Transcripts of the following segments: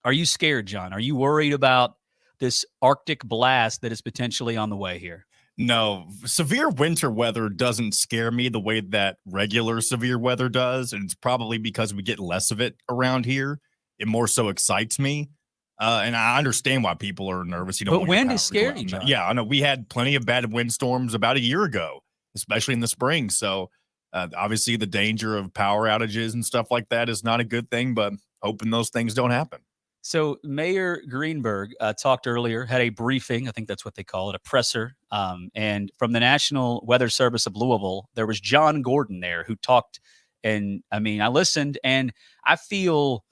Are you scared, John? Are you worried about this Arctic blast that is potentially on the way here? No, severe winter weather doesn't scare me the way that regular severe weather does. And it's probably because we get less of it around here. It more so excites me. And I understand why people are nervous. You don't But want your wind power is to go scary, out. John. Yeah, I know we had plenty of bad windstorms about a year ago, especially in the spring. So obviously the danger of power outages and stuff like that is not a good thing, but hoping those things don't happen. So Mayor Greenberg talked earlier, had a briefing. I think that's what they call it, a presser. And from the National Weather Service of Louisville, there was John Gordon there who talked. And I mean, I listened and I feel,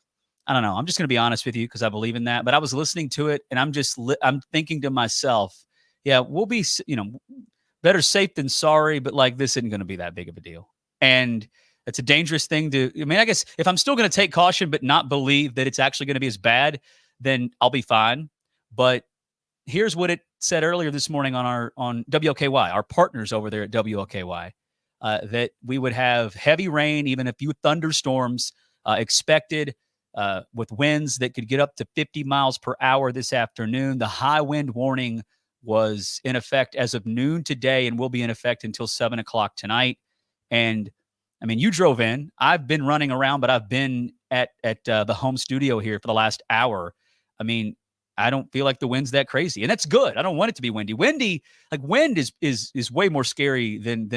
I don't know, I'm just going to be honest with you because I believe in that. But I was listening to it and I'm thinking to myself, yeah, we'll be, better safe than sorry, but like this isn't going to be that big of a deal. And it's a dangerous thing to, I mean, I guess if I'm still going to take caution but not believe that it's actually going to be as bad, then I'll be fine. But here's what it said earlier this morning on WOKY, our partners over there at WOKY, that we would have heavy rain, even a few thunderstorms expected with winds that could get up to 50 miles per hour this afternoon. The high wind warning was in effect as of noon today and will be in effect until 7 o'clock tonight. And I mean, you drove in. I've been running around, but I've been at the home studio here for the last hour. I mean, I don't feel like the wind's that crazy, and that's good. I don't want it to be windy. Wind is way more scary than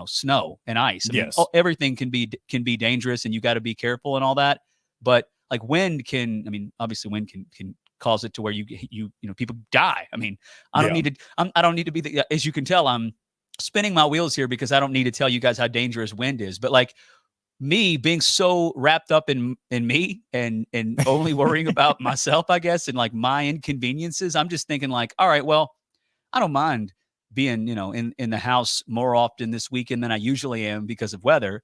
snow and ice. I mean, everything can be dangerous, and you got to be careful and all that. But like wind can, I mean, obviously wind can cause it to where you people die. I mean, I don't need to be as you can tell, I'm spinning my wheels here because I don't need to tell you guys how dangerous wind is. But like me being so wrapped up in me and only worrying about myself, I guess, and like my inconveniences, I'm just thinking like, all right, well, I don't mind being, in the house more often this weekend than I usually am because of weather.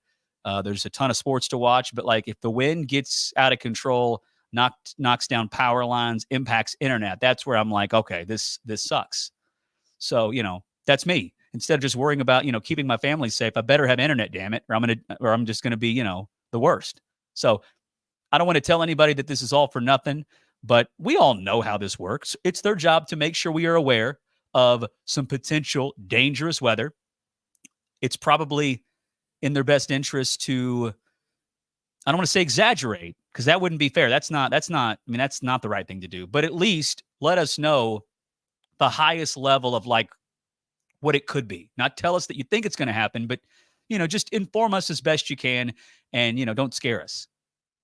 There's a ton of sports to watch, but like if the wind gets out of control, knocks down power lines, impacts internet, that's where I'm like, okay, this sucks. So, that's me. Instead of just worrying about, keeping my family safe, I better have internet, damn it, or I'm just going to be, the worst. So I don't want to tell anybody that this is all for nothing, but we all know how this works. It's their job to make sure we are aware of some potential dangerous weather. It's probably in their best interest to, I don't want to say exaggerate because that wouldn't be fair. That's not the right thing to do, but at least let us know the highest level of like what it could be. Not tell us that you think it's going to happen, but, just inform us as best you can and, don't scare us.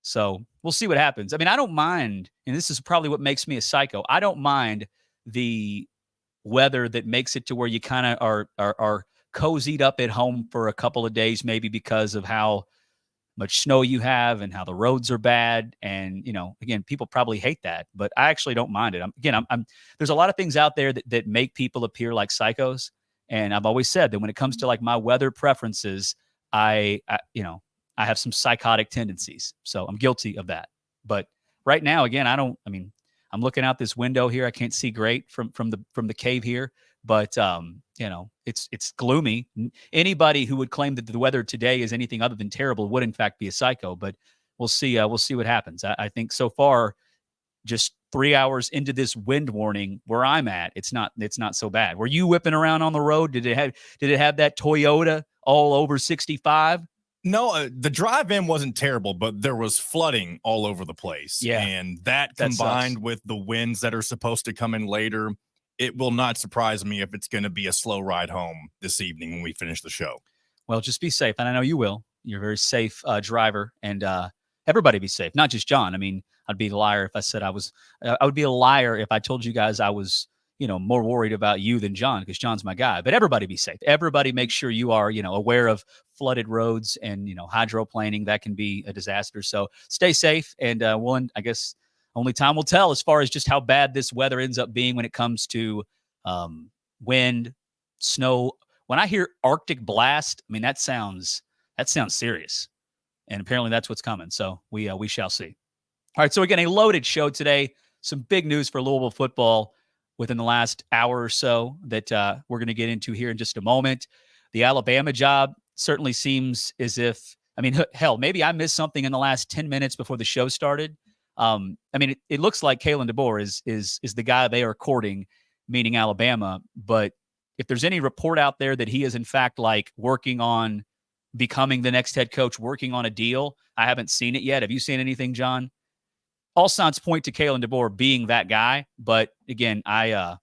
So we'll see what happens. I mean, I don't mind, and this is probably what makes me a psycho. I don't mind the weather that makes it to where you kind of are cozied up at home for a couple of days, maybe because of how much snow you have and how the roads are bad. And, again, people probably hate that, but I actually don't mind it. There's a lot of things out there that make people appear like psychos. And I've always said that when it comes to like my weather preferences, I have some psychotic tendencies. So I'm guilty of that. But right now, again, I'm looking out this window here. I can't see great from the cave here, but it's gloomy. Anybody who would claim that the weather today is anything other than terrible would in fact be a psycho, but we'll see what happens. I think so far, just 3 hours into this wind warning where I'm at, it's not so bad. Were you whipping around on the road? Did it have that Toyota all over 65? No, the drive-in wasn't terrible, but there was flooding all over the place. Yeah, and that combined with the winds that are supposed to come in later, it will not surprise me if it's going to be a slow ride home this evening when we finish the show. Well, just be safe, and I know you will. You're a very safe driver, and everybody be safe, not just John. I mean, I'd be a liar if I said I was. I would be a liar if I told you guys I was, more worried about you than John, because John's my guy. But everybody be safe. Everybody make sure you are, aware of flooded roads and, hydroplaning. That can be a disaster. So stay safe. And I guess only time will tell as far as just how bad this weather ends up being when it comes to wind, snow. When I hear Arctic blast, I mean, that sounds serious. And apparently that's what's coming. So we shall see. All right, so again, a loaded show today. Some big news for Louisville football within the last hour or so that we're going to get into here in just a moment. The Alabama job certainly seems as if, hell, maybe I missed something in the last 10 minutes before the show started. I mean, it looks like Kalen DeBoer is the guy they are courting, meaning Alabama. But if there's any report out there that he is in fact like working on becoming the next head coach, working on a deal, I haven't seen it yet. Have you seen anything, John? All signs point to Kalen DeBoer being that guy. But again, I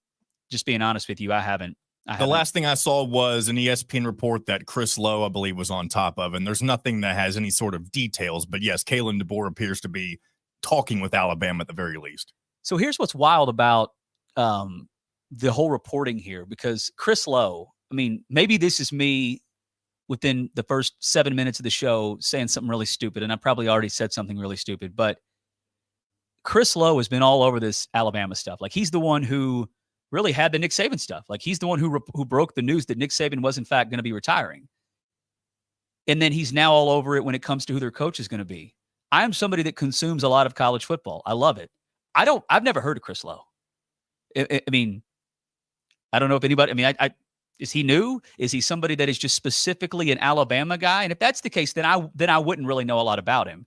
just being honest with you, I haven't. The last thing I saw was an ESPN report that Chris Lowe, I believe, was on top of, and there's nothing that has any sort of details. But yes, Kalen DeBoer appears to be talking with Alabama at the very least. So here's what's wild about the whole reporting here, because Chris Lowe, I mean, maybe this is me within the first 7 minutes of the show saying something really stupid, and I probably already said something really stupid, but Chris Lowe has been all over this Alabama stuff. Like, he's the one who really had the Nick Saban stuff. Like, he's the one who broke the news that Nick Saban was in fact going to be retiring. And then he's now all over it when it comes to who their coach is going to be. I'm somebody that consumes a lot of college football. I love it. I've never heard of Chris Lowe. I mean, I don't know if anybody, I mean, is he new? Is he somebody that is just specifically an Alabama guy? And if that's the case, then I wouldn't really know a lot about him.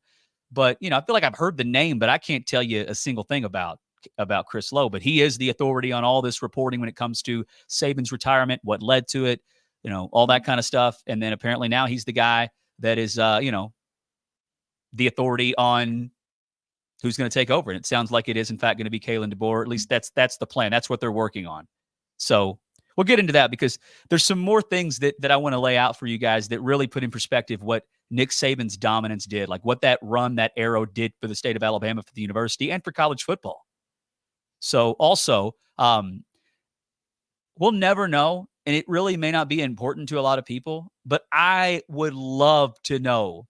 But, you know, I feel like I've heard the name, but I can't tell you a single thing about Chris Lowe. But he is the authority on all this reporting when it comes to Saban's retirement, what led to it, you know, all that kind of stuff. And then apparently now he's the guy that is, you know, the authority on who's going to take over. And it sounds like it is, in fact, going to be Kalen DeBoer. At least that's the plan. That's what they're working on. So we'll get into that because there's some more things that I want to lay out for you guys that really put in perspective what Nick Saban's dominance did, like what that run, that arrow did for the state of Alabama, for the university, and for college football. So also, we'll never know, and it really may not be important to a lot of people, but I would love to know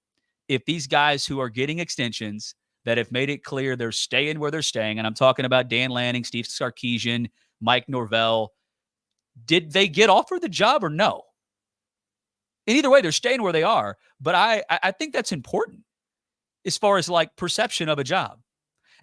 if these guys who are getting extensions that have made it clear they're staying where they're staying, and I'm talking about Dan Lanning, Steve Sarkisian, Mike Norvell, did they get offered the job or no? And either way, they're staying where they are. But I think that's important as far as like perception of a job.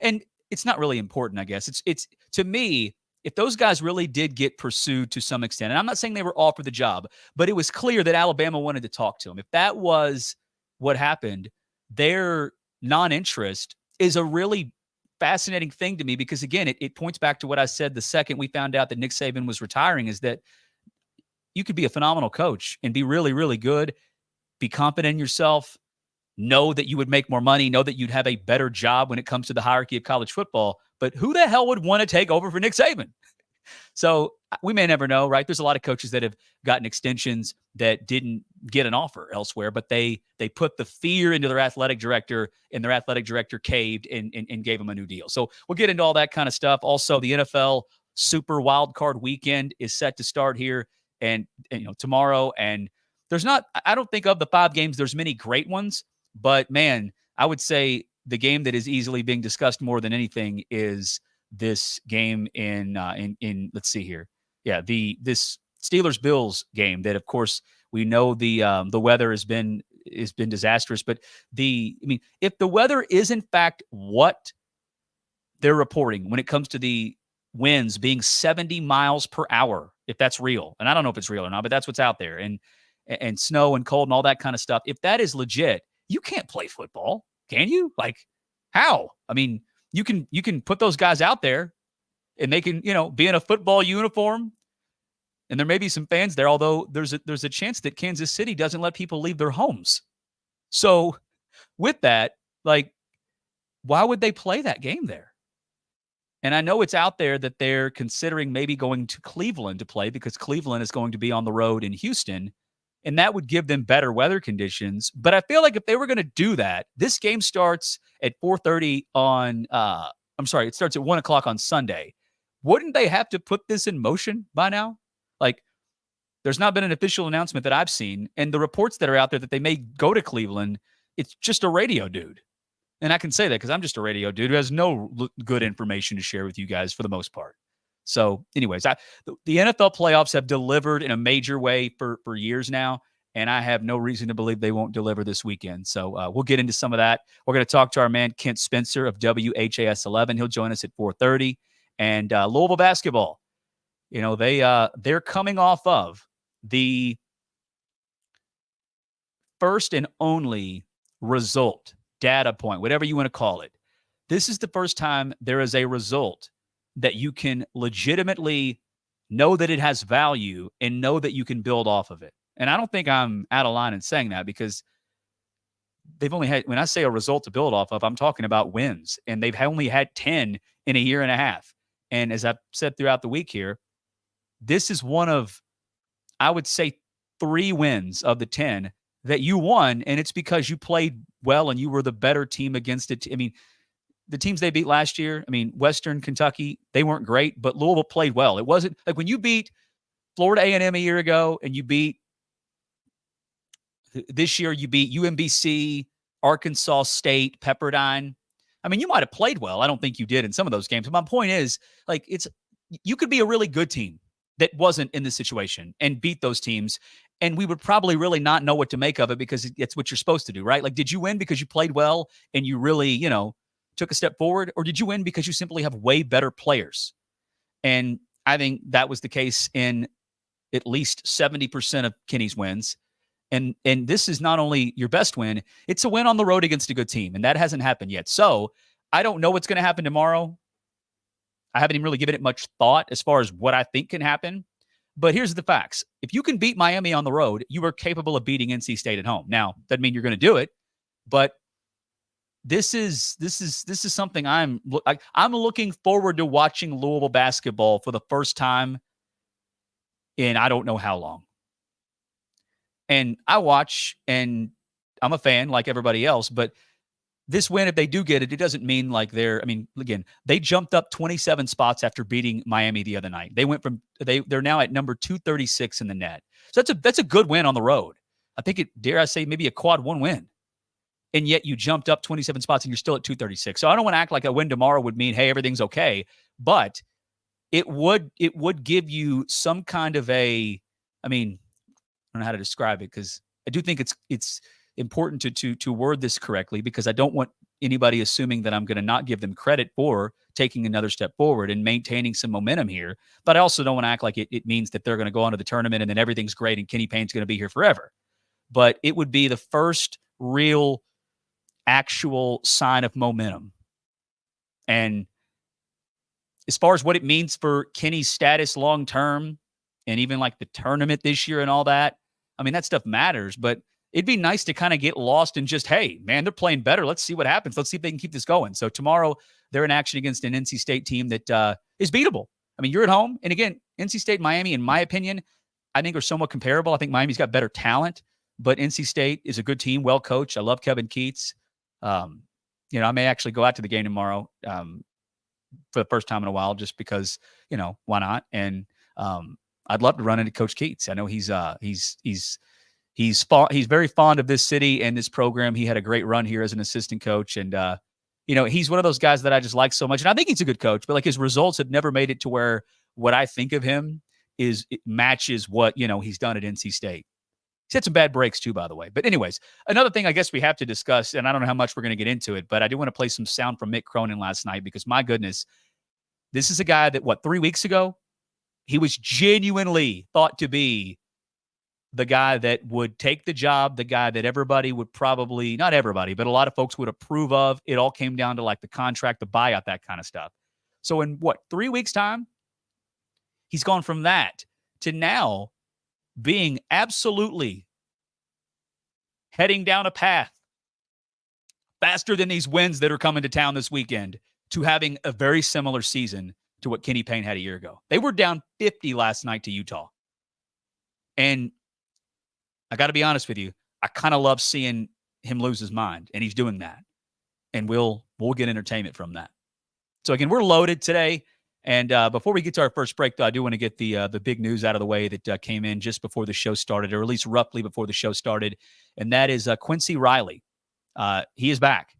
And it's not really important, I guess. It's to me, if those guys really did get pursued to some extent, and I'm not saying they were offered the job, but it was clear that Alabama wanted to talk to them. If that was what happened, their non-interest is a really fascinating thing to me because, again, it points back to what I said the second we found out that Nick Saban was retiring, is that you could be a phenomenal coach and be really, really good, be confident in yourself, know that you would make more money, know that you'd have a better job when it comes to the hierarchy of college football. But who the hell would want to take over for Nick Saban? So we may never know, right? There's a lot of coaches that have gotten extensions that didn't get an offer elsewhere, but they put the fear into their athletic director, and their athletic director caved and gave him a new deal. So we'll get into all that kind of stuff. Also, the NFL Super Wild Card Weekend is set to start here and you know, tomorrow. And I don't think of the 5 games, there's many great ones, but man, I would say the game that is easily being discussed more than anything is this game in let's see here. Yeah, this Steelers-Bills game that, of course, we know the weather has been disastrous, but if the weather is in fact what they're reporting when it comes to the winds being 70 miles per hour, if that's real, and I don't know if it's real or not, but that's what's out there, and snow and cold and all that kind of stuff. If that is legit, you can't play football, can you? Like, how? I mean, you can put those guys out there and they can, you know, be in a football uniform, and there may be some fans there, although there's a chance that Kansas City doesn't let people leave their homes. So with that, like, why would they play that game there? And I know it's out there that they're considering maybe going to Cleveland to play because Cleveland is going to be on the road in Houston, and that would give them better weather conditions. But I feel like if they were going to do that, this game starts at 4:30 on, it starts at 1 o'clock on Sunday. Wouldn't they have to put this in motion by now? Like, there's not been an official announcement that I've seen, and the reports that are out there that they may go to Cleveland, it's just a radio dude. And I can say that because I'm just a radio dude who has no good information to share with you guys for the most part. So anyways, the NFL playoffs have delivered in a major way for years now, and I have no reason to believe they won't deliver this weekend. So we'll get into some of that. We're going to talk to our man Kent Spencer of WHAS 11. He'll join us at 4:30. And Louisville basketball, you know, they're coming off of the first and only result, data point, whatever you want to call it, This is the first time there is a result that you can legitimately know that it has value and know that you can build off of it. And I don't think I'm out of line in saying that, because they've only had, when I say a result to build off of, I'm talking about wins, and they've only had 10 in a year and a half. And as I've said throughout the week here, this is one of, I would say, 3 wins of the 10 that you won, and it's because you played well and you were the better team against it. I mean, the teams they beat last year, I mean, Western Kentucky, they weren't great, but Louisville played well. It wasn't like when you beat Florida A&M a year ago, and you beat, this year you beat UMBC, Arkansas State, Pepperdine. I mean, you might have played well. I don't think you did in some of those games. But my point is, like, you could be a really good team that wasn't in this situation and beat those teams, and we would probably really not know what to make of it, because it's what you're supposed to do, right? Like, did you win because you played well and you really, took a step forward, or did you win because you simply have way better players? And I think that was the case in at least 70% of Kenny's wins. And this is not only your best win, it's a win on the road against a good team, and that hasn't happened yet. So I don't know what's going to happen tomorrow. I haven't even really given it much thought as far as what I think can happen. But here's the facts. If you can beat Miami on the road, you are capable of beating NC State at home. Now, doesn't mean you're going to do it, but this is something I'm looking forward to watching Louisville basketball for the first time in I don't know how long. And I watch, and I'm a fan like everybody else, but this win, if they do get it, it doesn't mean like again, they jumped up 27 spots after beating Miami the other night. They went from, they're now at number 236 in the net. So that's a good win on the road. I think it, dare I say, maybe a quad 1 win. And yet you jumped up 27 spots and you're still at 236. So I don't want to act like a win tomorrow would mean, hey, everything's okay. But it would give you some kind of I don't know how to describe it, because I do think it's important to word this correctly, because I don't want anybody assuming that I'm going to not give them credit for taking another step forward and maintaining some momentum here. But I also don't want to act like it means that they're going to go on to the tournament and then everything's great and Kenny Payne's going to be here forever. But it would be the first real actual sign of momentum. And as far as what it means for Kenny's status long term, and even like the tournament this year and all that, I mean, that stuff matters, but it'd be nice to kind of get lost in just, hey, man, they're playing better. Let's see what happens. Let's see if they can keep this going. So tomorrow they're in action against an NC State team that is beatable. I mean, you're at home. And again, NC State and Miami, in my opinion, I think are somewhat comparable. I think Miami's got better talent, but NC State is a good team, well coached. I love Kevin Keats. I may actually go out to the game tomorrow for the first time in a while, just because, why not? And I'd love to run into Coach Keats. I know he's very fond of this city and this program. He had a great run here as an assistant coach, and he's one of those guys that I just like so much. And I think he's a good coach, but like his results have never made it to where what I think of him it matches what he's done at NC State. He's had some bad breaks too, by the way. But anyways, another thing I guess we have to discuss, and I don't know how much we're going to get into it, but I do want to play some sound from Mick Cronin last night, because my goodness, this is a guy that 3 weeks ago, he was genuinely thought to be the guy that would take the job, the guy that everybody would probably, not everybody, but a lot of folks would approve of. It all came down to like the contract, the buyout, that kind of stuff. So in 3 weeks time, he's gone from that to now being absolutely heading down a path faster than these wins that are coming to town this weekend, to having a very similar season to what Kenny Payne had a year ago. They were down 50 last night to Utah. And I got to be honest with you, I kind of love seeing him lose his mind, and he's doing that. And we'll get entertainment from that. So again, we're loaded today. And before we get to our first break, though, I do want to get the big news out of the way that came in just before the show started, or at least roughly before the show started. And that is Quincy Riley. He is back.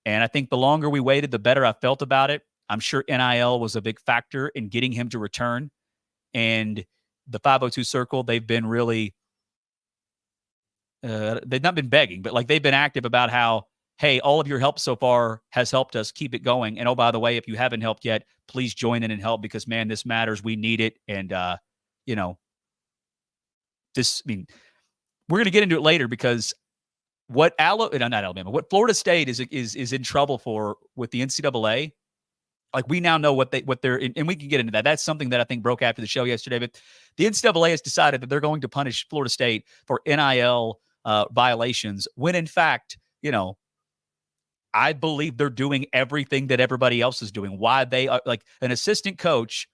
And I think the longer we waited, the better I felt about it. I'm sure NIL was a big factor in getting him to return. And the 502 Circle, they've been really they've not been begging, but like they've been active about how, hey, all of your help so far has helped us keep it going. And oh, by the way, if you haven't helped yet, please join in and help, because man, this matters. We need it. And, we're going to get into it later, because what not Alabama, what Florida State is in trouble for with the NCAA. Like, we now know what they're, and we can get into that. That's something that I think broke after the show yesterday. But the NCAA has decided that they're going to punish Florida State for NIL violations, when in fact, I believe they're doing everything that everybody else is doing. Why they are, like, an assistant coach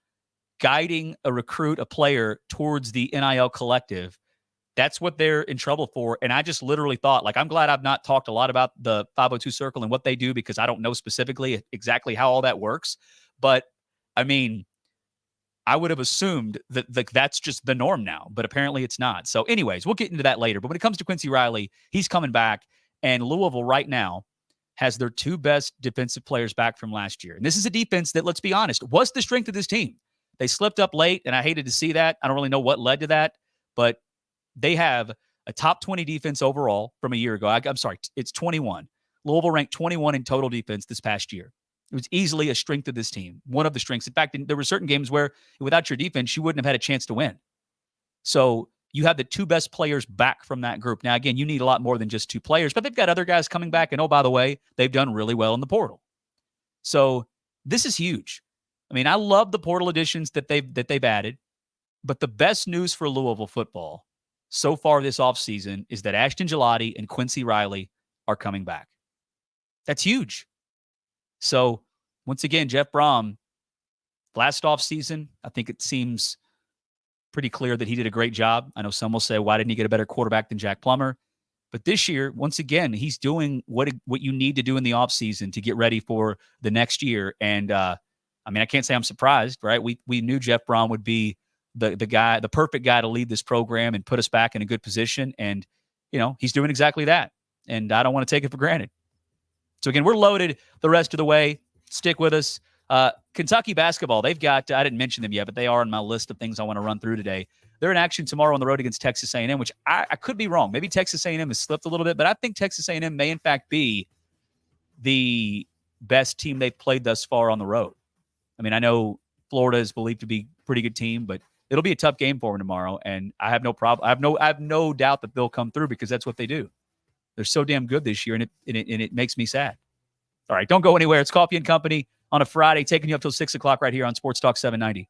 guiding a recruit, a player, towards the NIL collective. That's what they're in trouble for. And I just literally thought, like, I'm glad I've not talked a lot about the 502 Circle and what they do, because I don't know specifically exactly how all that works. But, I mean, I would have assumed that that's just the norm now, but apparently it's not. So anyways, we'll get into that later. But when it comes to Quincy Riley, he's coming back, and Louisville right now has their two best defensive players back from last year. And this is a defense that, let's be honest, was the strength of this team. They slipped up late, and I hated to see that. I don't really know what led to that, but they have a top 20 defense overall from a year ago. I'm sorry, it's 21. Louisville ranked 21 in total defense this past year. It was easily a strength of this team, one of the strengths. In fact, there were certain games where without your defense, you wouldn't have had a chance to win. So you have the two best players back from that group. Now, again, you need a lot more than just two players, but they've got other guys coming back. And, oh, by the way, they've done really well in the portal. So this is huge. I mean, I love the portal additions that they've added, but the best news for Louisville football so far this offseason is that Ashton Gelati and Quincy Riley are coming back. That's huge. So, once again, Jeff Brom, last offseason, I think it seems pretty clear that he did a great job. I know some will say, why didn't he get a better quarterback than Jack Plummer? But this year, once again, he's doing what you need to do in the offseason to get ready for the next year. And, I mean, I can't say I'm surprised, right? We knew Jeff Brom would be the perfect guy to lead this program and put us back in a good position. And, he's doing exactly that. And I don't want to take it for granted. So, again, we're loaded the rest of the way. Stick with us. Kentucky basketball, they've got, I didn't mention them yet, but they are on my list of things I want to run through today. They're in action tomorrow on the road against Texas A&M, which I could be wrong. Maybe Texas A&M has slipped a little bit, but I think Texas A&M may, in fact, be the best team they've played thus far on the road. I mean, I know Florida is believed to be a pretty good team, but it'll be a tough game for them tomorrow, and I have no problem. I have no doubt that they'll come through, because that's what they do. They're so damn good this year, and it makes me sad. All right, don't go anywhere. It's Coffey and Company on a Friday, taking you up till 6 o'clock right here on Sports Talk 790.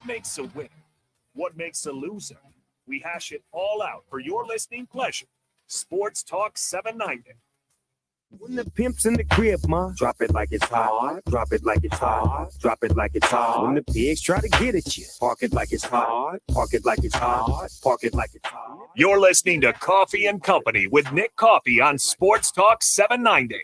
makes a winner? What makes a loser? We hash it all out for your listening pleasure. Sports Talk 790. When the pimp's in the crib, ma, drop it like it's hot. Drop it like it's hot. Drop it like it's hot. When the pigs try to get at you, park it like it's hot. Park it like it's hot. Park it like it's hot. You're listening to Coffey and Company with Nick Coffey on Sports Talk 790.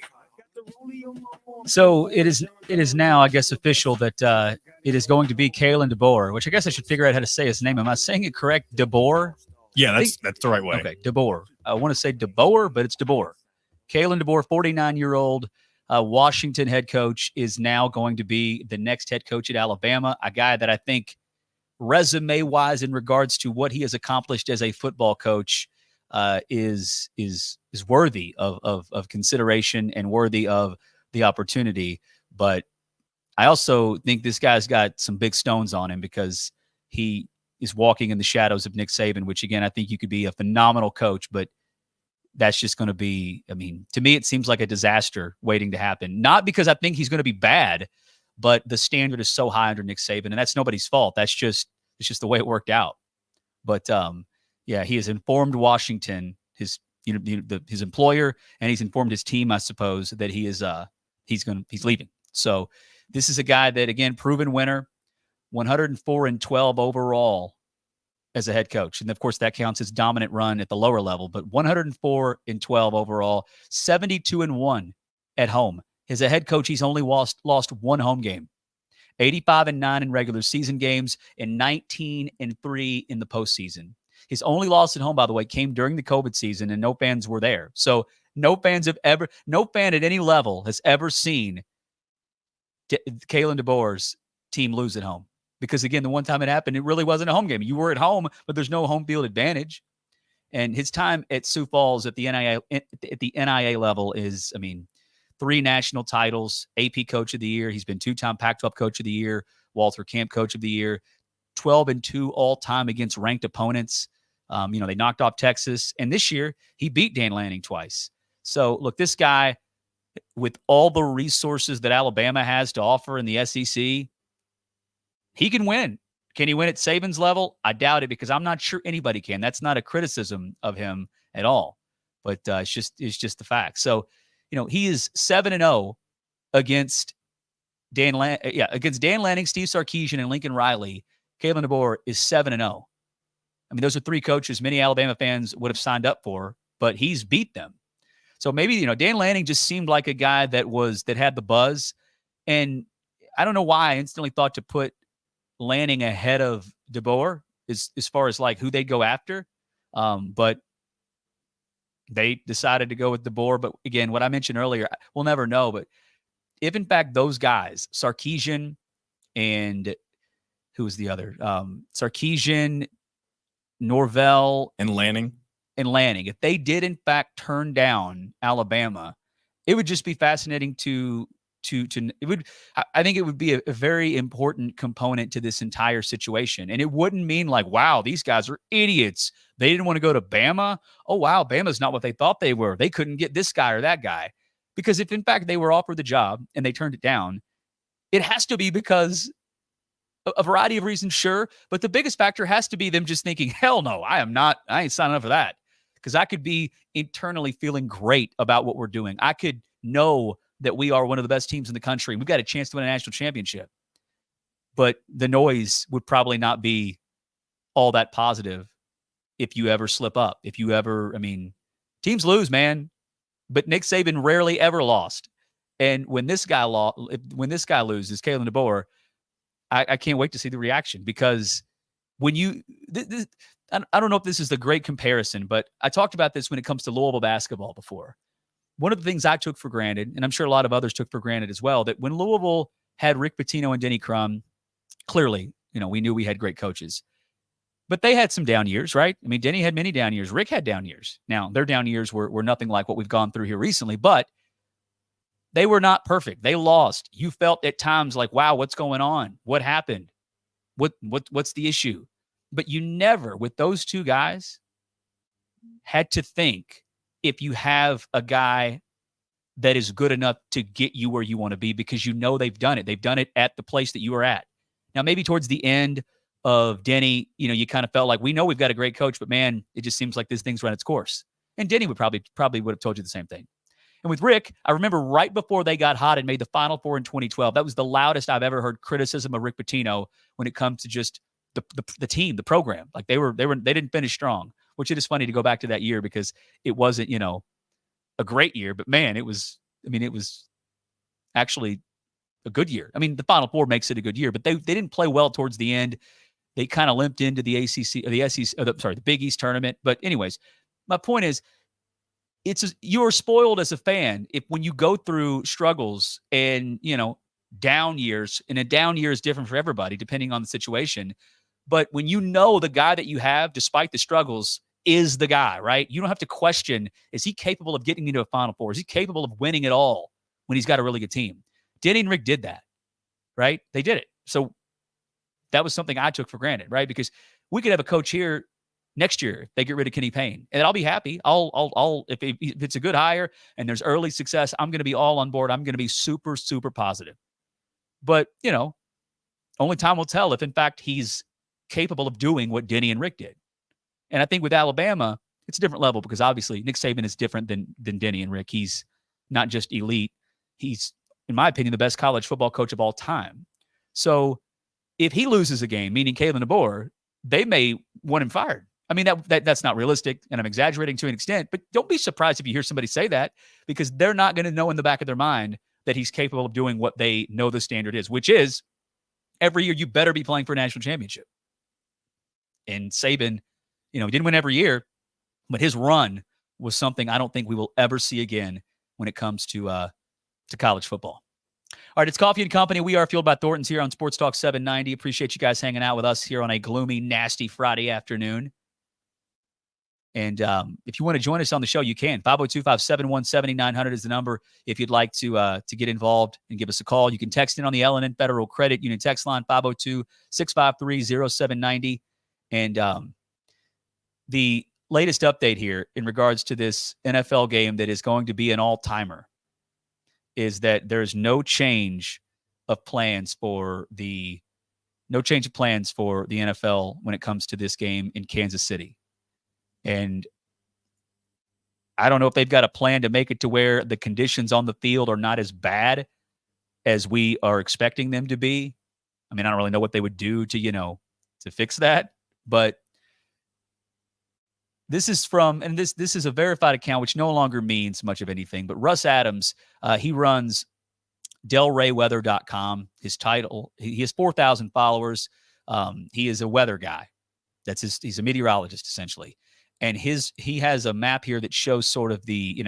So it is now, I guess, official that it is going to be Kalen DeBoer, which I guess I should figure out how to say his name. Am I saying it correct? DeBoer? Yeah, that's the right way. Okay, DeBoer. I want to say DeBoer, but it's DeBoer. Kalen DeBoer, 49-year-old Washington head coach, is now going to be the next head coach at Alabama, a guy that I think resume-wise in regards to what he has accomplished as a football coach is worthy of consideration and worthy of the opportunity. But I also think this guy's got some big stones on him because he is walking in the shadows of Nick Saban, which, again, I think you could be a phenomenal coach, but that's just going to be, I mean, to me, it seems like a disaster waiting to happen. Not because I think he's going to be bad, but the standard is so high under Nick Saban, and that's nobody's fault. It's just the way it worked out. But yeah, he has informed Washington, his employer, and he's informed his team, I suppose, that he's leaving. So this is a guy that, again, proven winner, 104-12 overall as a head coach. And of course that counts as dominant run at the lower level, but 104-12 overall, 72-1 at home. As a head coach, he's only lost one home game, 85-9 in regular season games, and 19-3 in the postseason. His only loss at home, by the way, came during the COVID season, and no fans were there. So no fan at any level has ever seen Kalen DeBoer's team lose at home. Because, again, the one time it happened, it really wasn't a home game. You were at home, but there's no home field advantage. And his time at Sioux Falls at the NIA level is, I mean, 3 national titles, AP Coach of the Year. He's been 2-time Pac-12 Coach of the Year, Walter Camp Coach of the Year, 12-2 all-time against ranked opponents. They knocked off Texas. And this year, he beat Dan Lanning twice. So, look, this guy, with all the resources that Alabama has to offer in the SEC, he can win. Can he win at Saban's level? I doubt it, because I'm not sure anybody can. That's not a criticism of him at all, but it's just the fact. So, he is 7-0 against Dan Lanning, Steve Sarkisian, and Lincoln Riley. Kalen DeBoer is 7-0. I mean, those are 3 coaches many Alabama fans would have signed up for, but he's beat them. So maybe, Dan Lanning just seemed like a guy that had the buzz, and I don't know why I instantly thought to put Lanning ahead of DeBoer as far as like who they'd go after. But they decided to go with DeBoer. But again, what I mentioned earlier, we'll never know. But if in fact those guys, Sarkisian and who was the other? Sarkisian, Norvell, and Lanning, if they did in fact turn down Alabama, it would just be fascinating I think it would be a very important component to this entire situation. And it wouldn't mean like, wow, these guys are idiots. They didn't want to go to Bama. Oh, wow, Bama's not what they thought they were. They couldn't get this guy or that guy. Because if in fact they were offered the job and they turned it down, it has to be because a variety of reasons, sure. But the biggest factor has to be them just thinking, hell no, I ain't signing up for that. Because I could be internally feeling great about what we're doing. I could know that we are one of the best teams in the country. We've got a chance to win a national championship. But the noise would probably not be all that positive if you ever slip up. Teams lose, man. But Nick Saban rarely ever lost. And when this guy loses, Kalen DeBoer, I can't wait to see the reaction, because when I don't know if this is the great comparison, but I talked about this when it comes to Louisville basketball before. One of the things I took for granted, and I'm sure a lot of others took for granted as well, that when Louisville had Rick Pitino and Denny Crum, clearly, we knew we had great coaches. But they had some down years, right? I mean, Denny had many down years. Rick had down years. Now, their down years were nothing like what we've gone through here recently, but they were not perfect. They lost. You felt at times like, wow, what's going on? What happened? What's the issue? But you never, with those two guys, had to think, if you have a guy that is good enough to get you where you want to be, because they've done it. They've done it at the place that you are at. Now, maybe towards the end, of Denny, you kind of felt like, we know we've got a great coach, but man, it just seems like this thing's run its course. And Denny would probably would have told you the same thing. And with Rick, I remember right before they got hot and made the Final Four in 2012, that was the loudest I've ever heard criticism of Rick Pitino when it comes to just the team, the program. Like they didn't finish strong, which it is funny to go back to that year because it wasn't, a great year, but man, it was actually a good year. I mean, the Final Four makes it a good year, but they didn't play well towards the end. They kind of limped into the ACC or the SEC, the Big East tournament. But anyways, my point is, you're spoiled as a fan when you go through struggles and, down years, and a down year is different for everybody depending on the situation. But when the guy that you have, despite the struggles, is the guy, right? You don't have to question, is he capable of getting into a Final Four? Is he capable of winning it all when he's got a really good team? Denny and Rick did that, right? They did it. So that was something I took for granted, right? Because we could have a coach here next year if they get rid of Kenny Payne, and I'll be happy. If it's a good hire and there's early success, I'm going to be all on board. I'm going to be super, super positive. But, only time will tell if, in fact, he's capable of doing what Denny and Rick did. And I think with Alabama, it's a different level because obviously Nick Saban is different than Denny and Rick. He's not just elite. He's, in my opinion, the best college football coach of all time. So if he loses a game, meaning Kalen DeBoer, they may want him fired. I mean, that's not realistic, and I'm exaggerating to an extent, but don't be surprised if you hear somebody say that because they're not going to know in the back of their mind that he's capable of doing what they know the standard is, which is every year you better be playing for a national championship. And Saban, he didn't win every year, but his run was something I don't think we will ever see again when it comes to college football. All right, it's Coffee and Company. We are Fueled by Thornton's here on Sports Talk 790. Appreciate you guys hanging out with us here on a gloomy, nasty Friday afternoon. And if you want to join us on the show, you can. 502-571-7900 is the number if you'd like to get involved and give us a call. You can text in on the L&N Federal Credit Union text line, 502-653-0790. And the latest update here in regards to this NFL game that is going to be an all-timer is that there's no change of plans for the NFL when it comes to this game in Kansas City. And I don't know if they've got a plan to make it to where the conditions on the field are not as bad as we are expecting them to be. I mean, I don't really know what they would do to fix that, but this is this is a verified account, which no longer means much of anything, but Russ Adams, he runs delrayweather.com. His title, he has 4,000 followers. He is a weather guy. He's a meteorologist essentially. And he has a map here that shows sort of the,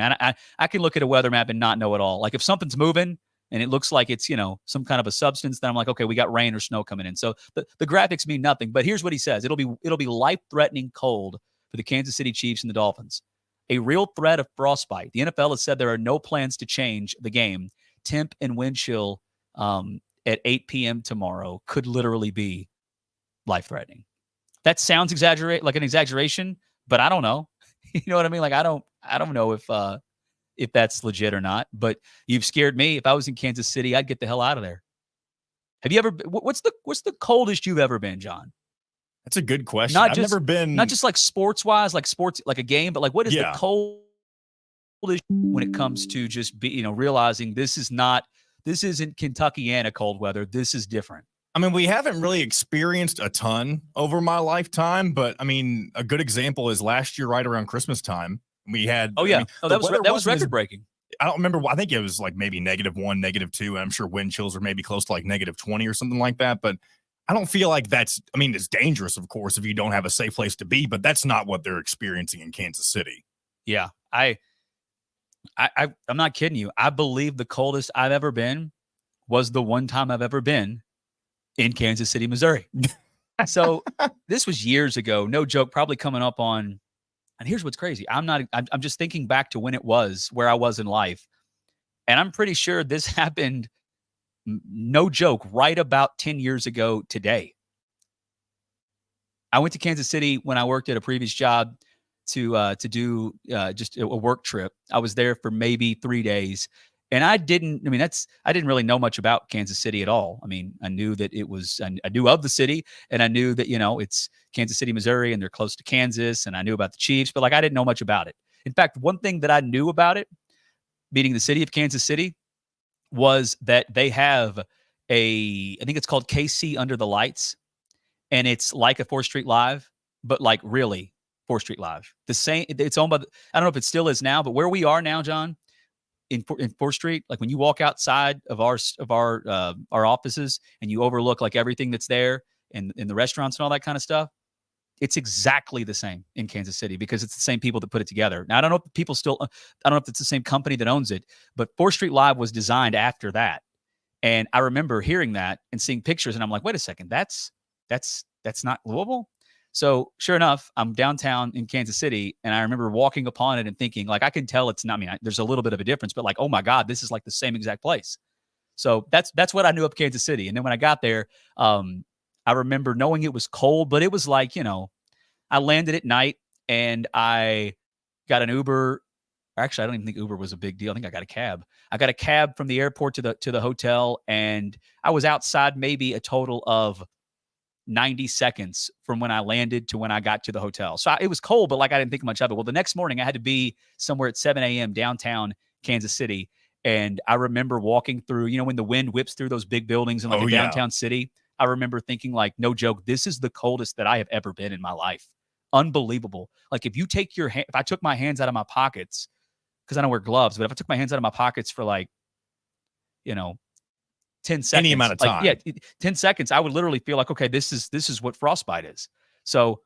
I can look at a weather map and not know it all. Like if something's moving and it looks like it's, some kind of a substance, then I'm like, okay, we got rain or snow coming in. So the graphics mean nothing, but here's what he says. It'll be life-threatening cold for the Kansas City Chiefs and the Dolphins. A real threat of frostbite. The NFL has said there are no plans to change the game. Temp and wind chill at 8 p.m. tomorrow could literally be life-threatening. That sounds like an exaggeration, but I don't know. You know what I mean? Like I don't know if that's legit or not. But you've scared me. If I was in Kansas City, I'd get the hell out of there. Have you ever? What's the coldest you've ever been, John? That's a good question. I've never been, not just like sports wise, like a game, but like what is the coldest when it comes to just realizing this isn't Kentuckiana cold weather. This is different. I mean, we haven't really experienced a ton over my lifetime, but I mean, a good example is last year, right around Christmas time, we had. Oh yeah, that was record breaking. I don't remember. I think it was like maybe -1, -2, and I'm sure wind chills are maybe close to like -20 or something like that. But I don't feel like that's. I mean, it's dangerous, of course, if you don't have a safe place to be. But that's not what they're experiencing in Kansas City. Yeah, I'm not kidding you. I believe the coldest I've ever been was the one time I've ever been in Kansas City, Missouri. So this was years ago. No joke, probably coming up on, and here's what's crazy. I'm just thinking back to when it was, where I was in life. And I'm pretty sure this happened, no joke, right about 10 years ago today. I went to Kansas City when I worked at a previous job to do just a work trip. I was there for maybe 3 days. And I didn't really know much about Kansas City at all. I mean, I knew that I knew of the city, and I knew that, it's Kansas City, Missouri, and they're close to Kansas, and I knew about the Chiefs, but like, I didn't know much about it. In fact, one thing that I knew about it, meaning the city of Kansas City, was that they have I think it's called KC Under the Lights, and it's like a 4th Street Live, but like really 4th Street Live. The same, it's owned by, I don't know if it still is now, but where we are now, John, in 4th Street, like when you walk outside of our offices and you overlook like everything that's there and in the restaurants and all that kind of stuff, it's exactly the same in Kansas City because it's the same people that put it together. Now, I don't know if I don't know if it's the same company that owns it, but 4th Street Live was designed after that. And I remember hearing that and seeing pictures, and I'm like, wait a second, that's not Louisville? So sure enough, I'm downtown in Kansas City, and I remember walking upon it and thinking, like, I can tell it's not, there's a little bit of a difference, but like, oh my God, this is like the same exact place. So that's what I knew of Kansas City. And then when I got there, I remember knowing it was cold, but it was like, I landed at night and I got an Uber. Actually, I don't even think Uber was a big deal. I think I got a cab. I got a cab from the airport to the hotel, and I was outside maybe a total of 90 seconds from when I landed to when I got to the hotel. So it was cold, but like I didn't think much of it. Well, the next morning I had to be somewhere at 7 a.m. downtown Kansas City. And I remember walking through, when the wind whips through those big buildings in like downtown city, I remember thinking like, no joke, this is the coldest that I have ever been in my life. Unbelievable. Like if I took my hands out of my pockets, because I don't wear gloves, but if I took my hands out of my pockets for like, 10 seconds. Any amount of time. 10 seconds, I would literally feel like, okay, this is what frostbite is. So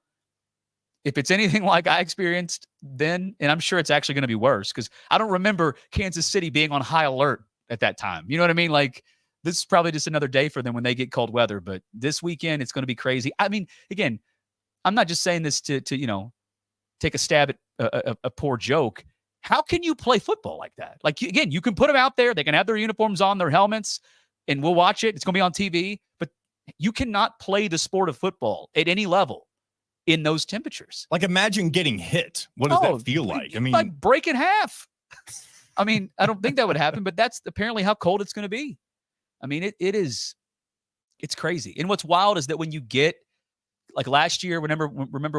if it's anything like I experienced then, and I'm sure it's actually going to be worse, because I don't remember Kansas City being on high alert at that time. You know what I mean? Like this is probably just another day for them when they get cold weather, but this weekend it's going to be crazy. I mean, again, I'm not just saying this to take a stab at a poor joke. How can you play football like that? Like, again, you can put them out there. They can have their uniforms on, their helmets, and we'll watch it. It's going to be on TV, but you cannot play the sport of football at any level in those temperatures. Like, imagine getting hit. What does that feel like? I mean, like break in half. I mean, I don't think that would happen, but that's apparently how cold it's going to be. I mean, it's crazy. And what's wild is that when you get, like last year, remember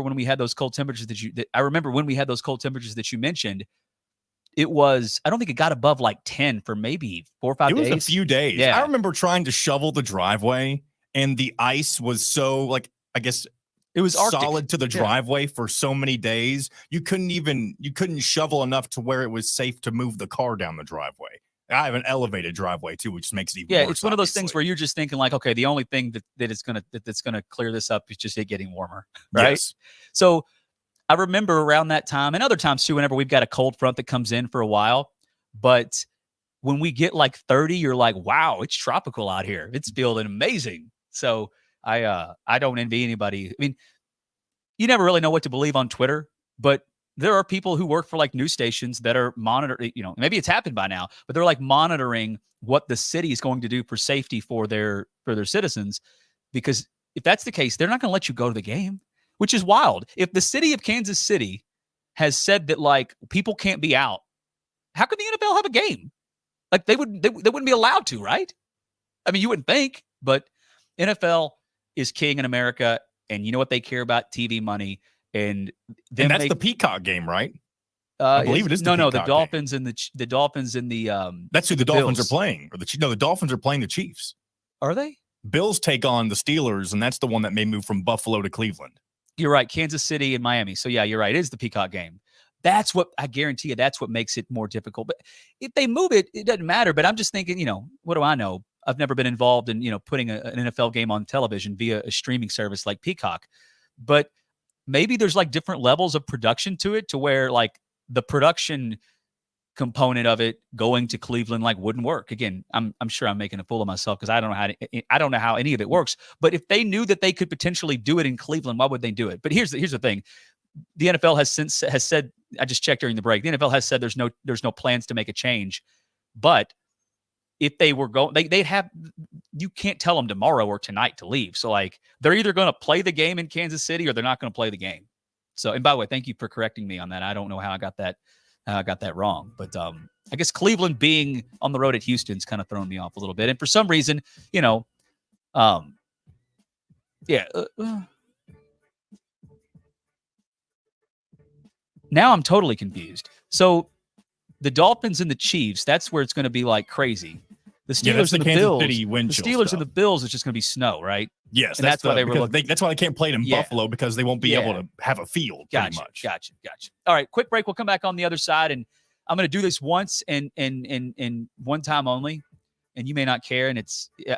when we had those cold temperatures I remember when we had those cold temperatures that you mentioned, it was, I don't think it got above like 10 for maybe 4 or 5 days. It was a few days. Yeah. I remember trying to shovel the driveway, and the ice was so, like, I guess it was solid to the driveway for so many days. You couldn't shovel enough to where it was safe to move the car down the driveway. I have an elevated driveway too, which makes it even worse. It's one of those things where you're just thinking like, okay, the only thing that's gonna clear this up is just it getting warmer, right? Yes. So I remember around that time, and other times too, whenever we've got a cold front that comes in for a while, but when we get like 30, you're like, wow, it's tropical out here. It's feeling amazing. So I don't envy anybody. I mean, you never really know what to believe on Twitter, but there are people who work for like news stations that are monitoring, maybe it's happened by now, but they're like monitoring what the city is going to do for safety for their citizens. Because if that's the case, they're not going to let you go to the game, which is wild. If the city of Kansas City has said that like people can't be out, how could the NFL have a game? Like they wouldn't be allowed to, right? I mean, you wouldn't think, but NFL is king in America, and you know what they care about? TV money. And that's the Peacock game, right? I believe it is. The Dolphins game. The Dolphins and the that's who the Dolphins are playing. Or the Dolphins are playing the Chiefs. Are they? Bills take on the Steelers, and that's the one that may move from Buffalo to Cleveland. You're right. Kansas City and Miami. So yeah, you're right. It is the Peacock game. That's what I guarantee you. That's what makes it more difficult. But if they move it, it doesn't matter. But I'm just thinking, what do I know? I've never been involved in, putting an NFL game on television via a streaming service like Peacock. But maybe there's like different levels of production to it, to where like the production component of it going to Cleveland like wouldn't work. Again, I'm sure I'm making a fool of myself because I don't know how any of it works. But if they knew that they could potentially do it in Cleveland, why would they do it? But here's the thing. The NFL has said, I just checked during the break, the NFL has said there's no plans to make a change. But if they were going, they'd have, you can't tell them tomorrow or tonight to leave. So like they're either going to play the game in Kansas City or they're not going to play the game. So, and by the way, thank you for correcting me on that. I don't know how I got that I got that wrong. But I guess Cleveland being on the road at Houston's kind of thrown me off a little bit. And for some reason, now I'm totally confused. So the Dolphins and the Chiefs, that's where it's going to be like crazy. The Steelers and the Bills, and the Bills, it's just going to be snow, right? Yes, and that's why they were looking. That's why they can't play it in Buffalo, because they won't be able to have a field. Pretty much. Gotcha. All right, quick break. We'll come back on the other side, and I'm going to do this once and one time only. And you may not care, and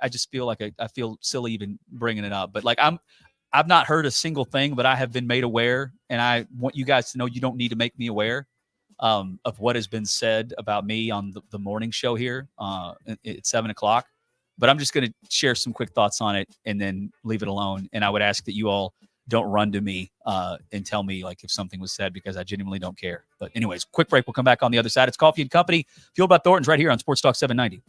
I just feel like I feel silly even bringing it up, but like I've not heard a single thing, but I have been made aware, and I want you guys to know you don't need to make me aware of what has been said about me on the morning show here at 7 o'clock. But I'm just going to share some quick thoughts on it and then leave it alone. And I would ask that you all don't run to me and tell me like if something was said, because I genuinely don't care. But anyways, quick break. We'll come back on the other side. It's Coffey and Company, fueled by Thornton's, right here on Sports Talk 790.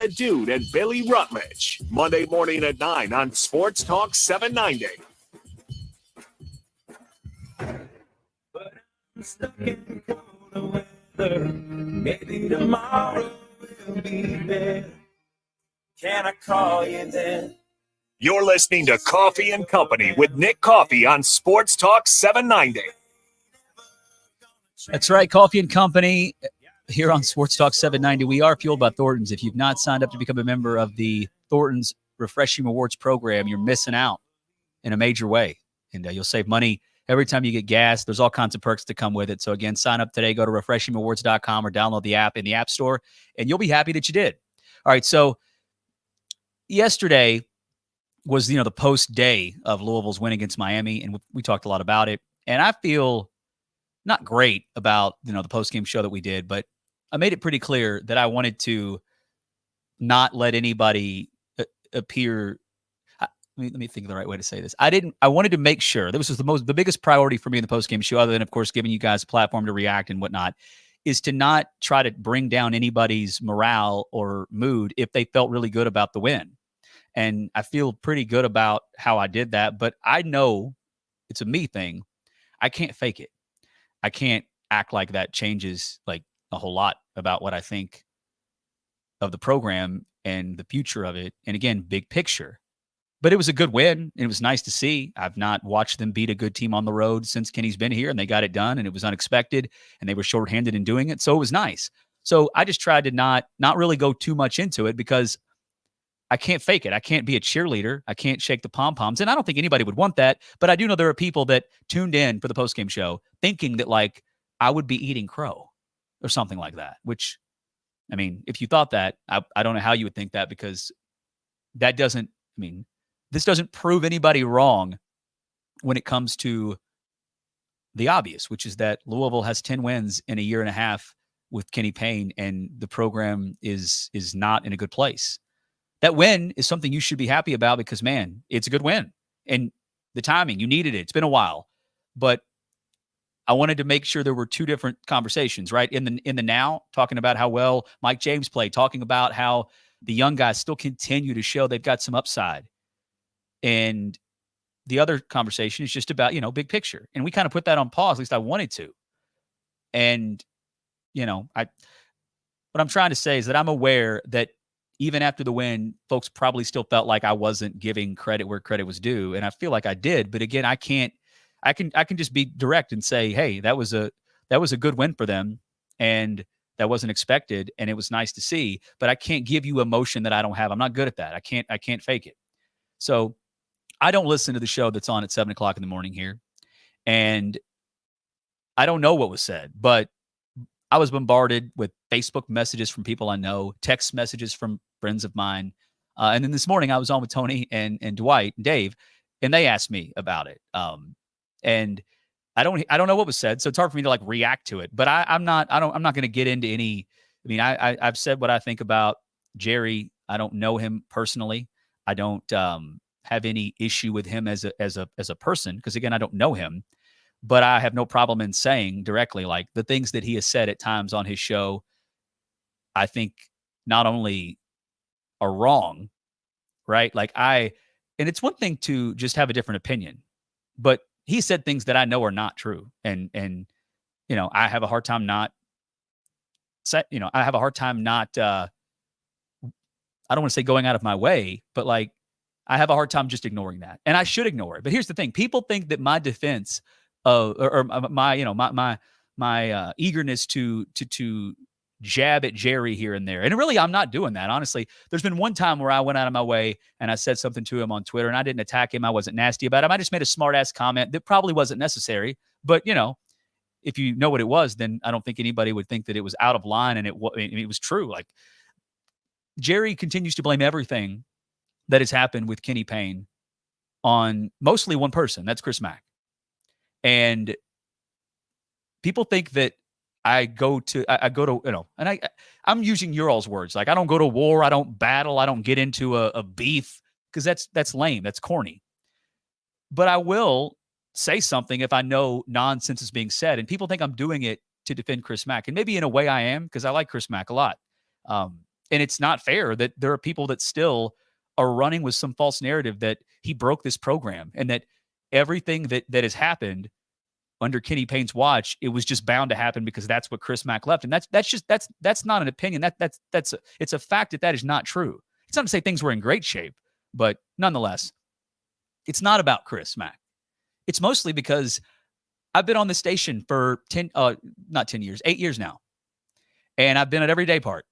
The Dude and Billy Rutledge. Monday morning at 9 on Sports Talk 790. But I'm stuck in cold weather. Maybe tomorrow will be better. Can I call you then? You're listening to Coffee and Company with Nick Coffey on Sports Talk 790. That's right, Coffee and Company here on Sports Talk 790. We are fueled by Thornton's. If you've not signed up to become a member of the Thornton's Refreshing Rewards program, you're missing out in a major way. And you'll save money every time you get gas. There's all kinds of perks to come with it. So, again, sign up today. Go to refreshingrewards.com or download the app in the App Store, and you'll be happy that you did. All right, so yesterday was, the post day of Louisville's win against Miami, and we talked a lot about it. And I feel not great about, the post-game show that we did, but I made it pretty clear that I wanted to not let anybody appear. Let me think of the right way to say this. I wanted to make sure this was the biggest priority for me in the post-game show, other than, of course, giving you guys a platform to react and whatnot, is to not try to bring down anybody's morale or mood if they felt really good about the win. And I feel pretty good about how I did that, but I know it's a me thing. I can't fake it. I can't act like that changes like a whole lot about what I think of the program and the future of it. And again, big picture. But it was a good win. And it was nice to see. I've not watched them beat a good team on the road since Kenny's been here, and they got it done, and it was unexpected, and they were shorthanded in doing it. So it was nice. So I just tried to not really go too much into it because I can't fake it. I can't be a cheerleader. I can't shake the pom-poms. And I don't think anybody would want that. But I do know there are people that tuned in for the postgame show thinking that, like, I would be eating crow or something like that, which, I mean, if you thought that, I don't know how you would think that, because that doesn't, this doesn't prove anybody wrong when it comes to the obvious, which is that Louisville has 10 wins in a year and a half with Kenny Payne, and the program is not in a good place. That win is something you should be happy about because, man, it's a good win. And the timing, you needed it. It's been a while. But I wanted to make sure there were two different conversations, right? In the now, talking about how well Mike James played, talking about how the young guys still continue to show they've got some upside. And the other conversation is just about, big picture. And we kind of put that on pause, at least I wanted to. And, what I'm trying to say is that I'm aware that even after the win, folks probably still felt like I wasn't giving credit where credit was due. And I feel like I did. But again, I can just be direct and say, hey, that was a good win for them. And that wasn't expected. And it was nice to see. But I can't give you emotion that I don't have. I'm not good at that. I can't fake it. So I don't listen to the show that's on at 7:00 in the morning here. And I don't know what was said, but I was bombarded with Facebook messages from people I know, text messages from friends of mine. And then this morning I was on with Tony and Dwight and Dave, and they asked me about it. And I don't know what was said, so it's hard for me to like react to it. But I'm not going to get into any. I've said what I think about Jerry. I don't know him personally. I don't have any issue with him as a person, because again, I don't know him. But I have no problem in saying directly, like, the things that he has said at times on his show, I think not only are wrong, right? And it's one thing to just have a different opinion, but he said things that I know are not true. And I have a hard time I don't want to say going out of my way, but like, I have a hard time just ignoring that. And I should ignore it. But here's the thing. People think that my defense my eagerness to jab at Jerry here and there. And really, I'm not doing that. Honestly, there's been one time where I went out of my way and I said something to him on Twitter, and I didn't attack him. I wasn't nasty about him. I just made a smart ass comment that probably wasn't necessary. But, if you know what it was, then I don't think anybody would think that it was out of line. And it was true. Like, Jerry continues to blame everything that has happened with Kenny Payne on mostly one person. That's Chris Mack. And people think that I go to, and I'm using your all's words. Like, I don't go to war. I don't battle. I don't get into a beef, because that's lame. That's corny. But I will say something if I know nonsense is being said. And people think I'm doing it to defend Chris Mack. And maybe in a way I am, because I like Chris Mack a lot. And it's not fair that there are people that still are running with some false narrative that he broke this program and that everything that has happened under Kenny Payne's watch, it was just bound to happen because that's what Chris Mack left. And that's not an opinion. It's a fact that is not true. It's not to say things were in great shape, but nonetheless, it's not about Chris Mack. It's mostly because I've been on this station for 8 years now. And I've been at every day part.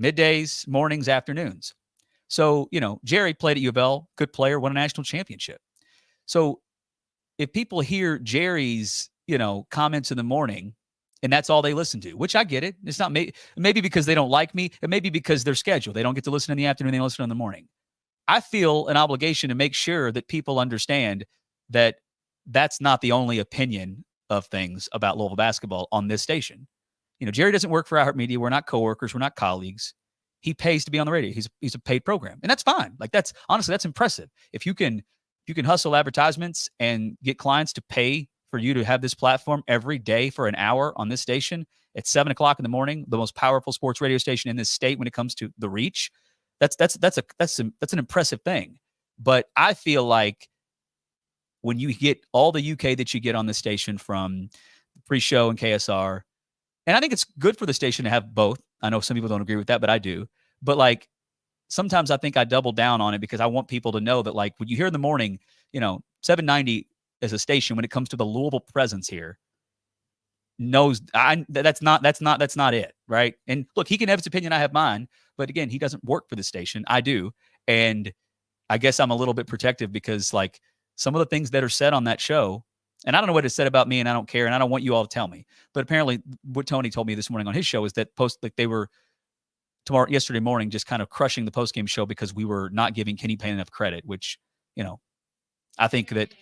Middays, mornings, afternoons. So, Jerry played at U of L, good player, won a national championship. So if people hear Jerry's, comments in the morning and that's all they listen to, which I get it. It's not maybe because they don't like me. It may be because their schedule. They don't get to listen in the afternoon. They listen in the morning. I feel an obligation to make sure that people understand that that's not the only opinion of things about Louisville basketball on this station. Jerry doesn't work for iHeartMedia. We're not coworkers. We're not colleagues. He pays to be on the radio. He's a paid program, and that's fine. Like that's impressive. If you can hustle advertisements and get clients to pay for you to have this platform every day for an hour on this station at 7:00 in the morning, the most powerful sports radio station in this state when it comes to the reach, that's an impressive thing. But I feel like when you get all the UK that you get on the station from pre-show and KSR. And I think it's good for the station to have both. I know some people don't agree with that, but I do. But like sometimes I think I double down on it because I want people to know that like when you hear in the morning, 790 as a station when it comes to the Louisville presence here knows that's not it, right? And look, he can have his opinion, I have mine, but again, he doesn't work for the station. I do. And I guess I'm a little bit protective because like some of the things that are said on that show, and I don't know what it said about me, and I don't care, and I don't want you all to tell me. But apparently, what Tony told me this morning on his show is that they were yesterday morning just kind of crushing the postgame show because we were not giving Kenny Payne enough credit. Which, I think that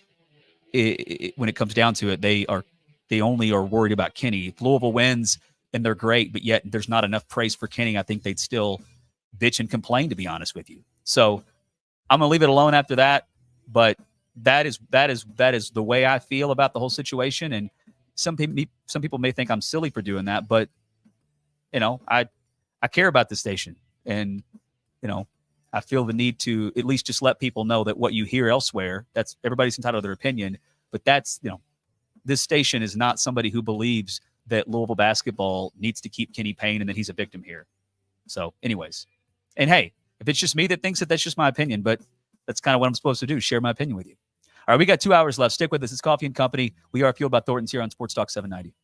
when it comes down to it, they only are worried about Kenny. If Louisville wins and they're great, but yet there's not enough praise for Kenny, I think they'd still bitch and complain. To be honest with you, so I'm gonna leave it alone after that. But that is the way I feel about the whole situation. And some people may think I'm silly for doing that, but I care about the station, and I feel the need to at least just let people know that what you hear elsewhere, that's everybody's entitled to their opinion, but that's this station is not somebody who believes that Louisville basketball needs to keep Kenny Payne and that he's a victim here. So anyways, and hey, if it's just me that thinks that, that's just my opinion, but that's kind of what I'm supposed to do, share my opinion with you. All right, we got 2 hours left. Stick with us. It's Coffey and Company. We are Fueled by Thornton's here on Sports Talk 790.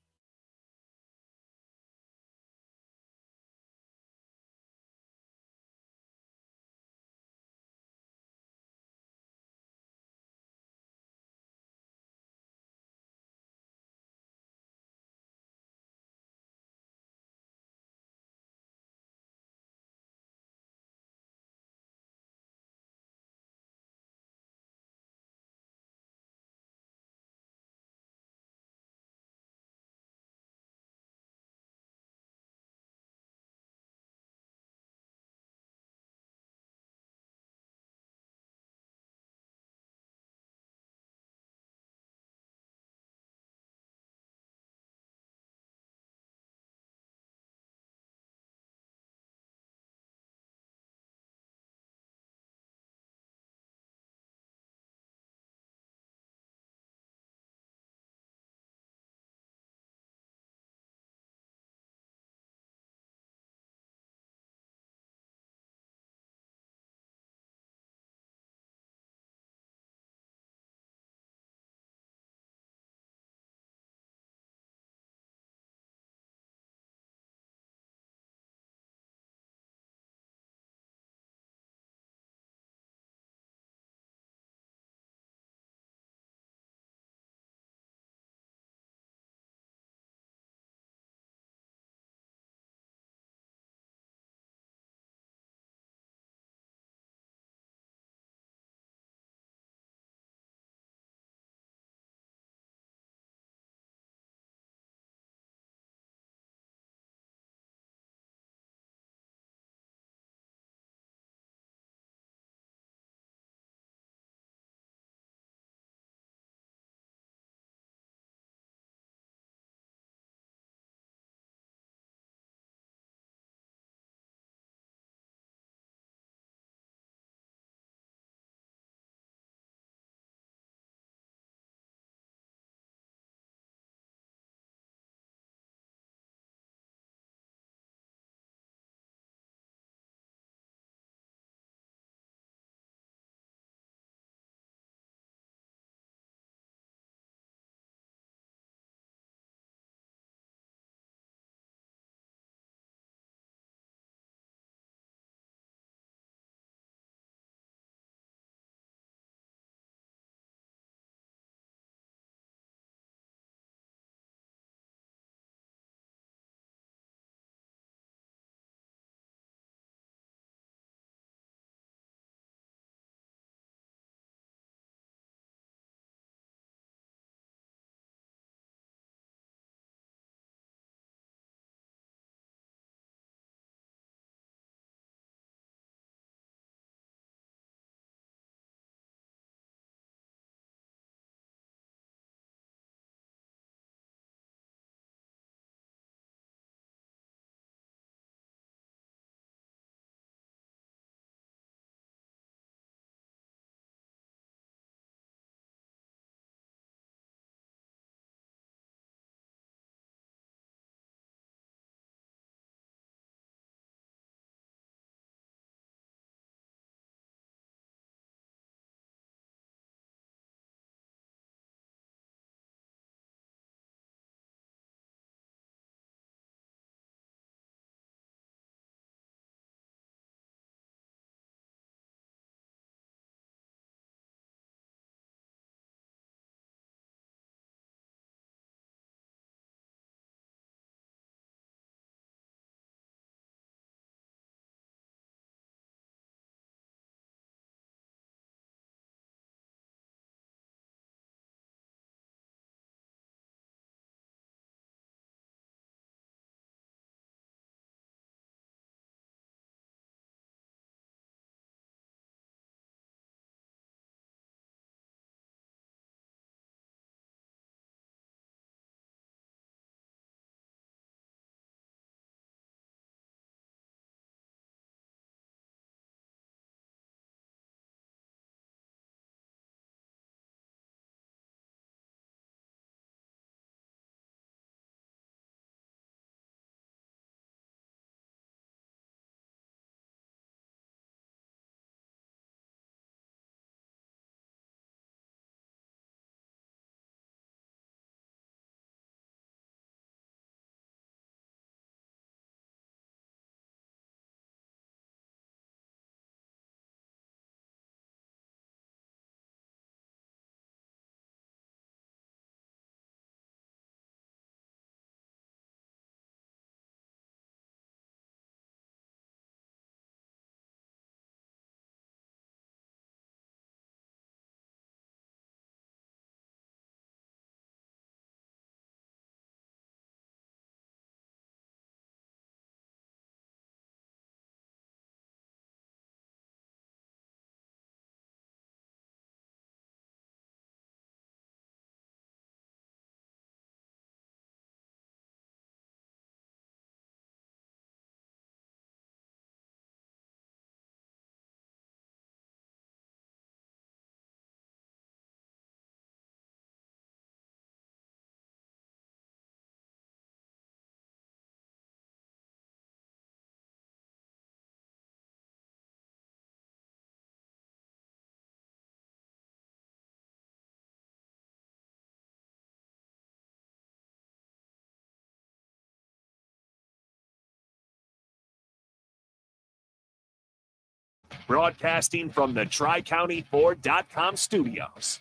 broadcasting from the TriCounty4.com studios.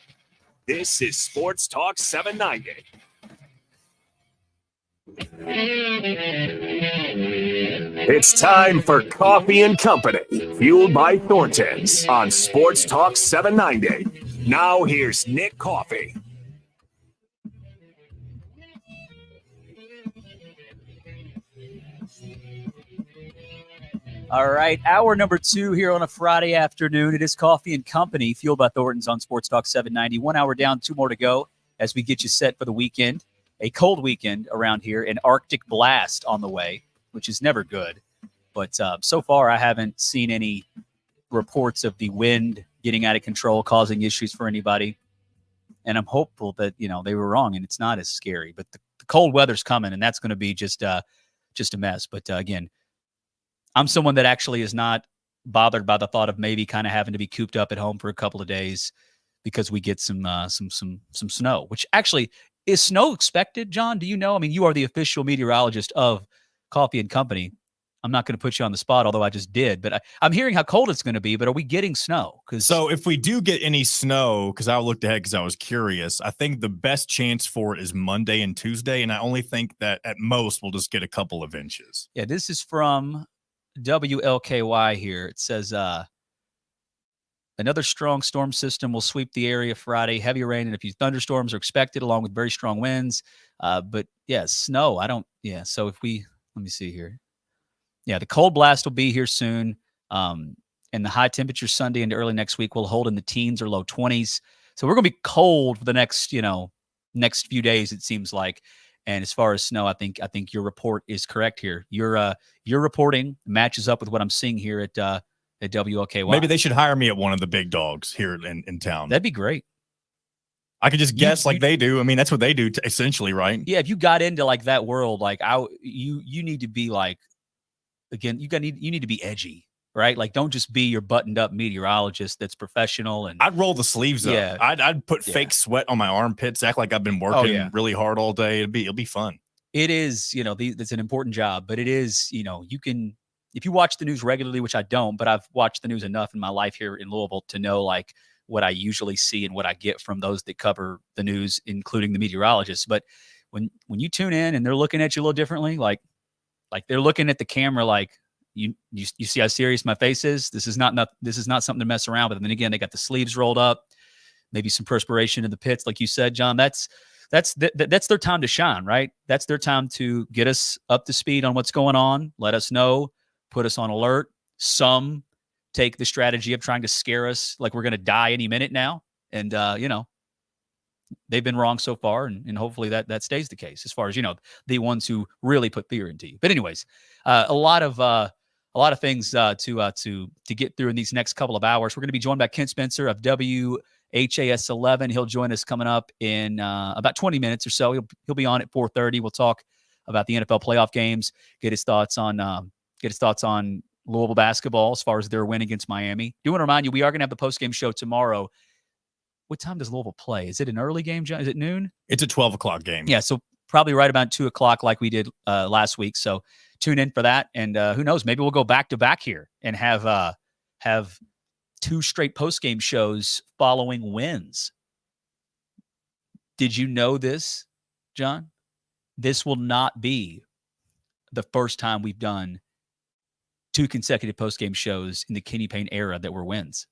This is Sports Talk 790. It's time for Coffee and Company, fueled by Thornton's on Sports Talk 790. Now here's Nick Coffey. All right, hour number 2 here on a Friday afternoon. It is Coffee and Company, fueled by Thornton's on Sports Talk 790. 1 hour down, 2 more to go as we get you set for the weekend. A cold weekend around here, an Arctic blast on the way, which is never good. But so far, I haven't seen any reports of the wind getting out of control, causing issues for anybody. And I'm hopeful that, they were wrong and it's not as scary. But the cold weather's coming, and that's going to be just a mess. But again, I'm someone that actually is not bothered by the thought of maybe kind of having to be cooped up at home for a couple of days because we get some snow, which actually is snow expected. John, do you know? I mean, you are the official meteorologist of Coffee and Company. I'm not going to put you on the spot, although I just did. But I'm hearing how cold it's going to be. But are we getting snow? So if we do get any snow, because I looked ahead because I was curious, I think the best chance for it is Monday and Tuesday. And I only think that at most we'll just get a couple of inches. Yeah, this is from WLKY here. It says another strong storm system will sweep the area Friday. Heavy rain and a few thunderstorms are expected along with very strong winds. But yeah, snow. So let me see here. Yeah, the cold blast will be here soon. And the high temperature Sunday into early next week will hold in the teens or low 20s. So we're going to be cold for the next few days, it seems like. And as far as snow, I think your report is correct here. Your reporting matches up with what I'm seeing here at WLKY. Maybe they should hire me at one of the big dogs here in town. That'd be great. I could just guess like they do. I mean, that's what they do essentially, right? Yeah, if you got into like that world, like you need to be like, again, you need to be edgy, right? Like, don't just be your buttoned up meteorologist that's professional. And I'd roll the sleeves up. Yeah. I'd put fake sweat on my armpits, act like I've been working really hard all day. It'll be fun. It is, it's an important job, but it is, you can, if you watch the news regularly, which I don't, but I've watched the news enough in my life here in Louisville to know like what I usually see and what I get from those that cover the news, including the meteorologists. But when you tune in and they're looking at you a little differently, like they're looking at the camera, like you see how serious my face is. This is not something to mess around with. And then again, they got the sleeves rolled up, maybe some perspiration in the pits, like you said, John. That's their time to shine, right? That's their time to get us up to speed on what's going on, let us know, put us on alert. Some take the strategy of trying to scare us like we're going to die any minute now. And, they've been wrong so far, and hopefully that stays the case as far as, the ones who really put fear into you. But anyways, a lot of things to get through in these next couple of hours. We're going to be joined by Ken Spencer of WHAS 11. He'll join us coming up in about 20 minutes or so. He'll be on at 4:30. We'll talk about the NFL playoff games, get his thoughts on Louisville basketball as far as their win against Miami. Do want to remind you, we are going to have the post-game show tomorrow. What time does Louisville play? Is it an early game, John? Is it noon? It's a 12 o'clock game. Yeah, so probably right about 2 o'clock like we did last week. So tune in for that. And who knows, maybe we'll go back-to-back here and have 2 straight post-game shows following wins. Did you know this, John? This will not be the first time we've done 2 consecutive post-game shows in the Kenny Payne era that were wins.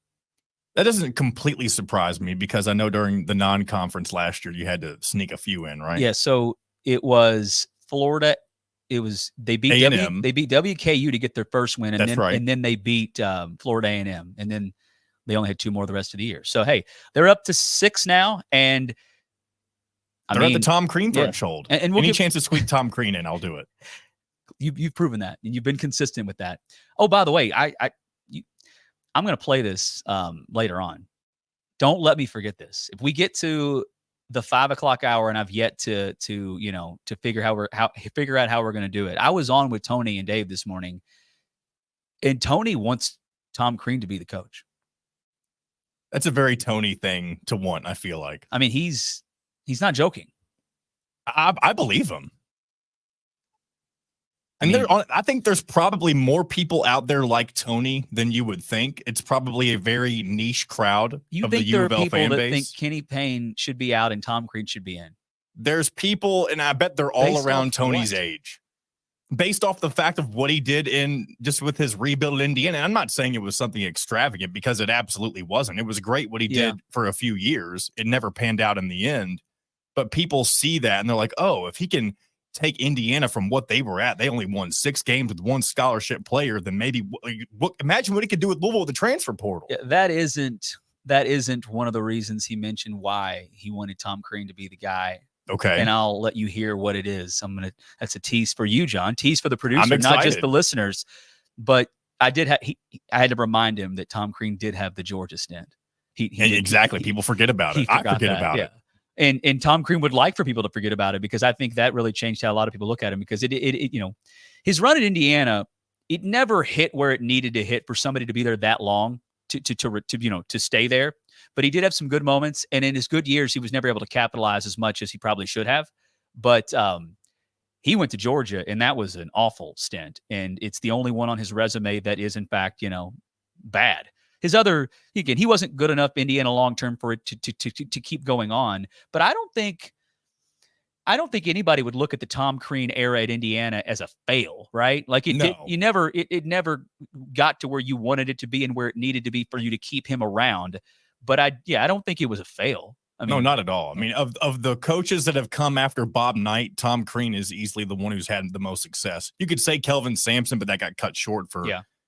That doesn't completely surprise me because I know during the non-conference last year, you had to sneak a few in, right? Yeah. So it was Florida. They beat A&M. They beat WKU to get their first win. And right. And then they beat Florida A&M. And then they only had 2 more the rest of the year. So, hey, they're up to 6 now. And they're at the Tom Crean threshold. And we'll Any chance to squeak Tom Crean in, I'll do it. You've proven that, and you've been consistent with that. Oh, by the way, I'm going to play this later on. Don't let me forget this. If we get to the 5 o'clock hour and I've yet to figure out how we're going to do it. I was on with Tony and Dave this morning, and Tony wants Tom Crean to be the coach. That's a very Tony thing to want, I feel like. I mean, he's not joking. I believe him. And I think there's probably more people out there like Tony than you would think. It's probably a very niche crowd You of think the there U are of L people fan that base. think Kenny Payne should be out and Tom Crean should be in? There's people, and I bet they're all Based around off Tony's what? age. Based off the fact of what he did just with his rebuild in Indiana. I'm not saying it was something extravagant because it absolutely wasn't. It was great what he did for a few years. It never panned out in the end. But people see that and they're like, oh, if he can take Indiana from what they were at, they only won 6 games with 1 scholarship player, then maybe imagine what he could do with Louisville with the transfer portal. Yeah, that isn't one of the reasons he mentioned why he wanted Tom Crean to be the guy. Okay. And I'll let you hear what it is. That's a tease for you, John. Tease for the producer, I'm excited. not just the listeners. But I had to remind him that Tom Crean did have the Georgia stint. Exactly. People forget about it. I forget about it. And Tom Crean would like for people to forget about it because I think that really changed how a lot of people look at him because it his run at Indiana, it never hit where it needed to hit for somebody to be there that long to stay there. But he did have some good moments, and in his good years, he was never able to capitalize as much as he probably should have. But he went to Georgia, and that was an awful stint, and it's the only one on his resume that is, in fact, bad. His other, again, he wasn't good enough Indiana long term for it to keep going on. But I don't think anybody would look at the Tom Crean era at Indiana as a fail, right? Like it never got to where you wanted it to be and where it needed to be for you to keep him around. But I don't think it was a fail. I mean, no, not at all. I mean, of the coaches that have come after Bob Knight, Tom Crean is easily the one who's had the most success. You could say Kelvin Sampson, but that got cut short for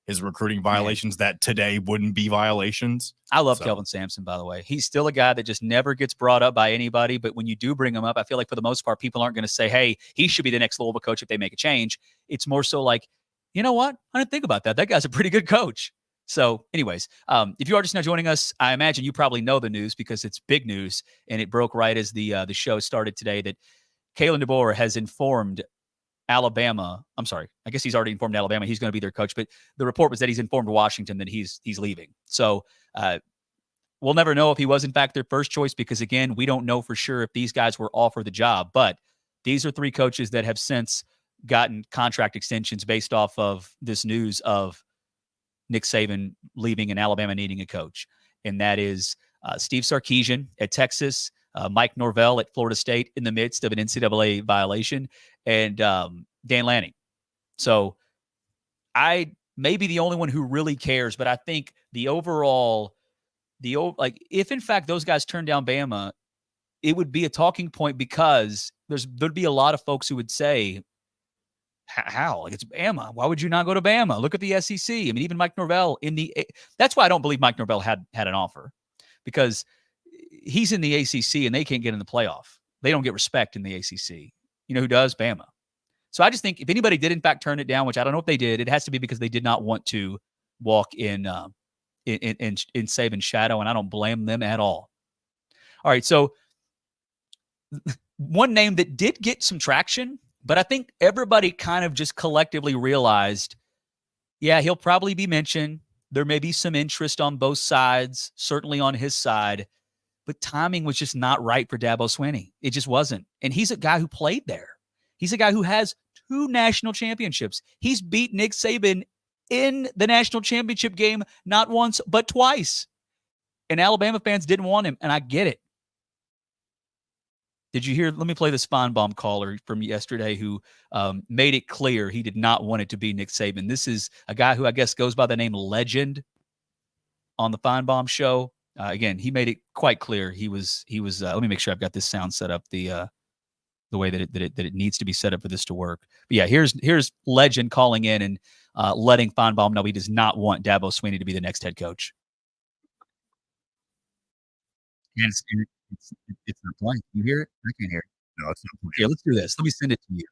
his recruiting violations that today wouldn't be violations. I love Kelvin Sampson, by the way. He's still a guy that just never gets brought up by anybody. But when you do bring him up, I feel like for the most part, people aren't going to say, hey, he should be the next Louisville coach if they make a change. It's more so like, you know what? I didn't think about that. That guy's a pretty good coach. So anyways, if you are just now joining us, I imagine you probably know the news because it's big news. And it broke right as the show started today that Kalen DeBoer has informed Alabama. I'm sorry. I guess he's already informed Alabama he's going to be their coach, but the report was that he's informed Washington that he's leaving. So we'll never know if he was in fact their first choice because again, we don't know for sure if these guys were offered the job, but these are 3 coaches that have since gotten contract extensions based off of this news of Nick Saban leaving and Alabama needing a coach. And that is Steve Sarkisian at Texas, Mike Norvell at Florida State in the midst of an NCAA violation, and Dan Lanning. So I may be the only one who really cares, but I think if in fact those guys turn down Bama, it would be a talking point because there'd be a lot of folks who would say, how? Like, it's Bama. Why would you not go to Bama? Look at the SEC. I mean, even Mike Norvell that's why I don't believe Mike Norvell had an offer because he's in the ACC and they can't get in the playoff. They don't get respect in the ACC. You know who does? Bama. So I just think if anybody did in fact turn it down, which I don't know if they did, it has to be because they did not want to walk in Saban's shadow, and I don't blame them at all. All right, so one name that did get some traction, but I think everybody kind of just collectively realized, yeah, he'll probably be mentioned. There may be some interest on both sides, certainly on his side, but timing was just not right for Dabo Swinney. It just wasn't. And he's a guy who played there. He's a guy who has 2 national championships. He's beat Nick Saban in the national championship game not once, but twice. And Alabama fans didn't want him, and I get it. Did you hear? Let me play this Feinbaum caller from yesterday who made it clear he did not want it to be Nick Saban. This is a guy who I guess goes by the name Legend on the Feinbaum show. Again, he made it quite clear he was. Let me make sure I've got this sound set up the way that it needs to be set up for this to work. But yeah, here's Legend calling in and letting Feinbaum know he does not want Dabo Swinney to be the next head coach. And it's not playing. You hear it? I can't hear it. No, it's not playing. Yeah, let's do this. Let me send it to you.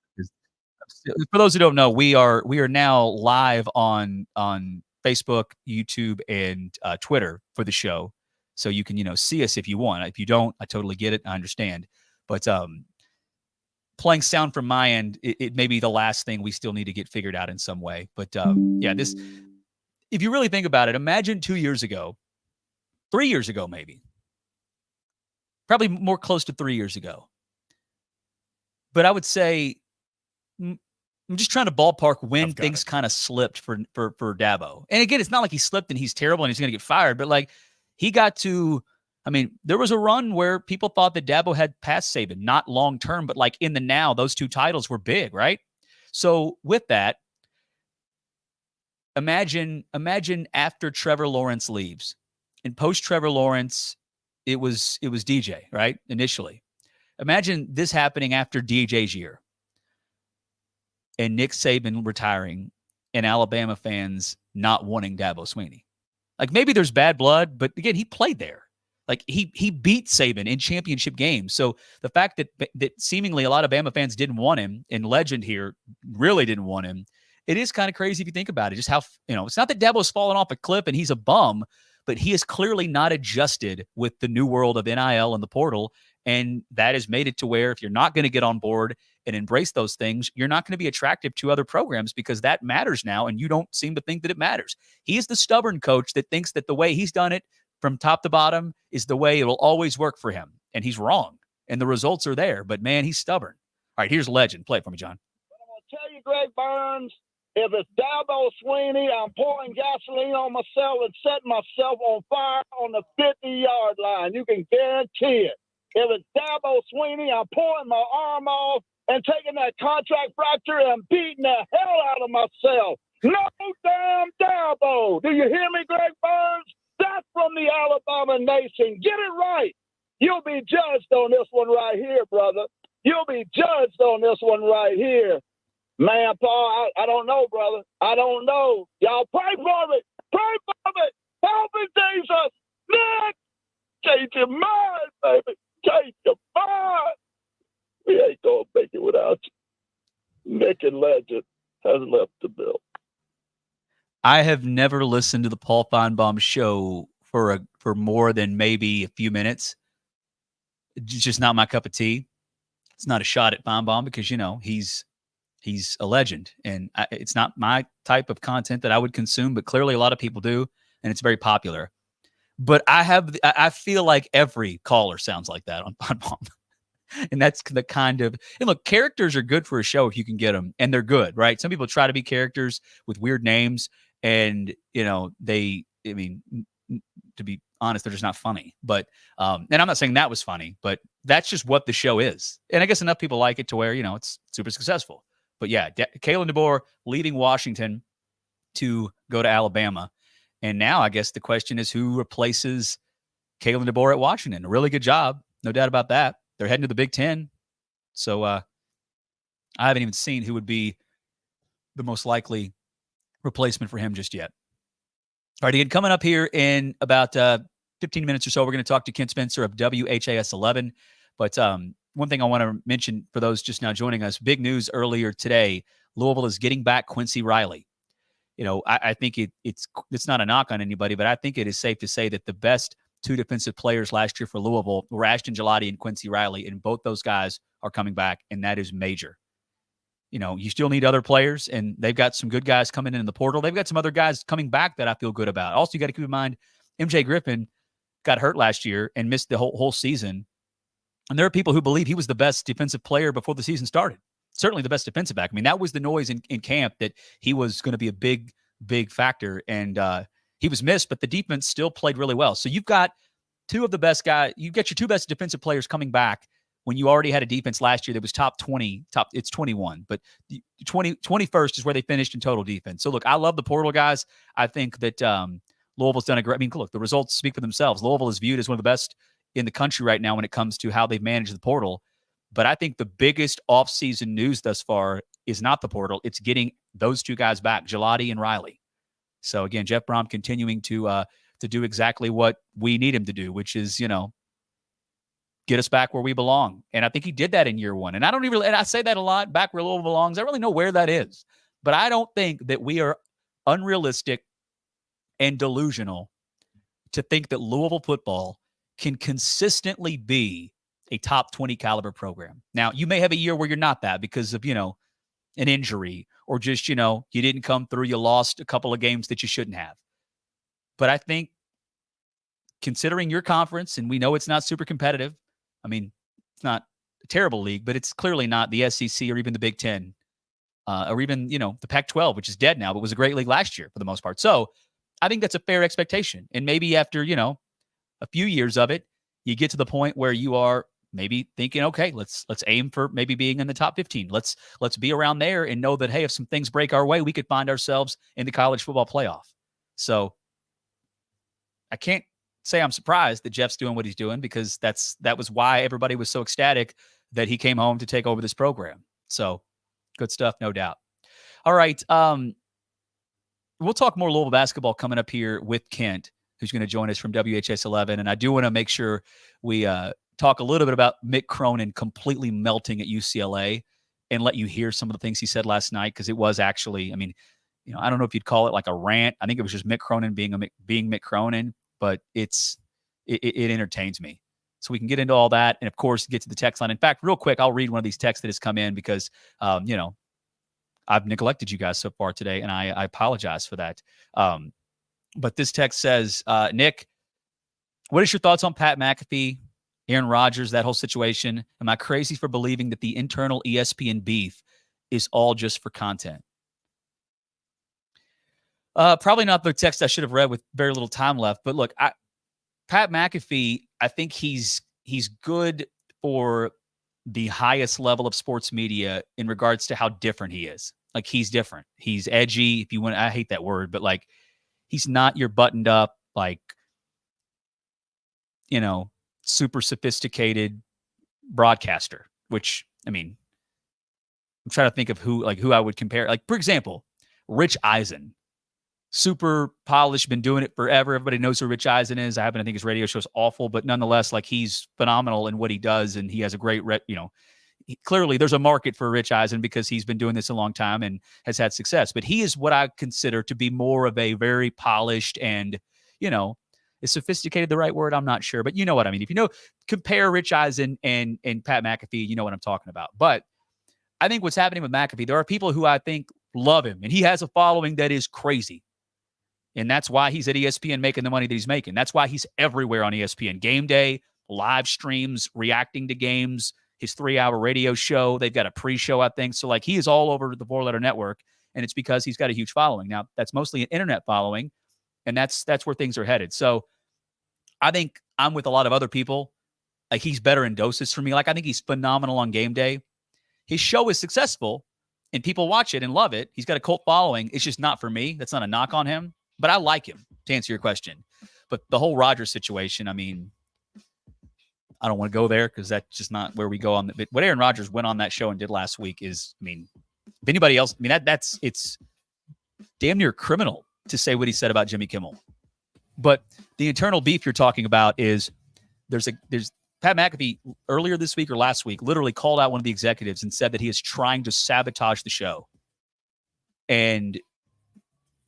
For those who don't know, we are now live on Facebook, YouTube, and Twitter for the show. So you can see us if you want. If you don't, I totally get it. I understand. But playing sound from my end, it may be the last thing we still need to get figured out in some way. But yeah, this. If you really think about it, imagine 2 years ago, 3 years ago, maybe. Probably more close to 3 years ago. But I would say I'm just trying to ballpark when I've got things it. kind of slipped for Dabo. And again, it's not like he slipped and he's terrible and he's going to get fired, but like he got to, I mean, there was a run where people thought that Dabo had passed Saban, not long term, but like in the now, those 2 titles were big, right? So with that, imagine after Trevor Lawrence leaves, and post Trevor Lawrence, it was DJ, right? Initially. Imagine this happening after DJ's year and Nick Saban retiring and Alabama fans not wanting Dabo Swinney. Like maybe there's bad blood, but again, he played there. Like he beat Saban in championship games. So the fact that seemingly a lot of Bama fans didn't want him, and Legend here really didn't want him, it is kind of crazy if you think about it. Just how, it's not that Dabo's fallen off a cliff and he's a bum, but he is clearly not adjusted with the new world of NIL and the portal. And that has made it to where if you're not going to get on board and embrace those things, you're not going to be attractive to other programs because that matters now. And you don't seem to think that it matters. He is the stubborn coach that thinks that the way he's done it from top to bottom is the way it'll always work for him. And he's wrong. And the results are there. But, man, he's stubborn. All right, here's Legend. Play it for me, John. I'm going to tell you, Greg Burns, if it's Dabo Swinney, I'm pouring gasoline on myself and setting myself on fire on the 50-yard line. You can guarantee it. If it's Dabo Swinney, I'm pouring my arm off and taking that contract fracture and beating the hell out of myself. No damn Dabo. Do you hear me, Greg Burns? That's from the Alabama nation. Get it right. You'll be judged on this one right here, brother. You'll be judged on this one right here. Man, Paul, I don't know, brother. I don't know. Y'all pray for me. Pray for me. Help me, Jesus. Nick, change your mind, baby. Change your mind. We ain't going to make it without you. Nick and Legend has left the bill. I have never listened to the Paul Feinbaum show for more than maybe a few minutes. It's just not my cup of tea. It's not a shot at Feinbaum because, he's a legend. And it's not my type of content that I would consume, but clearly a lot of people do, and it's very popular. But I feel like every caller sounds like that on Feinbaum. And that's the kind of, and look, characters are good for a show if you can get them, and they're good, right? Some people try to be characters with weird names, and to be honest, they're just not funny. But and I'm not saying that was funny, but that's just what the show is. And I guess enough people like it to where it's super successful. But yeah, Kalen DeBoer leaving Washington to go to Alabama, and now I guess the question is who replaces Kalen DeBoer at Washington. A really good job, no doubt about that. They're heading to the Big Ten. So I haven't even seen who would be the most likely replacement for him just yet. All right, again, coming up here in about 15 minutes or so, we're going to talk to Kent Spencer of WHAS 11. But one thing I want to mention for those just now joining us, big news earlier today, Louisville is getting back Quincy Riley. I think it's not a knock on anybody, but I think it is safe to say that the best 2 defensive players last year for Louisville were Ashton Gelati and Quincy Riley, and both those guys are coming back, and that is major. You still need other players, and they've got some good guys coming in the portal. They've got some other guys coming back that I feel good about. Also, you got to keep in mind, MJ Griffin got hurt last year and missed the whole season. And there are people who believe he was the best defensive player before the season started. Certainly the best defensive back. I mean, that was the noise in camp that he was going to be a big, big factor. And he was missed, but the defense still played really well. So you've got 2 of the best guys. You get your 2 best defensive players coming back when you already had a defense last year that was top 20, it's 21, but 21st is where they finished in total defense. So look, I love the portal guys. I think that Louisville's done a great, look, the results speak for themselves. Louisville is viewed as one of the best in the country right now when it comes to how they've managed the portal. But I think the biggest offseason news thus far is not the portal. It's getting those 2 guys back, Gelati and Riley. So again, Jeff Brom continuing to do exactly what we need him to do, which is, get us back where we belong. And I think he did that in year 1. And I say that a lot, back where Louisville belongs. I don't really know where that is. But I don't think that we are unrealistic and delusional to think that Louisville football can consistently be a top 20 caliber program. Now, you may have a year where you're not that because of, an injury or just, you didn't come through, you lost a couple of games that you shouldn't have. But I think considering your conference, and we know it's not super competitive, it's not a terrible league, but it's clearly not the SEC or even the Big Ten. or even, the Pac-12, which is dead now, but was a great league last year for the most part. So I think that's a fair expectation. And maybe after, a few years of it, you get to the point where you are maybe thinking, okay, let's aim for maybe being in the top 15. Let's be around there and know that, hey, if some things break our way, we could find ourselves in the college football playoff. So I can't say I'm surprised that Jeff's doing what he's doing, because that was why everybody was so ecstatic that he came home to take over this program. So good stuff, no doubt. All right. We'll talk more Louisville basketball coming up here with Kent, who's going to join us from WHS 11. And I do want to make sure we talk a little bit about Mick Cronin completely melting at UCLA and let you hear some of the things he said last night, because it was actually, I don't know if you'd call it like a rant. I think it was just Mick Cronin being Mick Cronin, but it entertains me. So we can get into all that and, of course, get to the text line. In fact, real quick, I'll read one of these texts that has come in because, I've neglected you guys so far today, and I apologize for that. But this text says, Nick, what is your thoughts on Pat McAfee, Aaron Rodgers, that whole situation? Am I crazy for believing that the internal ESPN beef is all just for content? Probably not the text I should have read with very little time left. But look, Pat McAfee, I think he's good for the highest level of sports media in regards to how different he is. Like, he's different. He's edgy. If you want, I hate that word, but like, he's not your buttoned up, like, super sophisticated broadcaster, which, I'm trying to think of who I would compare. Like, for example, Rich Eisen, super polished, been doing it forever. Everybody knows who Rich Eisen is. I happen to think his radio show is awful, but nonetheless, like, he's phenomenal in what he does, and he has a great, clearly there's a market for Rich Eisen because he's been doing this a long time and has had success. But he is what I consider to be more of a very polished and, is sophisticated the right word? I'm not sure, but you know what I mean. If compare Rich Eisen and Pat McAfee, you know what I'm talking about. But I think what's happening with McAfee, there are people who I think love him, and he has a following that is crazy. And that's why he's at ESPN making the money that he's making. That's why he's everywhere on ESPN. Game day, live streams, reacting to games, his 3-hour radio show. They've got a pre-show, I think. So, like, he is all over the four-letter network, and it's because he's got a huge following. Now, that's mostly an internet following, and that's where things are headed. So I think I'm with a lot of other people. Like, he's better in doses for me. Like, I think he's phenomenal on game day. His show is successful, and people watch it and love it. He's got a cult following. It's just not for me. That's not a knock on him. But I like him, to answer your question. But the whole Rodgers situation, I don't want to go there because that's just not where we go on. But what Aaron Rodgers went on that show and did last week is, if anybody else, it's damn near criminal to say what he said about Jimmy Kimmel. But the internal beef you're talking about is there's Pat McAfee earlier this week or last week literally called out one of the executives and said that he is trying to sabotage the show. And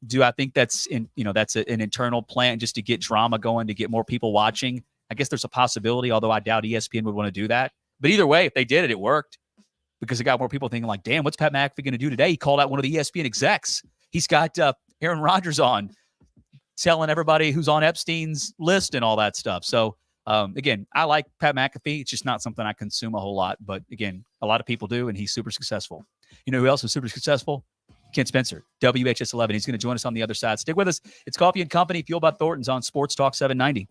do I think that's an internal plan just to get drama going, to get more people watching? I guess there's a possibility, although I doubt ESPN would want to do that. But either way, if they did it, it worked because it got more people thinking like, damn, what's Pat McAfee going to do today? He called out one of the ESPN execs. He's got Aaron Rodgers on, telling everybody who's on Epstein's list and all that stuff. So, again, I like Pat McAfee. It's just not something I consume a whole lot. But, again, a lot of people do, and he's super successful. You know who else is super successful? Kent Spencer, WHS 11. He's going to join us on the other side. Stick with us. It's Coffee and Company, fueled by Thornton's on Sports Talk 790.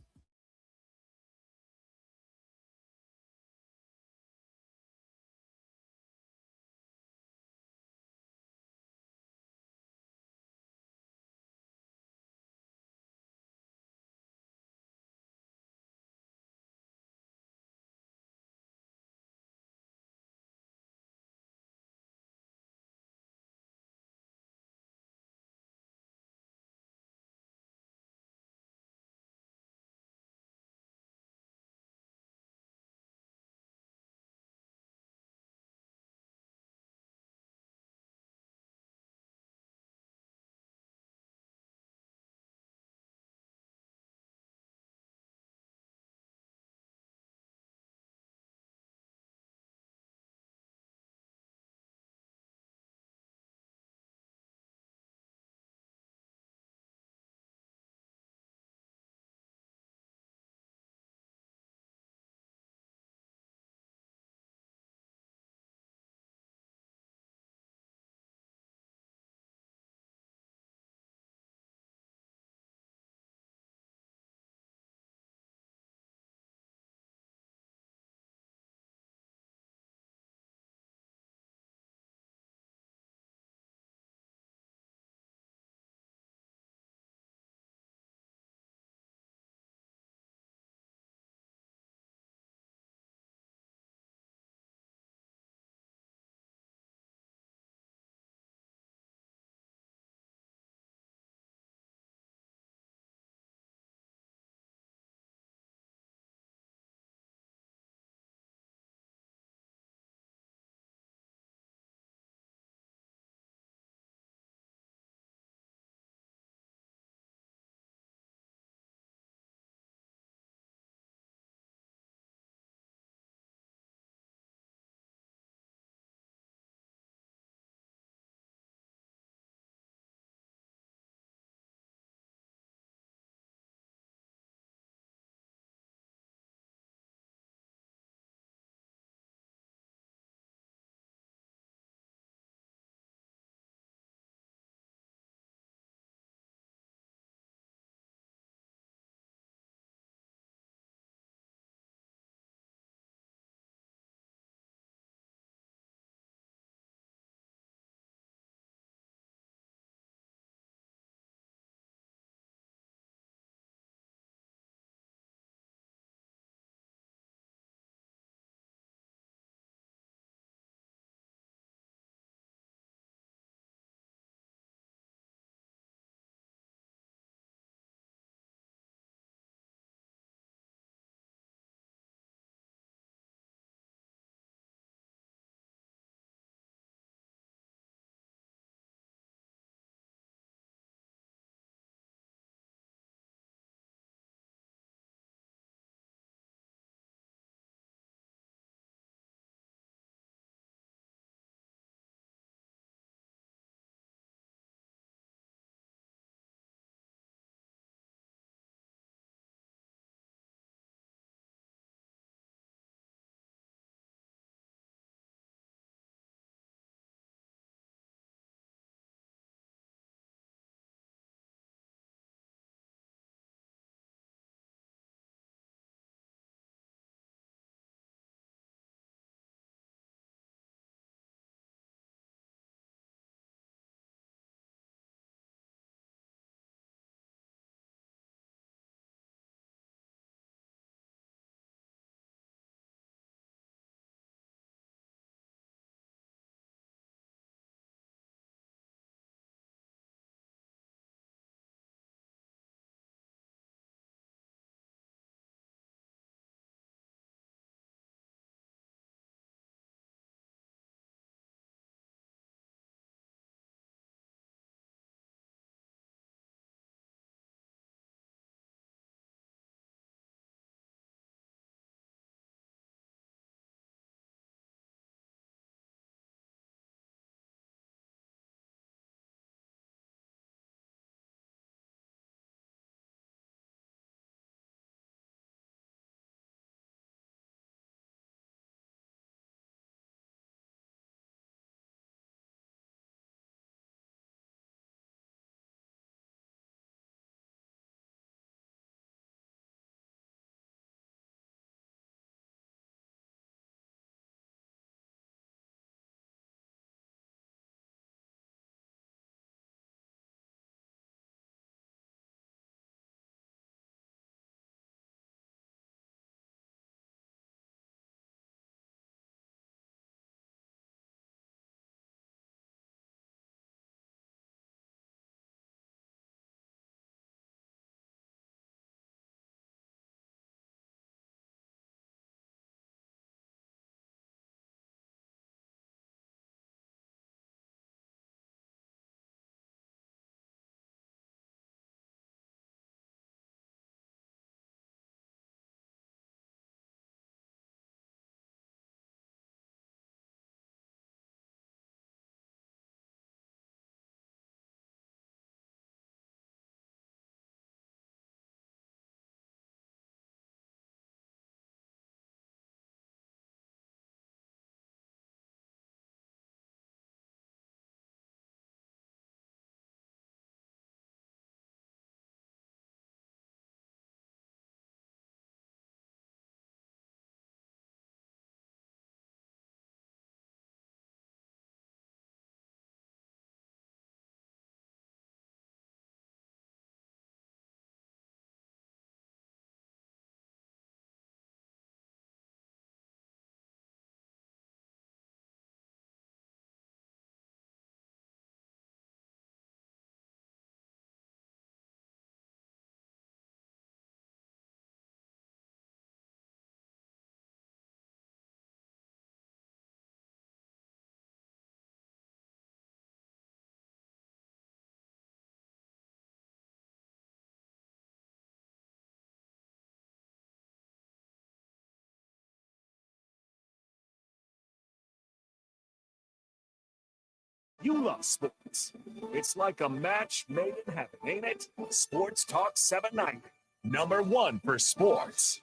You love sports. It's like a match made in heaven, ain't it? Sports Talk 790. Number one for sports.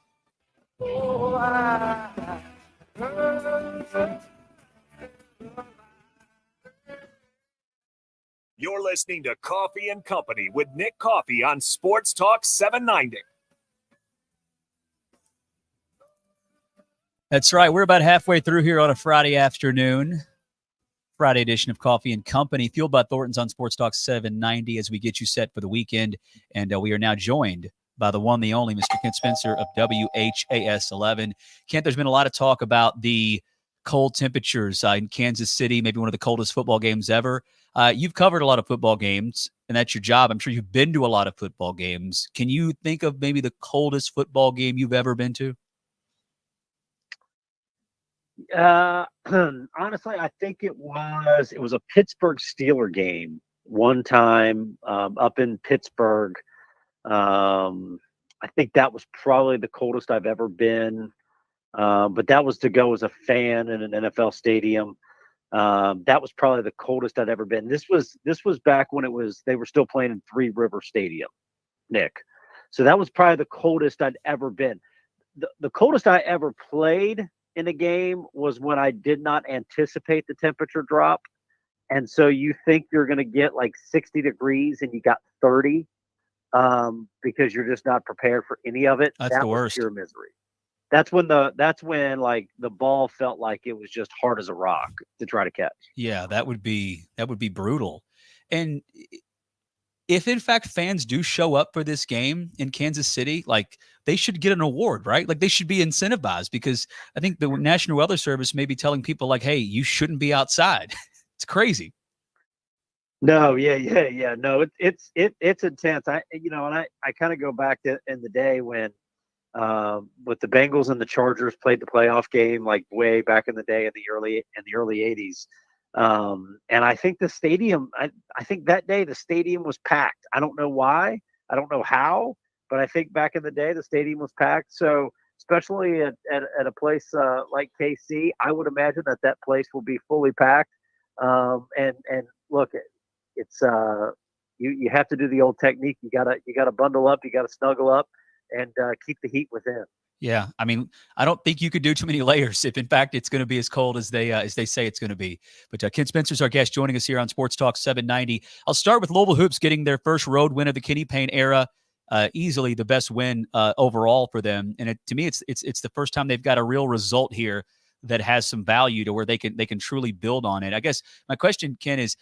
You're listening to Coffee and Company with Nick Coffey on Sports Talk 790. That's right. We're about halfway through here on a Friday afternoon. Friday edition of Coffee and Company, fueled by Thornton's on Sports Talk 790 as we get you set for the weekend. And we are now joined by the one, the only Mr. Kent Spencer of WHAS 11. Kent, there's been a lot of talk about the cold temperatures in Kansas City, maybe one of the coldest football games ever. You've covered a lot of football games, and that's your job. I'm sure you've been to a lot of football games. Can you think of maybe the coldest football game you've ever been to? Honestly, I think it was a Pittsburgh Steeler game one time up in Pittsburgh. I think that was probably the coldest I've ever been. But that was to go as a fan in an NFL stadium. That was probably the coldest I'd ever been. This was back when they were still playing in Three River Stadium, Nick. So that was probably the coldest I'd ever been. The coldest I ever played in a game was when I did not anticipate the temperature drop. And so you think you're going to get like 60 degrees and you got 30 because you're just not prepared for any of it. That's that the was worst. Pure misery. That's when like the ball felt like it was just hard as a rock to try to catch. Yeah, that would be brutal. And if in fact fans do show up for this game in Kansas City, like they should get an award, right? Like they should be incentivized, because I think the National Weather Service may be telling people like, hey, you shouldn't be outside. It's crazy. No, yeah. No, it's intense. I kind of go back to in the day when with the Bengals and the Chargers played the playoff game, like way back in the day in the early 80s. And I think the stadium, I think that day the stadium was packed. I don't know why. I don't know how, but I think back in the day the stadium was packed. So especially at a place like KC, I would imagine that place will be fully packed. And look, it's you have to do the old technique. You gotta bundle up, you gotta snuggle up, and keep the heat within. Yeah, I mean, I don't think you could do too many layers if, in fact, it's going to be as cold as they say it's going to be. But Kent Spencer's our guest, joining us here on Sports Talk 790. I'll start with Louisville Hoops getting their first road win of the Kenny Payne era, easily the best win overall for them. And to me, it's the first time they've got a real result here that has some value to where they can truly build on it. I guess my question, Ken, is,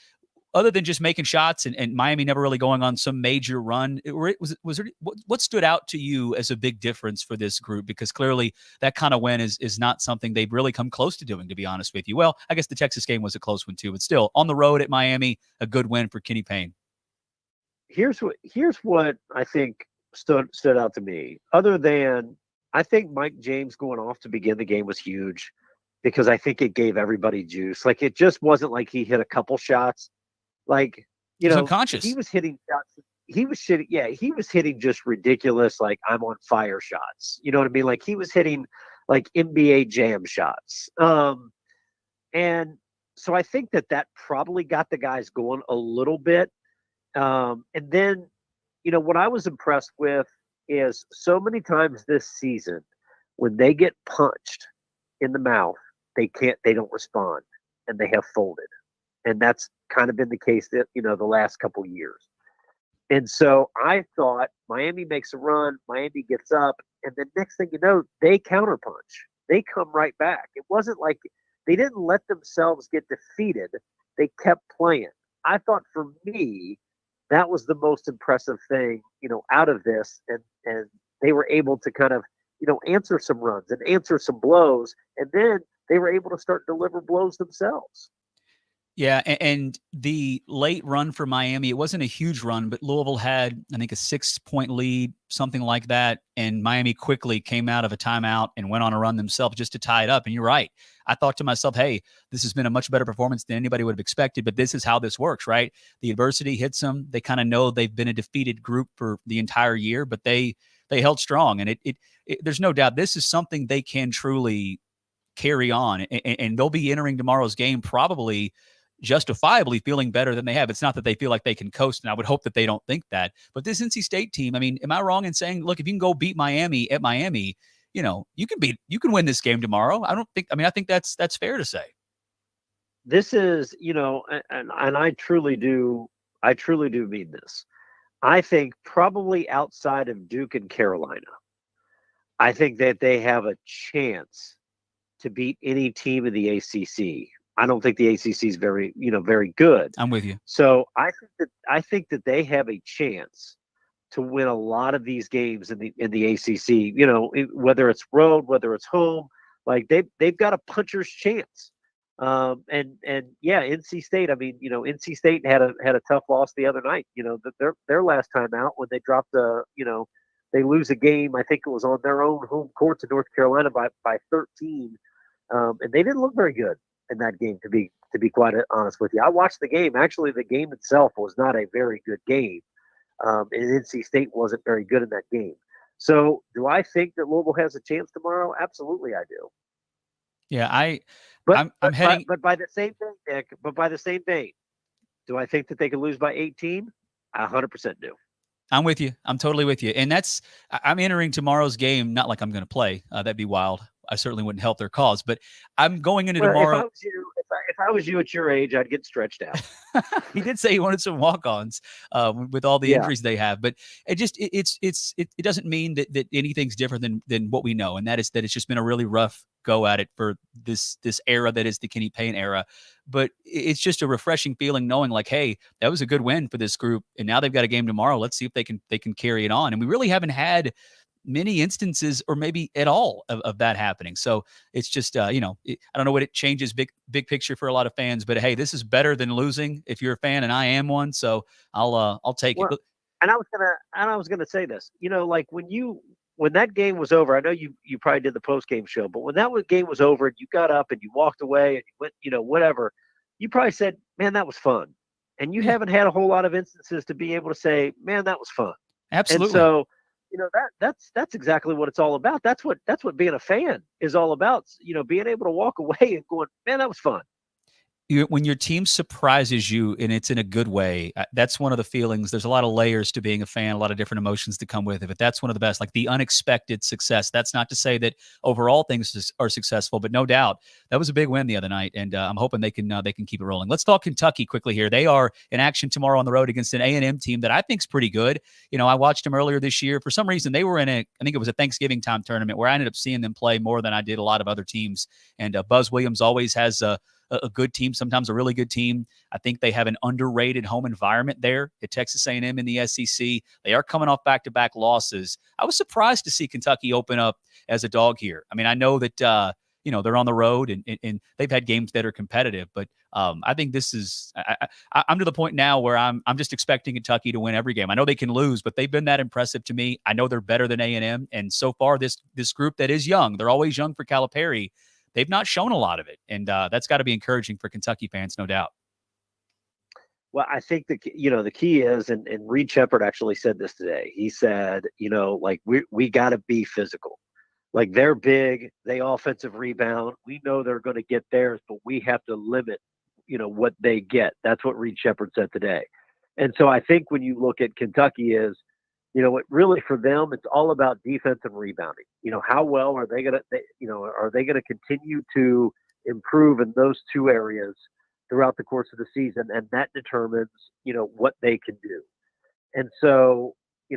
other than just making shots and Miami never really going on some major run, what stood out to you as a big difference for this group? Because clearly that kind of win is not something they've really come close to doing, to be honest with you. Well, I guess the Texas game was a close one too, but still on the road at Miami, a good win for Kenny Payne. Here's what I think stood out to me. Other than, I think Mike James going off to begin the game was huge, because I think it gave everybody juice. Like, it just wasn't like he hit a couple shots. Like, He was hitting shots. He was hitting just ridiculous, like, I'm on fire shots. You know what I mean? Like, he was hitting like NBA Jam shots. And so I think that probably got the guys going a little bit. And then, what I was impressed with is so many times this season, when they get punched in the mouth, they don't respond, and they have folded. And that's kind of been the case that, the last couple of years. And so I thought Miami makes a run, Miami gets up, and the next thing you know, they counterpunch. They come right back. It wasn't like they didn't let themselves get defeated. They kept playing. I thought, for me, that was the most impressive thing, out of this. And they were able to kind of, answer some runs and answer some blows. And then they were able to start deliver blows themselves. Yeah, and the late run for Miami, it wasn't a huge run, but Louisville had, I think, a 6-point lead, something like that, and Miami quickly came out of a timeout and went on a run themselves just to tie it up. And you're right. I thought to myself, hey, this has been a much better performance than anybody would have expected, but this is how this works, right? The adversity hits them. They kind of know they've been a defeated group for the entire year, but they held strong. And it there's no doubt this is something they can truly carry on, and they'll be entering tomorrow's game probably justifiably feeling better than they have. It's not that they feel like they can coast, and I would hope that they don't think that. But this NC State team, I mean, am I wrong in saying, look, if you can go beat Miami at Miami, you can win this game tomorrow? I think that's fair to say. This is, and I truly do mean this. I think probably outside of Duke and Carolina, I think that they have a chance to beat any team in the ACC. I don't think the ACC is very good. I'm with you. So I think that they have a chance to win a lot of these games in the ACC. Whether it's road, whether it's home, like they've got a puncher's chance. And yeah, NC State. I mean, NC State had a tough loss the other night. Their last time out when they dropped they lose a game. I think it was on their own home court to North Carolina by 13, and they didn't look very good in that game. To be quite honest with you, I watched the game. Actually, the game itself was not a very good game, and NC State wasn't very good in that game. So, do I think that Louisville has a chance tomorrow? Absolutely, I do. Yeah, I'm heading. But by the same thing, Nick. But by the same thing, do I think that they could lose by 18? I 100% do. I'm with you. I'm totally with you. And I'm entering tomorrow's game, not like I'm going to play. That'd be wild. I certainly wouldn't help their cause, but I'm going into tomorrow. If I was you at your age, I'd get stretched out. He did say he wanted some walk-ons with all the injuries they have, but it doesn't mean that anything's different than what we know, and that it's just been a really rough go at it for this era that is the Kenny Payne era. But it's just a refreshing feeling knowing like, hey, that was a good win for this group, and now they've got a game tomorrow. Let's see if they can carry it on. And we really haven't had many instances or maybe at all of that happening. So it's just, I don't know what it changes big picture for a lot of fans, but hey, this is better than losing if you're a fan, and I am one. So I'll take it. And I was gonna say this, like when that game was over, I know you probably did the post game show, but when that game was over and you got up and you walked away and you went, whatever, you probably said, man, that was fun. And you haven't had a whole lot of instances to be able to say, man, that was fun. Absolutely. And so, that's exactly what it's all about. That's what being a fan is all about. Being able to walk away and going, man, that was fun. When your team surprises you and it's in a good way, that's one of the feelings. There's a lot of layers to being a fan, a lot of different emotions to come with it. But that's one of the best, like the unexpected success. That's not to say that overall things are successful, but no doubt that was a big win the other night, and I'm hoping they can keep it rolling. Let's talk Kentucky quickly here. They are in action tomorrow on the road against an A&M team that I think is pretty good. I watched them earlier this year. For some reason, they were in I think it was a Thanksgiving time tournament where I ended up seeing them play more than I did a lot of other teams. And Buzz Williams always has a good team, sometimes a really good team. I think they have an underrated home environment there at Texas A&M in the SEC. They are coming off back-to-back losses. I was surprised to see Kentucky open up as a dog here. I mean, I know that they're on the road and they've had games that are competitive, but I think this is I'm to the point now where I'm just expecting Kentucky to win every game. I know they can lose, but they've been that impressive to me. I know they're better than A&M, and so far this group that is young, they're always young for Calipari. They've not shown a lot of it, and that's got to be encouraging for Kentucky fans, no doubt. Well, I think the key is, and Reed Shepherd actually said this today. He said, like we got to be physical. Like they're big, they offensive rebound. We know they're going to get theirs, but we have to limit, what they get. That's what Reed Shepherd said today. And so I think when you look at Kentucky is, what really for them, it's all about defense and rebounding. How well are they going to continue to improve in those two areas throughout the course of the season? And that determines, what they can do. And so,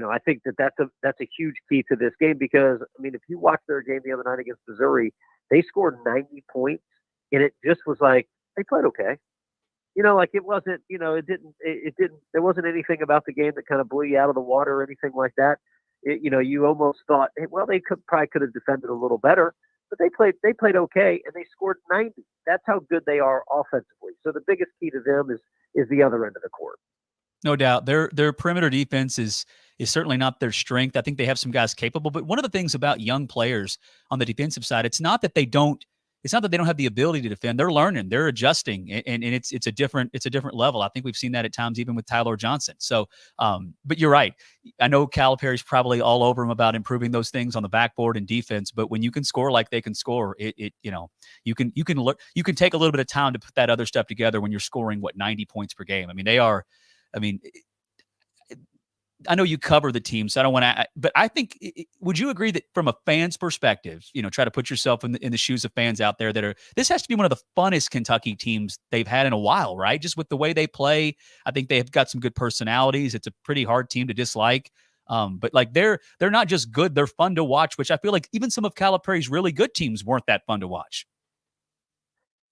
I think that's a huge key to this game because, I mean, if you watch their game the other night against Missouri, they scored 90 points and it just was like, they played okay. Like it wasn't, there wasn't anything about the game that kind of blew you out of the water or anything like that. You almost thought, hey, well, they could have defended a little better, but they played okay and they scored 90. That's how good they are offensively. So the biggest key to them is the other end of the court. No doubt. Their perimeter defense is certainly not their strength. I think they have some guys capable, but one of the things about young players on the defensive side, it's not that they don't it's not that they don't have the ability to defend. They're learning, they're adjusting, and it's a different level. I think we've seen that at times even with Tyler Johnson. So, but you're right. I know Calipari's probably all over him about improving those things on the backboard and defense. But when you can score like they can score, you can take a little bit of time to put that other stuff together when you're scoring 90 points per game. I mean, they are. I mean, I know you cover the team, so I don't want to, but I think, would you agree that from a fan's perspective, try to put yourself in the shoes of fans out there this has to be one of the funnest Kentucky teams they've had in a while, right? Just with the way they play. I think they've got some good personalities. It's a pretty hard team to dislike. But like they're not just good, they're fun to watch, which I feel like even some of Calipari's really good teams weren't that fun to watch.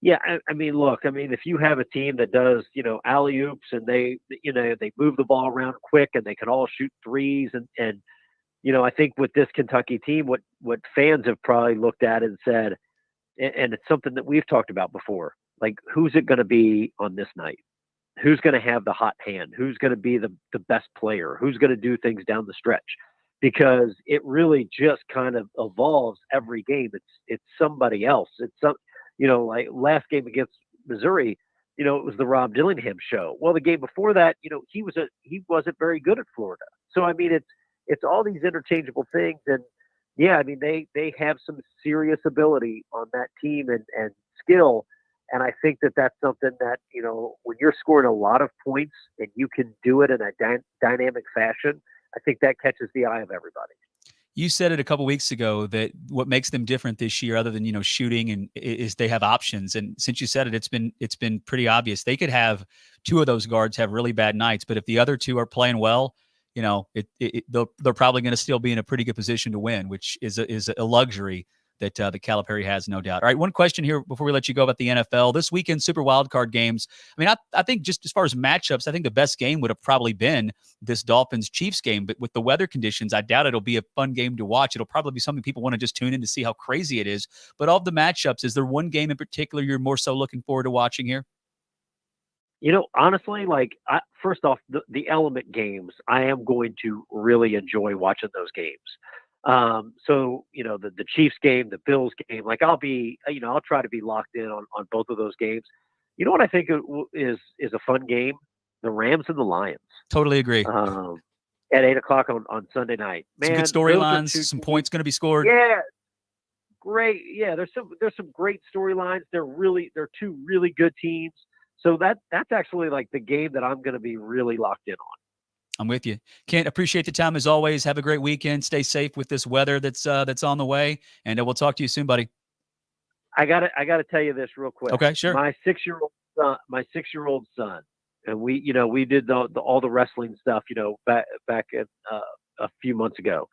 Yeah, I mean, look, if you have a team that does, alley oops and they move the ball around quick and they can all shoot threes and I think with this Kentucky team, what fans have probably looked at and said, and it's something that we've talked about before, like who's it going to be on this night? Who's going to have the hot hand? Who's going to be the best player? Who's going to do things down the stretch? Because it really just kind of evolves every game. It's somebody else. It's like last game against Missouri, it was the Rob Dillingham show. Well, the game before that, he wasn't very good at Florida. So I mean, it's all these interchangeable things, and yeah, I mean they have some serious ability on that team and skill, and I think that's something that when you're scoring a lot of points and you can do it in a dynamic fashion, I think that catches the eye of everybody. You said it a couple weeks ago that what makes them different this year, other than shooting, and is they have options. And since you said it, it's been pretty obvious. They could have two of those guards have really bad nights, but if the other two are playing well, they're probably going to still be in a pretty good position to win, which is a luxury that the Calipari has, no doubt. All right, one question here before we let you go about the NFL. This weekend, Super Wildcard games. I mean, I think just as far as matchups, I think the best game would have probably been this Dolphins-Chiefs game. But with the weather conditions, I doubt it'll be a fun game to watch. It'll probably be something people want to just tune in to see how crazy it is. But of the matchups, is there one game in particular you're more so looking forward to watching here? Honestly, first off, the element games, I am going to really enjoy watching those games. So, the Chiefs game, the Bills game, I'll try to be locked in on both of those games. You know what I think is a fun game? The Rams and the Lions. Totally agree. At 8:00 on Sunday night. Man, some good storylines, some points going to be scored. Yeah. Great. Yeah. There's some great storylines. They're two really good teams. So that's actually like the game that I'm going to be really locked in on. I'm with you. Kent, appreciate the time as always. Have a great weekend. Stay safe with this weather that's on the way, and we'll talk to you soon, buddy. I gotta tell you this real quick. Okay, sure. My 6-year-old son, and we did all the wrestling stuff, back at, a few months ago.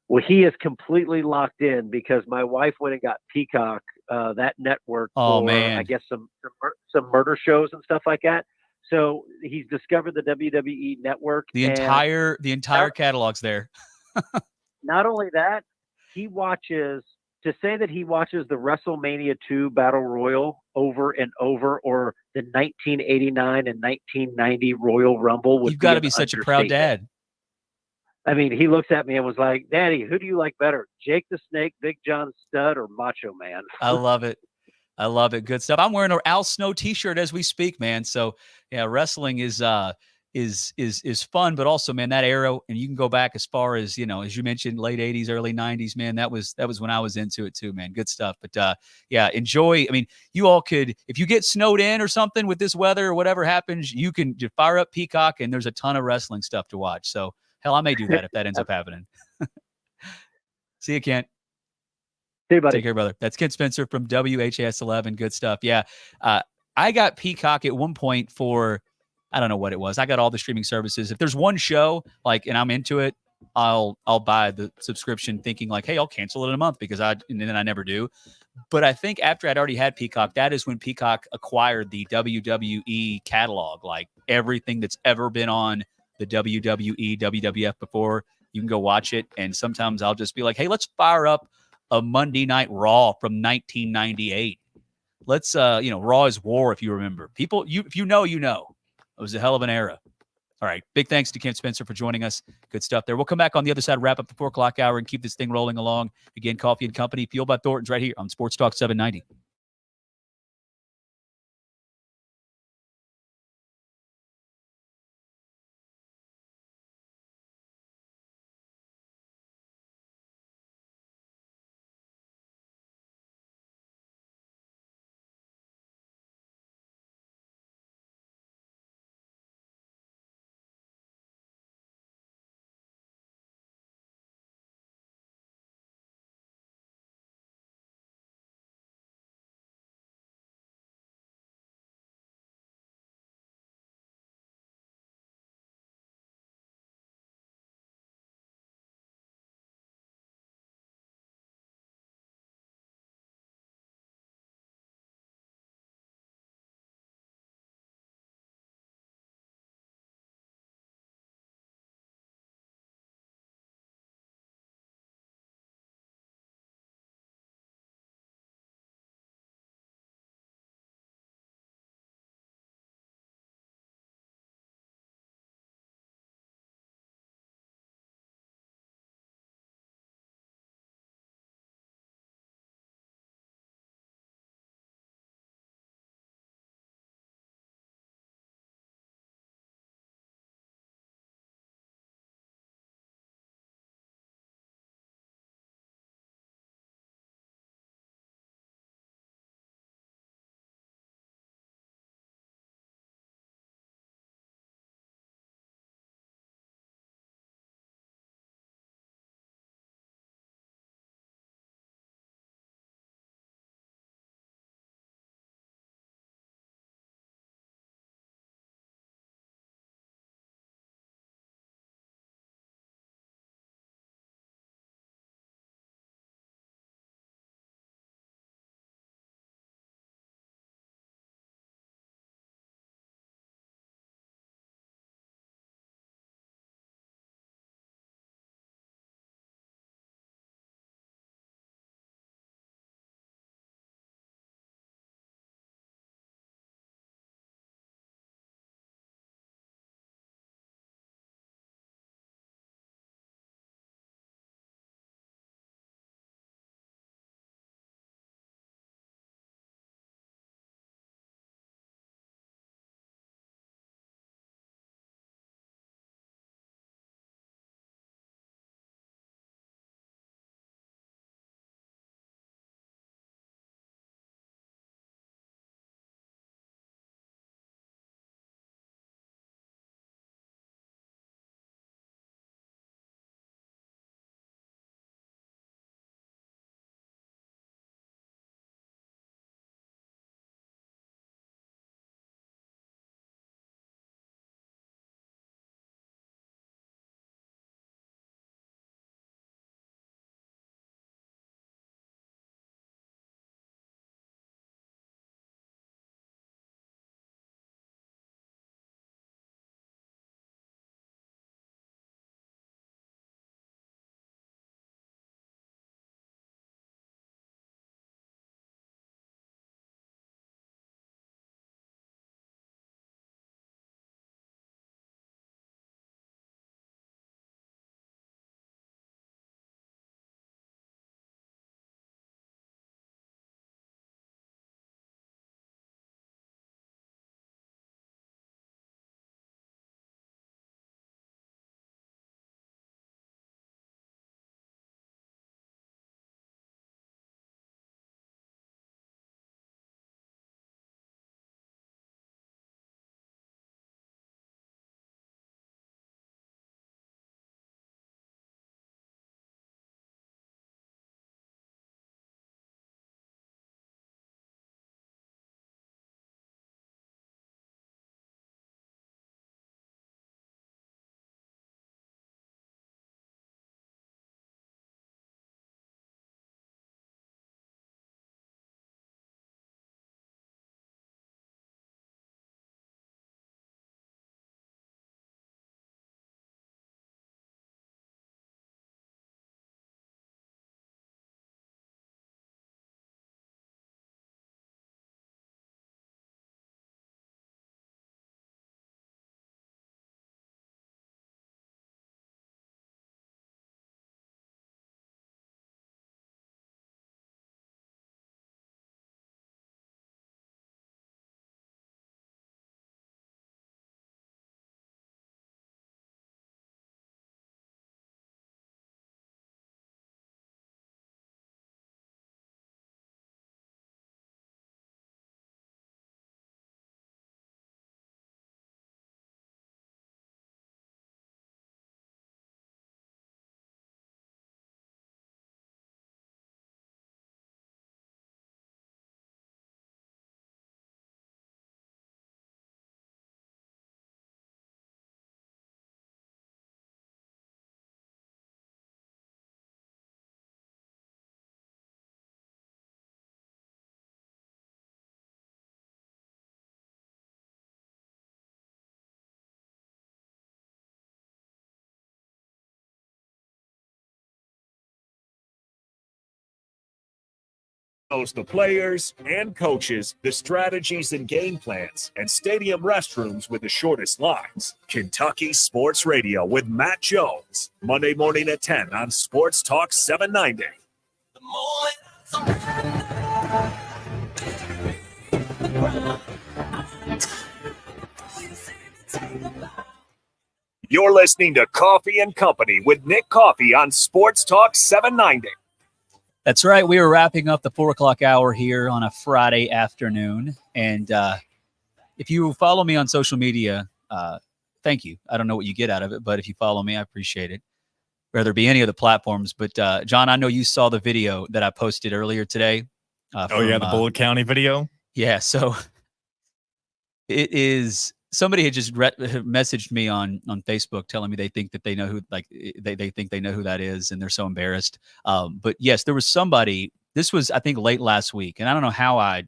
Well, he is completely locked in because my wife went and got Peacock, that network. Oh, for, man. I guess some murder shows and stuff like that. So he's discovered the WWE network. The entire catalog's there. Not only that, he watches the WrestleMania 2 Battle Royal over and over, or the 1989 and 1990 Royal Rumble. You've got to be such a proud dad. I mean, he looks at me and was like, "Daddy, who do you like better, Jake the Snake, Big John Studd, or Macho Man?" I love it. Good stuff. I'm wearing an Al Snow t-shirt as we speak, man. So yeah, wrestling is fun, but also, man, that era, and you can go back as far as, as you mentioned, late 80s, early 90s, man, that was when I was into it too, man. Good stuff. But yeah, enjoy. I mean, you all could, if you get snowed in or something with this weather or whatever happens, you can just fire up Peacock and there's a ton of wrestling stuff to watch. So hell, I may do that if that ends up happening. See you, Kent. Hey, buddy. Take care, brother. That's Kent Spencer from WHAS 11. Good stuff. Yeah. I got Peacock at one point for, I don't know what it was. I got all the streaming services. If there's one show, and I'm into it, I'll buy the subscription thinking hey, I'll cancel it in a month and then I never do. But I think after I'd already had Peacock, that is when Peacock acquired the WWE catalog, everything that's ever been on the WWE, WWF before, you can go watch it. And sometimes I'll just be like, hey, let's fire up a Monday Night Raw from 1998. Let's, Raw is War, if you remember. People, if you know, it was a hell of an era. All right. Big thanks to Kent Spencer for joining us. Good stuff there. We'll come back on the other side, wrap up the 4 o'clock hour, and keep this thing rolling along. Again, Coffey and Company, fueled by Thornton's, right here on Sports Talk 790. knows the players and coaches, the strategies and game plans, and stadium restrooms with the shortest lines. Kentucky Sports Radio with Matt Jones. Monday morning at 10 on Sports Talk 790. You're listening to Coffee and Company with Nick Coffey on Sports Talk 790. That's right. We are wrapping up the 4 o'clock hour here on a Friday afternoon. And if you follow me on social media, thank you. I don't know what you get out of it, but if you follow me, I appreciate it. Whether it be any of the platforms. But, John, I know you saw the video that I posted earlier today. The Bullitt County video? Yeah, so it is – somebody had just messaged me on Facebook telling me they think that they know who, like they think they know who that is, and they're so embarrassed. But yes, there was somebody. This was, I think, late last week, and I don't know how I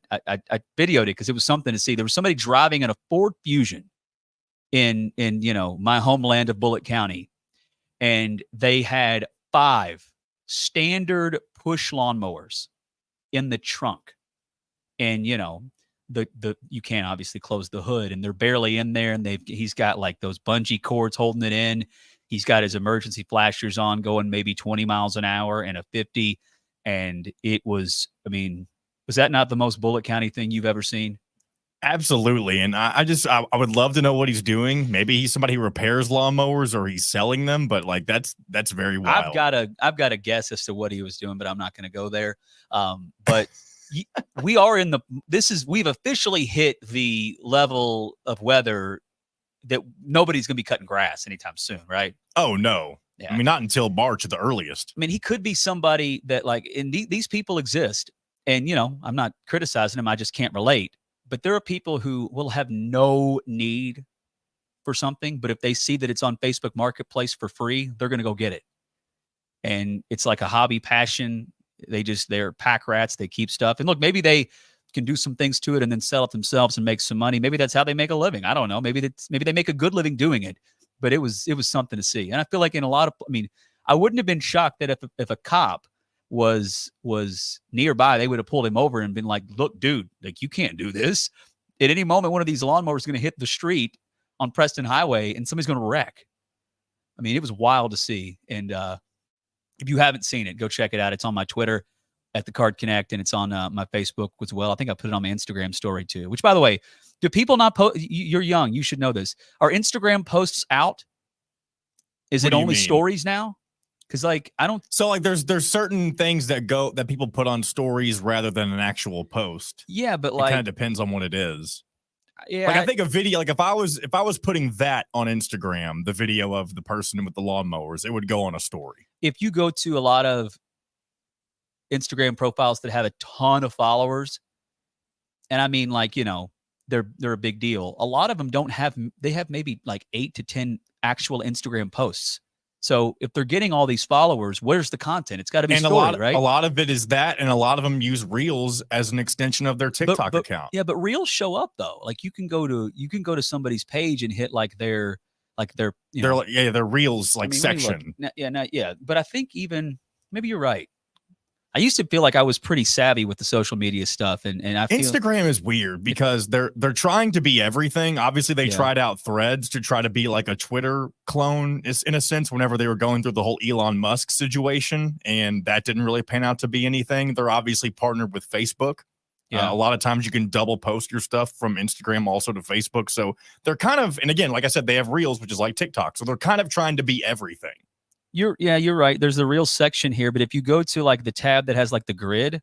videoed it because it was something to see. There was somebody driving in a Ford Fusion in my homeland of Bullitt County, and they had 5 standard push lawnmowers in the trunk, and you can't obviously close the hood, and they're barely in there, and he's got like those bungee cords holding it in. He's got his emergency flashers on going maybe 20 miles an hour and a 50. And it was, was that not the most Bullitt County thing you've ever seen? Absolutely. And I would love to know what he's doing. Maybe he's somebody who repairs lawnmowers or he's selling them, but like that's very wild. I've got a guess as to what he was doing, but I'm not going to go there. But we are we've officially hit the level of weather that nobody's going to be cutting grass anytime soon, right? Oh, no. Yeah. Not until March at the earliest. He could be somebody that these people exist, and, I'm not criticizing them. I just can't relate. But there are people who will have no need for something, but if they see that it's on Facebook Marketplace for free, they're going to go get it. And it's like a hobby passion. They're pack rats. They keep stuff. And look, maybe they can do some things to it and then sell it themselves and make some money. Maybe that's how they make a living. I don't know. Maybe they make a good living doing it, but it was something to see. And I feel like in a lot of, I wouldn't have been shocked that if a cop was nearby, they would have pulled him over and been like, look, dude, like you can't do this. At any moment, one of these lawnmowers is going to hit the street on Preston Highway and somebody's going to wreck. It was wild to see. And, if you haven't seen it, go check it out. It's on my Twitter at The Card Connect, and it's on my Facebook as well. I think I put it on my Instagram story too, which, by the way, do people not post? You're young. You should know this. Are Instagram posts out? Is it only stories now? Because I don't. So there's certain things that people put on stories rather than an actual post. Yeah, but it kind of depends on what it is. Yeah, I think a video, if I was putting that on Instagram, the video of the person with the lawnmowers, it would go on a story. If you go to a lot of Instagram profiles that have a ton of followers, and they're a big deal. A lot of them they have maybe 8 to 10 actual Instagram posts. So if they're getting all these followers, where's the content? It's got to be story, right? A lot of it is that, and a lot of them use Reels as an extension of their TikTok account. Yeah, but Reels show up though. You can go to somebody's page and hit their Reels section. Yeah. But I think maybe you're right. I used to feel like I was pretty savvy with the social media stuff, and I feel Instagram is weird because they're trying to be everything. Obviously, they tried out Threads to try to be like a Twitter clone, in a sense, whenever they were going through the whole Elon Musk situation, and that didn't really pan out to be anything. They're obviously partnered with Facebook. Yeah, a lot of times you can double post your stuff from Instagram also to Facebook. So they're kind of, and again, like I said, they have Reels, which is like TikTok. So they're kind of trying to be everything. You're right. There's the Reels section here, but if you go to the tab that has the grid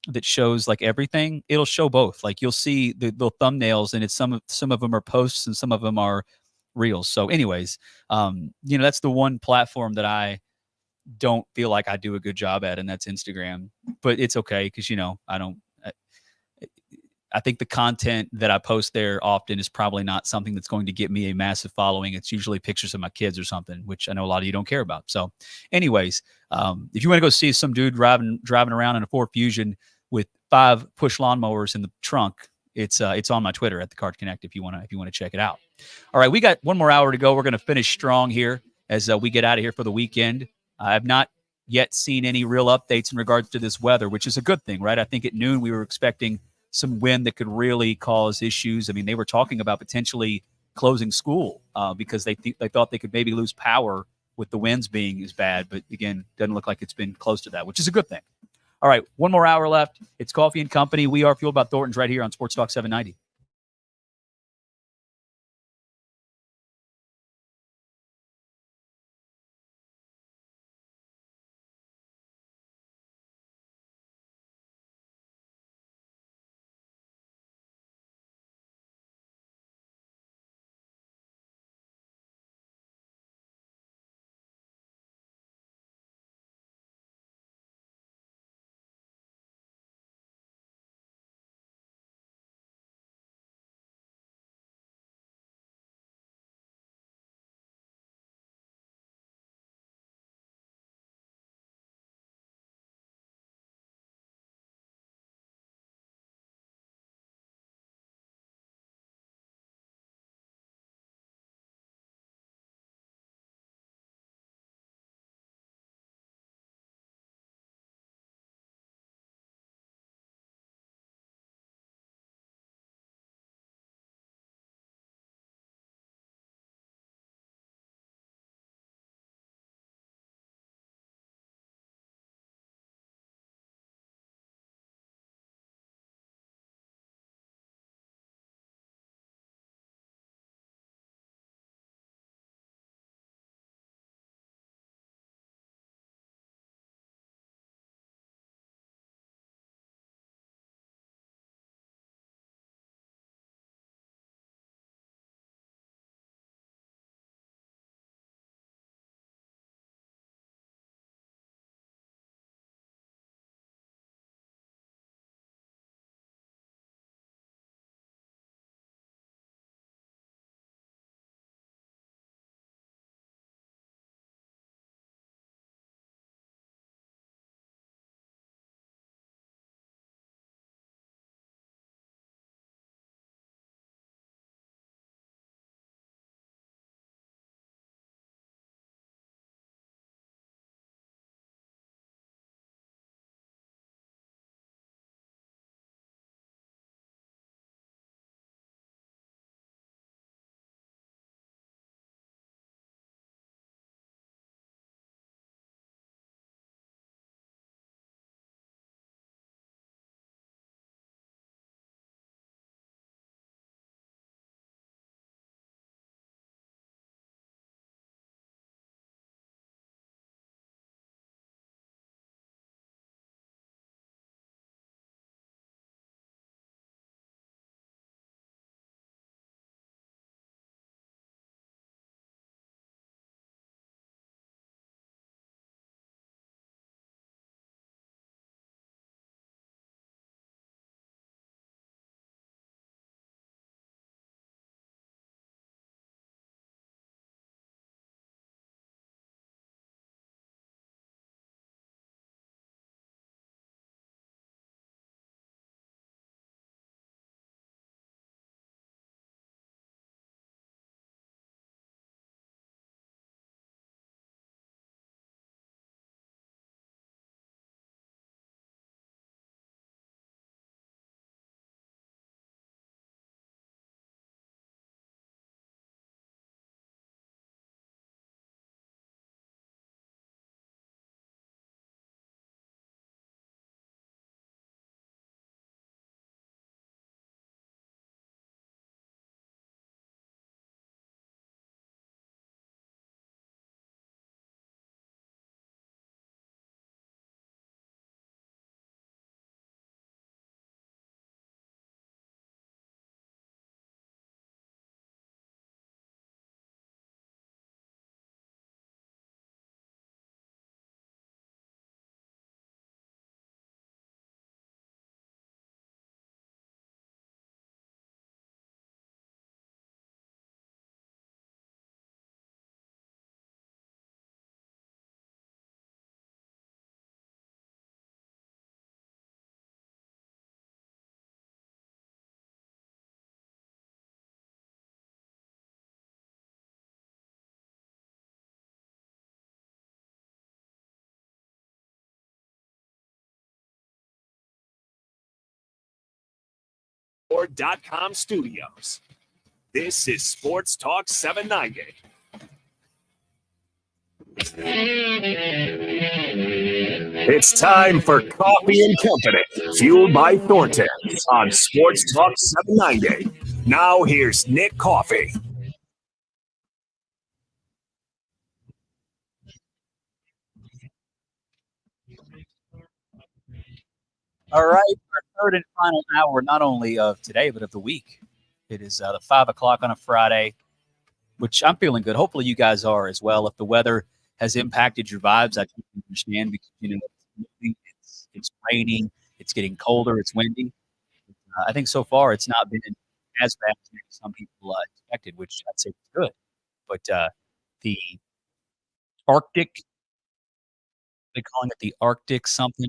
that shows everything, it'll show both. You'll see the thumbnails, and it's some of them are posts and some of them are Reels. So anyways, that's the one platform that I don't feel like I do a good job at, and that's Instagram. But it's okay because I think the content that I post there often is probably not something that's going to get me a massive following. It's usually pictures of my kids or something, which I know a lot of you don't care about. So anyways, if you want to go see some dude driving around in a Ford Fusion with 5 push lawnmowers in the trunk, it's on my Twitter at The Card Connect if you want to check it out. All right, we got one more hour to go. We're going to finish strong here as we get out of here for the weekend. I've not yet seen any real updates in regards to this weather, which is a good thing, right? I think at noon we were expecting some wind that could really cause issues. I mean, they were talking about potentially closing school because they thought they could maybe lose power with the winds being as bad. But again, doesn't look like it's been close to that, which is a good thing. All right, one more hour left. It's Coffee and Company. We are Fueled by Thornton's right here on Sports Talk 790. Or.com studios. This is Sports Talk 790. It's time for Coffee and Company, fueled by Thornton's on Sports Talk 790. Now here's Nick Coffey. All right, our third and final hour, not only of today, but of the week. It is the 5 o'clock on a Friday, which I'm feeling good. Hopefully you guys are as well. If the weather has impacted your vibes, I can understand because, it's raining, it's getting colder, it's windy. I think so far it's not been as bad as maybe some people expected, which I'd say is good. But the Arctic, they're calling it the Arctic something.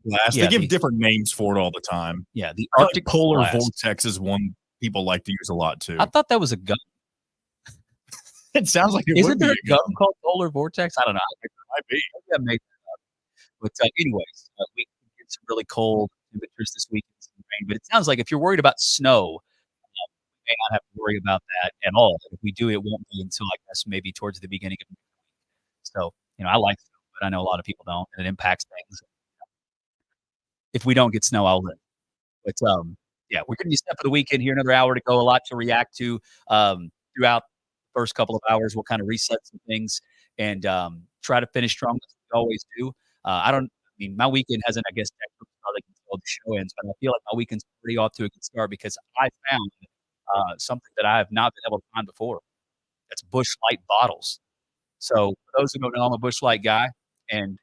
Blast. Yeah, they give different names for it all the time. Yeah, the I feel Arctic like polar blast. vortex is one people like to use a lot too. I thought that was a gum. It sounds like it Isn't would be there a a gum called polar vortex? I don't know. Might be. Maybe I made that up. But anyways, we can get some really cold temperatures this week and some rain. But it sounds like if you're worried about snow, we may not have to worry about that at all. If we do, it won't be until I guess maybe towards the beginning of the week. So, I like snow, but I know a lot of people don't, and it impacts things. If we don't get snow, I'll live. But yeah, we're giving you stuff for the weekend here. Another hour to go. A lot to react to throughout the first couple of hours. We'll kind of reset some things and try to finish strong as we always do. My weekend hasn't, I guess, technically started until the show ends, but I feel like my weekend's pretty off to a good start because I found something that I have not been able to find before. That's Busch Light bottles. So for those who don't know, I'm a Busch Light guy, and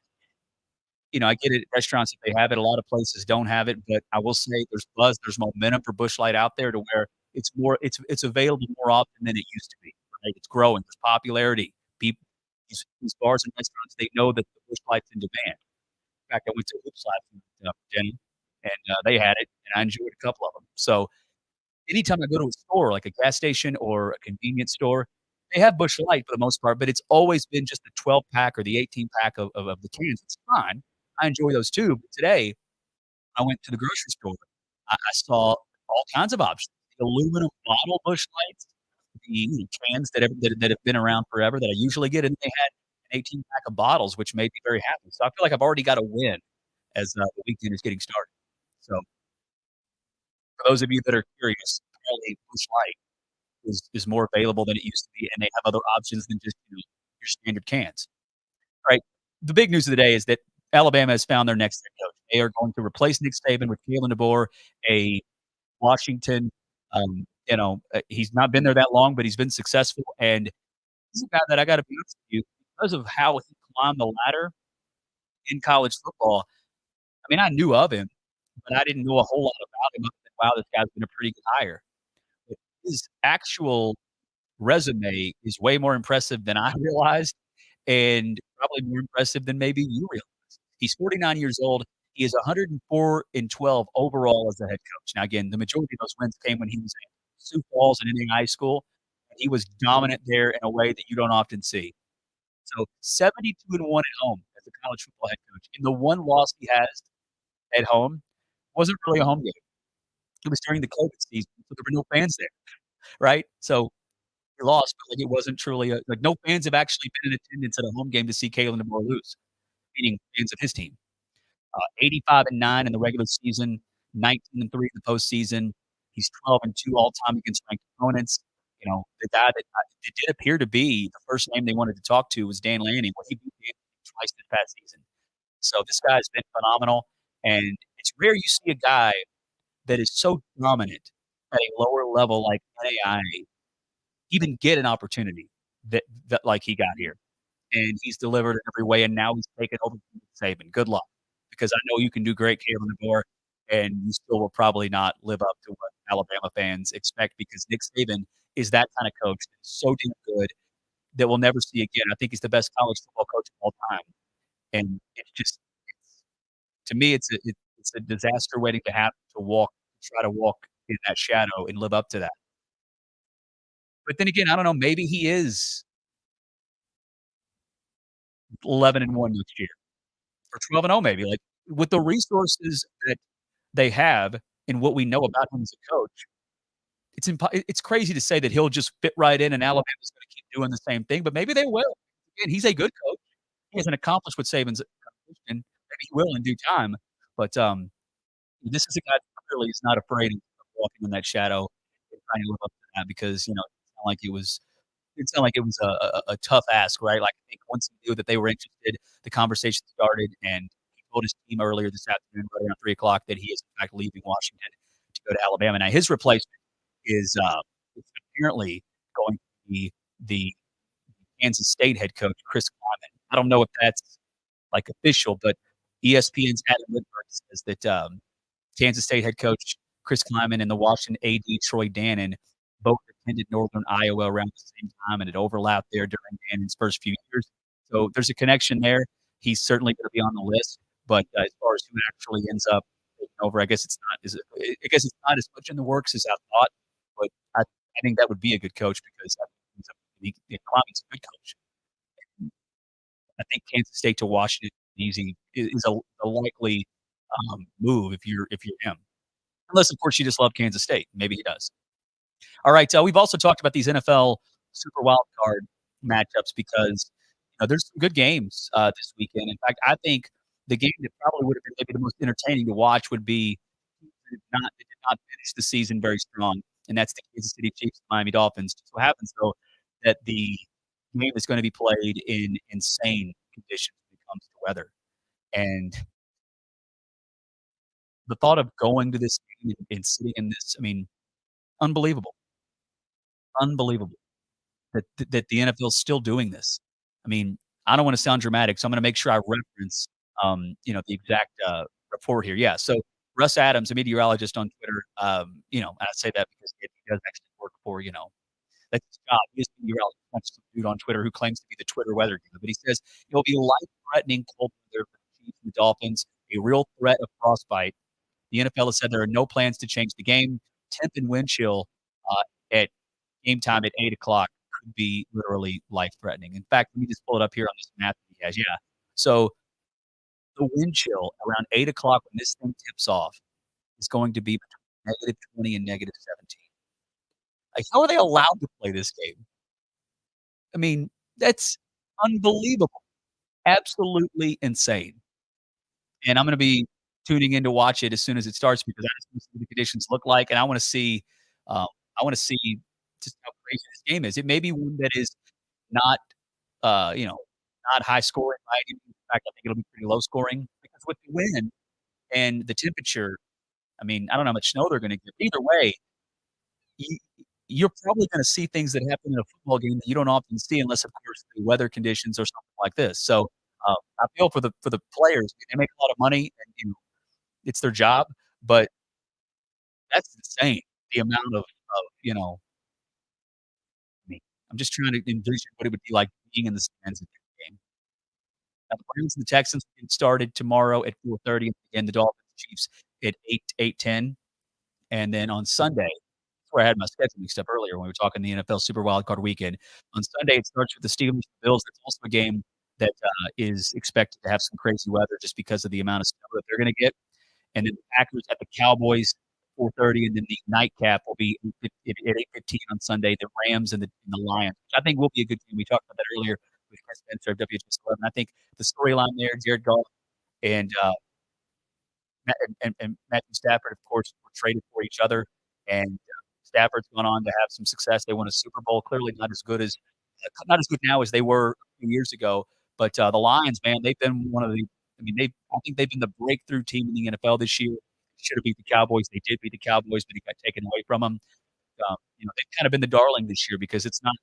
I get it at restaurants if they have it. A lot of places don't have it, but I will say there's buzz, there's momentum for Busch Light out there to where it's available more often than it used to be. Right? It's growing. There's popularity. People, these bars and restaurants, they know that the Busch Light's in demand. In fact, I went to Hoops last night, Jenny, and they had it, and I enjoyed a couple of them. So anytime I go to a store, like a gas station or a convenience store, they have Busch Light for the most part, but it's always been just the 12-pack or the 18-pack of the cans. It's fine. I enjoy those too. But today, I went to the grocery store. I saw all kinds of options. The aluminum bottle Busch Lights, the cans that have been around forever that I usually get, and they had an 18-pack of bottles, which made me very happy. So I feel like I've already got a win as the weekend is getting started. So for those of you that are curious, apparently Busch Light is more available than it used to be, and they have other options than just your standard cans. All right. The big news of the day is that Alabama has found their next head coach. They are going to replace Nick Saban with Kalen DeBoer, a Washington. He's not been there that long, but he's been successful. And he's a guy that I got to be honest with you, because of how he climbed the ladder in college football. I mean, I knew of him, but I didn't know a whole lot about him. Wow, this guy's been a pretty good hire. But his actual resume is way more impressive than I realized, and probably more impressive than maybe you realize. He's 49 years old. He is 104-12 overall as the head coach. Now, again, the majority of those wins came when he was in Sioux Falls and Indiana High School. He was dominant there in a way that you don't often see. So 72-1 at home as a college football head coach. And the one loss he has at home wasn't really a home game. It was during the COVID season, so there were no fans there, right? So he lost, but it wasn't truly no fans have actually been in attendance at a home game to see Kalen DeBoer lose, meaning fans of his team. 85-9 in the regular season, 19-3 in the postseason. He's 12-2 all time against ranked opponents. The guy that it did appear to be the first name they wanted to talk to was Dan Lanning. Well, he beat Dan twice this past season. So this guy's been phenomenal, and it's rare you see a guy that is so dominant at a lower level like NAIA even get an opportunity that like he got here. And he's delivered in every way, and now he's taken over Saban. Good luck, because I know you can do great, Kalen DeBoer, and you still will probably not live up to what Alabama fans expect because Nick Saban is that kind of coach that is so damn good that we'll never see again. I think he's the best college football coach of all time, and to me, it's a disaster waiting to happen to try to walk in that shadow and live up to that. But then again, I don't know. Maybe he is 11-1 next year, or 12-0 maybe. Like with the resources that they have and what we know about him as a coach, it's crazy to say that he'll just fit right in and Alabama's going to keep doing the same thing, but maybe they will. Again, he's a good coach. He hasn't accomplished what Saban's accomplished, and maybe he will in due time. But this is a guy that clearly is not afraid of walking in that shadow and trying to live up to that because it sounded like it was a tough ask, right? Like I think once he knew that they were interested, the conversation started, and he told his team earlier this afternoon, right around 3 o'clock, that he is in fact leaving Washington to go to Alabama. Now his replacement is apparently going to be the Kansas State head coach, Chris Kleiman. I don't know if that's like official, but ESPN's Adam Whitberg says that Kansas State head coach Chris Kleiman and the Washington AD Troy Dannon both attended Northern Iowa around the same time, and it overlapped there during Dannon's first few years. So there's a connection there. He's certainly going to be on the list, but as far as who actually ends up taking over, I guess it's not. I guess it's not as much in the works as I thought, but I think that would be a good coach because Kleiman's a good coach. I think Kansas State to Washington is a likely move if you're him, unless of course you just love Kansas State. Maybe he does. All right, we've also talked about these NFL Super Wild Card matchups because there's some good games this weekend. In fact, I think the game that probably would have been maybe the most entertaining to watch would be did not finish the season very strong, and that's the Kansas City Chiefs and Miami Dolphins. Just so happens though that the game is going to be played in insane conditions when it comes to weather, and the thought of going to this game and sitting in this, I mean, unbelievable that the NFL is still doing this. I mean, I don't want to sound dramatic, so I'm going to make sure I reference, the exact report here. Yeah, so Russ Adams, a meteorologist on Twitter, and I say that because he does actually work for, that's his job. He is a meteorologist, not just a dude on Twitter who claims to be the Twitter weather guy. But he says it will be life-threatening cold weather for the Chiefs and the Dolphins, a real threat of frostbite. The NFL has said there are no plans to change the game. Temp and wind chill at game time at 8 o'clock could be literally life-threatening. In fact, let me just pull it up here on this map that he has. Yeah. So the wind chill around 8 o'clock when this thing tips off is going to be between -20 and -17. Like, how are they allowed to play this game? I mean, that's unbelievable. Absolutely insane. And I'm gonna be tuning in to watch it as soon as it starts because I just wanna see what the conditions look like, and I wanna see just how crazy this game is. It may be one that is not, not high scoring by any means. In fact, I think it'll be pretty low scoring because with the wind and the temperature, I mean, I don't know how much snow they're gonna get. Either way, you you're probably gonna see things that happen in a football game that you don't often see unless, of course, the weather conditions or something like this. So, I feel for the players. They make a lot of money and, it's their job, but that's insane, the amount of, I mean, I'm just trying to envision what it would be like being in the stands at that game. Now, the Browns and the Texans get started tomorrow at 4:30, and again, the Dolphins Chiefs at 8:10, and then on Sunday, that's where I had my schedule mixed up earlier when we were talking the NFL Super Wild Card Weekend. On Sunday, it starts with the Steelers and Bills. That's also a game that is expected to have some crazy weather just because of the amount of snow that they're going to get. And then the Packers at the Cowboys 4:30, and then the nightcap will be at 8:15 on Sunday. The Rams and the Lions, which I think will be a good game. We talked about that earlier with Chris Spencer of WHS 11. I think the storyline there, Jared Goff and Matthew Stafford, of course, were traded for each other, and Stafford's gone on to have some success. They won a Super Bowl. Clearly, not as good now as they were a few years ago. But the Lions, man, they've been one of the. I mean, I think they've been the breakthrough team in the NFL this year. Should have beat the Cowboys. They did beat the Cowboys, but it got taken away from them. They've kind of been the darling this year because it's not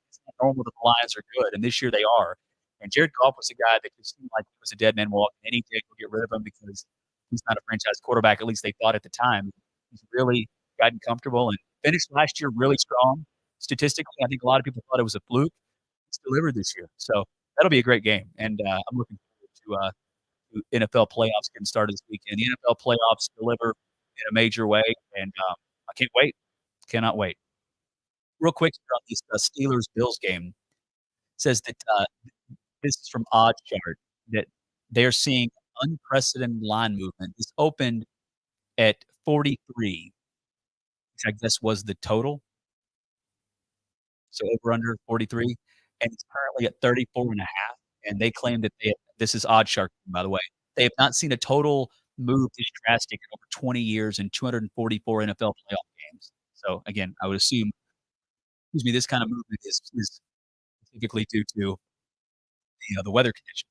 normal that the Lions are good, and this year they are. And Jared Goff was a guy that just seemed like he was a dead man walking. Any day we'll get rid of him because he's not a franchise quarterback. At least they thought at the time. He's really gotten comfortable and finished last year really strong. Statistically, I think a lot of people thought it was a fluke. He's delivered this year, so that'll be a great game. And I'm looking forward to NFL playoffs getting started this weekend. The NFL playoffs deliver in a major way, and I can't wait. Cannot wait. Real quick on this Steelers-Bills game, says that this is from OddsChart, that they're seeing unprecedented line movement. This opened at 43 which I guess was the total. So over under 43, and it's currently at 34.5. And they claim that this is odd shark, by the way. They have not seen a total move this drastic in over 20 years and 244 NFL playoff games. So again, I would assume, this kind of movement is typically due to the weather conditions.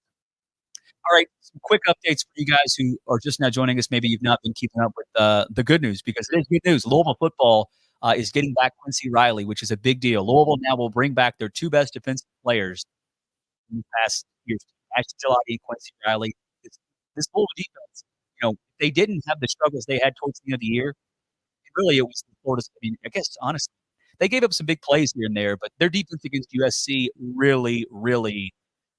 All right, some quick updates for you guys who are just now joining us. Maybe you've not been keeping up with the good news, because it is good news. Louisville football is getting back Quincy Riley, which is a big deal. Louisville now will bring back their two best defensive players in the past years, Ashton Gelati and Quincy Riley. This Louisville defense, if they didn't have the struggles they had towards the end of the year, really it was the Florida. I mean, I guess honestly, they gave up some big plays here and there, but their defense against USC really, really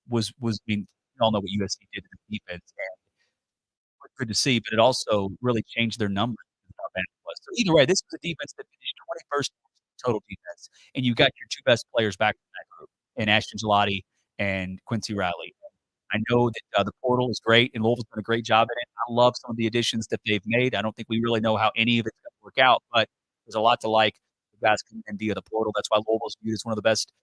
was. I mean, you all know what USC did to the defense, and it was good to see, but it also really changed their numbers. How bad it was. So either way, this was a defense that finished 21st total defense, and you got your two best players back in that group, and Ashton Gelati and Quincy Riley. I know that the portal is great, and Louisville's done a great job in it. I love some of the additions that they've made. I don't think we really know how any of it's going to work out, but there's a lot to like. The guys coming in via the portal. That's why Louisville's viewed as one of the best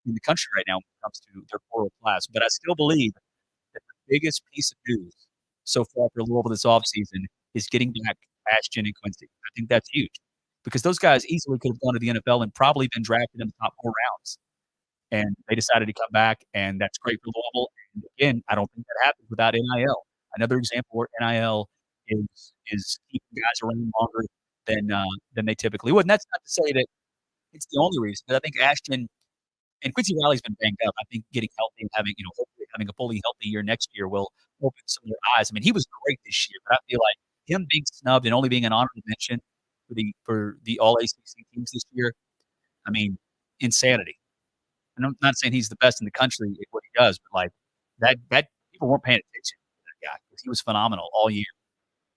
in the country right now when it comes to their portal class. But I still believe that the biggest piece of news so far for Louisville this offseason is getting back Ashton and Quincy. I think that's huge, because those guys easily could have gone to the NFL and probably been drafted in the top 4 rounds. And they decided to come back, and that's great for Louisville. And again, I don't think that happens without NIL. Another example where NIL is keeping guys around longer than they typically would. And that's not to say that it's the only reason, but I think Ashton and Quincy Riley's been banged up. I think getting healthy and having, hopefully having a fully healthy year next year will open some of their eyes. I mean, he was great this year, but I feel like him being snubbed and only being an honorable mention for the all ACC teams this year, I mean, insanity. And I'm not saying he's the best in the country at what he does, but like that people weren't paying attention to that guy because he was phenomenal all year.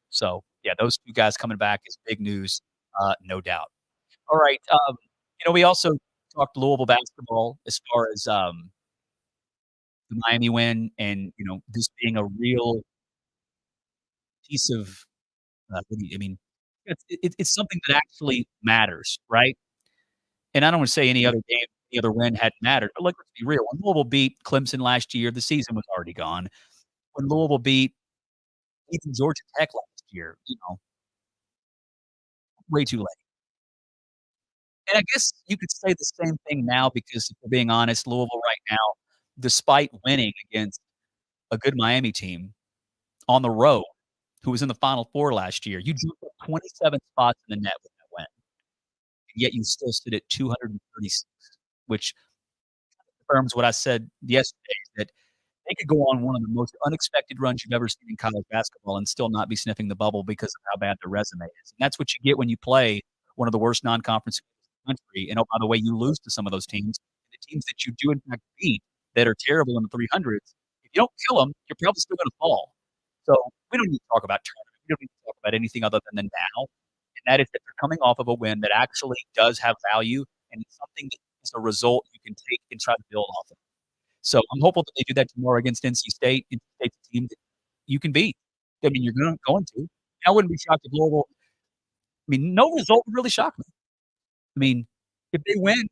So yeah, those two guys coming back is big news, no doubt. All right, we also talked Louisville basketball as far as the Miami win, and this being a real piece of. It's something that actually matters, right? And I don't want to say any other game, any other win hadn't mattered, but let's be real. When Louisville beat Clemson last year, the season was already gone. When Louisville beat even Georgia Tech last year, way too late. And I guess you could say the same thing now, because if we're being honest, Louisville right now, despite winning against a good Miami team on the road, who was in the Final Four last year, you jumped up 27 spots in the net with that win. And yet you still stood at 236, which confirms what I said yesterday, that they could go on one of the most unexpected runs you've ever seen in college basketball and still not be sniffing the bubble because of how bad their resume is. And that's what you get when you play one of the worst non-conference in the country. And, oh, by the way, you lose to some of those teams. The teams that you do, in fact, beat that are terrible in the 300s, if you don't kill them, you're probably still going to fall. So we don't need to talk about tournament. We don't need to talk about anything other than the now. And that is that they're coming off of a win that actually does have value, and it's something that is a result you can take and try to build off of. So I'm hopeful that they do that tomorrow against NC State. NC State's a team that you can beat. I mean, you're going to. I wouldn't be shocked if Louisville. I mean, no result would really shock me. I mean, if they win,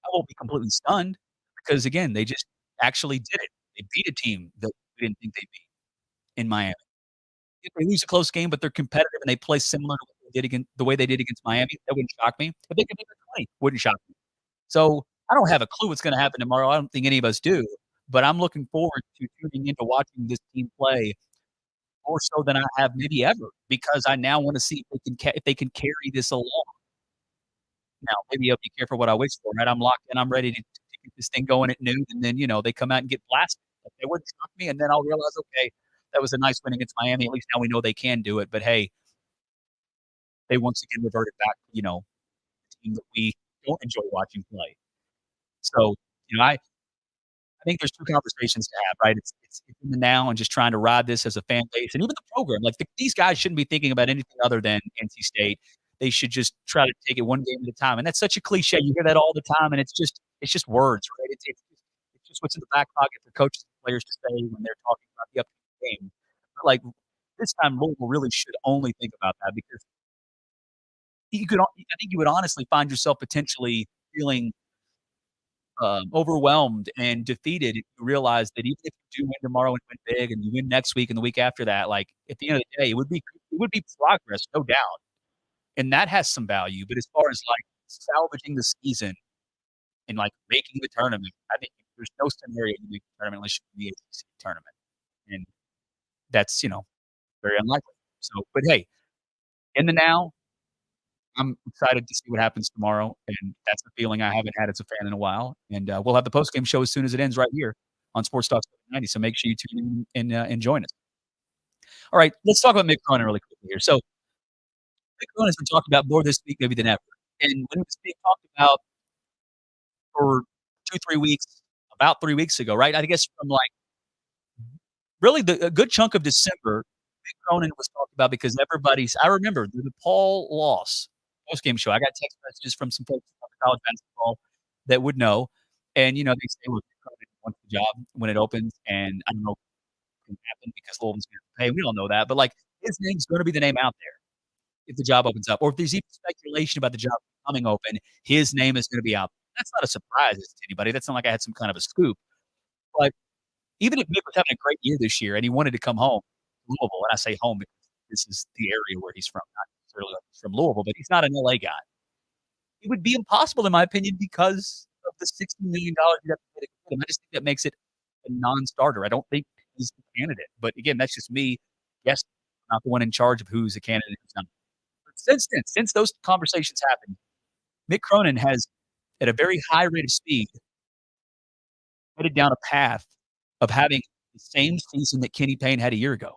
I won't be completely stunned, because, again, they just actually did it. They beat a team that we didn't think they'd beat in Miami. If they lose a close game, but they're competitive and they play similar to what they did against the way they did against Miami, that wouldn't shock me. If they could make a 20, wouldn't shock me. So I don't have a clue what's going to happen tomorrow. I don't think any of us do, but I'm looking forward to tuning into watching this team play more so than I have maybe ever, because I now want to see if they can carry this along. Now, maybe I'll be careful what I wish for, right? I'm locked in. I'm ready to get this thing going at noon, and then, they come out and get blasted. They wouldn't shock me, and then I'll realize, okay, that was a nice win against Miami. At least now we know they can do it. But, hey, they once again reverted back, the team that we don't enjoy watching play. So, I think there's two conversations to have, right? It's in the now and just trying to ride this as a fan base, and even the program. Like, these guys shouldn't be thinking about anything other than NC State. They should just try to take it one game at a time. And that's such a cliche. You hear that all the time, and it's just words, right? It's just what's in the back pocket for coaches and players to say when they're talking about the upcoming game. But, like, this time, Louisville really should only think about that, because I think you would honestly find yourself potentially feeling overwhelmed and defeated if you realize that even if you do win tomorrow and win big, and you win next week and the week after that, like at the end of the day, it would be progress, no doubt, and that has some value. But as far as like salvaging the season and like making the tournament, I think there's no scenario you make the tournament unless you're in the ACC tournament, and that's very unlikely. So, but hey, in the now, I'm excited to see what happens tomorrow, and that's the feeling I haven't had as a fan in a while. And we'll have the postgame show as soon as it ends right here on Sports Talk 790. So make sure you tune in and join us. All right, let's talk about Mick Cronin really quickly here. So Mick Cronin has been talked about more this week maybe than ever, and when he was being talked about for 2-3 weeks, about 3 weeks ago, right? I guess from like really a good chunk of December, Mick Cronin was talked about because I remember the DePaul loss post-game show. I got text messages from some folks about college basketball that would know. And, they say, look, Mick Cronin wants the job when it opens. And I don't know if it can happen because Louisville's going to pay. We don't know that. But, like, his name's going to be the name out there if the job opens up. Or if there's even speculation about the job coming open, his name is going to be out there. That's not a surprise to anybody. That's not like I had some kind of a scoop. But even if Mick was having a great year this year and he wanted to come home, Louisville, and I say home because this is the area where he's from, not necessarily like he's from Louisville, but he's not an LA guy. It would be impossible, in my opinion, because of the $60 million you have to pay to get him. I just think that makes it a non-starter. I don't think he's the candidate. But again, that's just me guessing. I'm not the one in charge of who's a candidate and who's not. But since those conversations happened, Mick Cronin has, at a very high rate of speed, headed down a path of having the same season that Kenny Payne had a year ago.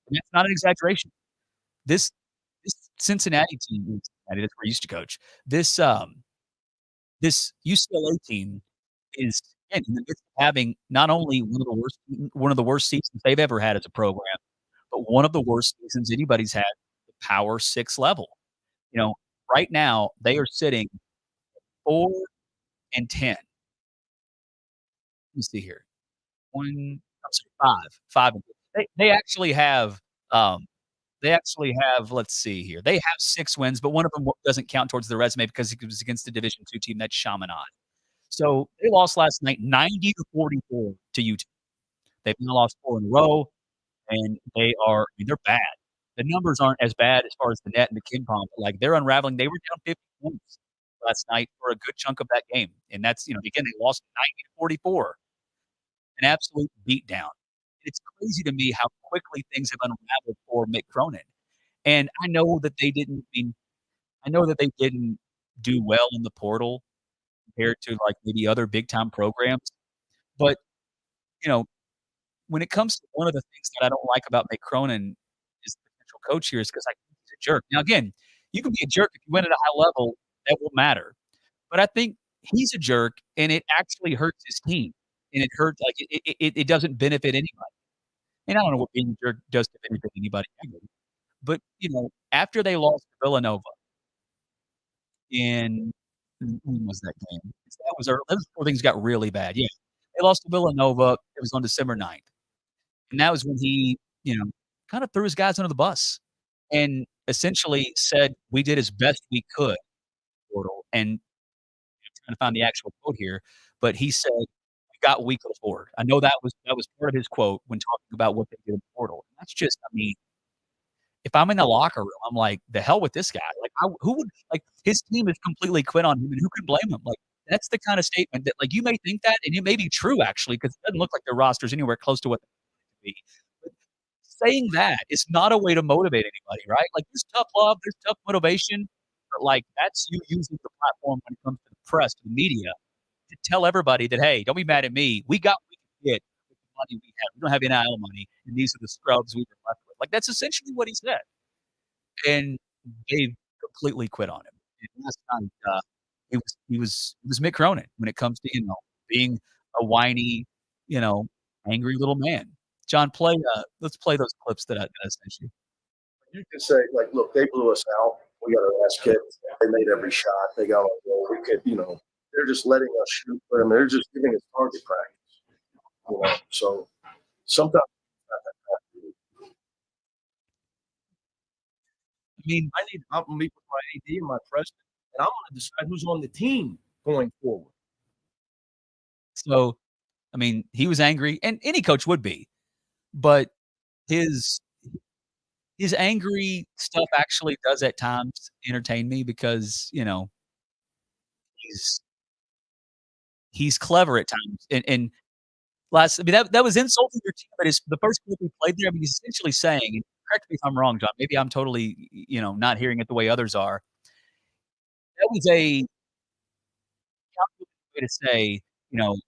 And that's not an exaggeration. This Cincinnati team, Cincinnati, that's where he used to coach. This UCLA team is, again, in the midst of having not only one of the worst seasons they've ever had as a program, but one of the worst seasons anybody's had at the Power 6 level. Right now they are sitting 4-10. Let me see here. I'm sorry, 5. They actually have, let's see here. They have 6 wins, but one of them doesn't count towards the resume because it was against the Division II team, that's Chaminade. So they lost last night 90-44 to UT. They've now lost 4 in a row, and they're bad. The numbers aren't as bad as far as the net and the KenPom, but like they're unraveling. They were down 50 points last night for a good chunk of that game. And that's, again, they lost 90-44. An absolute beatdown. It's crazy to me how quickly things have unraveled for Mick Cronin. And I know that they didn't do well in the portal compared to like maybe other big time programs. But, when it comes to one of the things that I don't like about Mick Cronin is the potential coach here is because I think he's a jerk. Now, again, you can be a jerk if you win at a high level, that won't matter. But I think he's a jerk and it actually hurts his team. And it hurts, like, it doesn't benefit anybody. And I don't know what being a jerk does to benefit anybody ever. But, after they lost to Villanova when was that game? That was before things got really bad. Yeah. They lost to Villanova. It was on December 9th. And that was when he, kind of threw his guys under the bus and essentially said, we did as best we could. And I'm trying to find the actual quote here, but he said, got what we could afford. I know that was part of his quote when talking about what they did in the portal. That's just, if I'm in the locker room, I'm like, the hell with this guy. Like, who would, like, his team has completely quit on him, and who could blame him? Like, that's the kind of statement that, like, you may think that, and it may be true, actually, because it doesn't look like their roster's anywhere close to what they want it to be. But saying that is not a way to motivate anybody, right? Like, there's tough love, there's tough motivation, but, like, that's you using the platform when it comes to the press, to the media, to tell everybody that, hey, don't be mad at me. We got what we could get with the money we have. We don't have NIL money, and these are the scrubs we were left with. Like, that's essentially what he said. And they completely quit on him. And last night, he was Mick Cronin when it comes to, being a whiny, angry little man. John, let's play those clips that I sent you. You can say, like, look, they blew us out. We got our ass kicked. They made every shot. They got, well, we could, they're just letting us shoot for them. They're just giving us target practice. So sometimes mean, I'm gonna meet with my AD and my president, and I'm gonna decide who's on the team going forward. so I mean, he was angry, and any coach would be, but his his angry stuff actually does at times entertain me because, he's he's clever at times. And I mean, that was insulting your team, but it's the first group we played there. I mean, he's essentially saying, and correct me if I'm wrong, John, maybe I'm totally, not hearing it the way others are. That was a calculated way to say,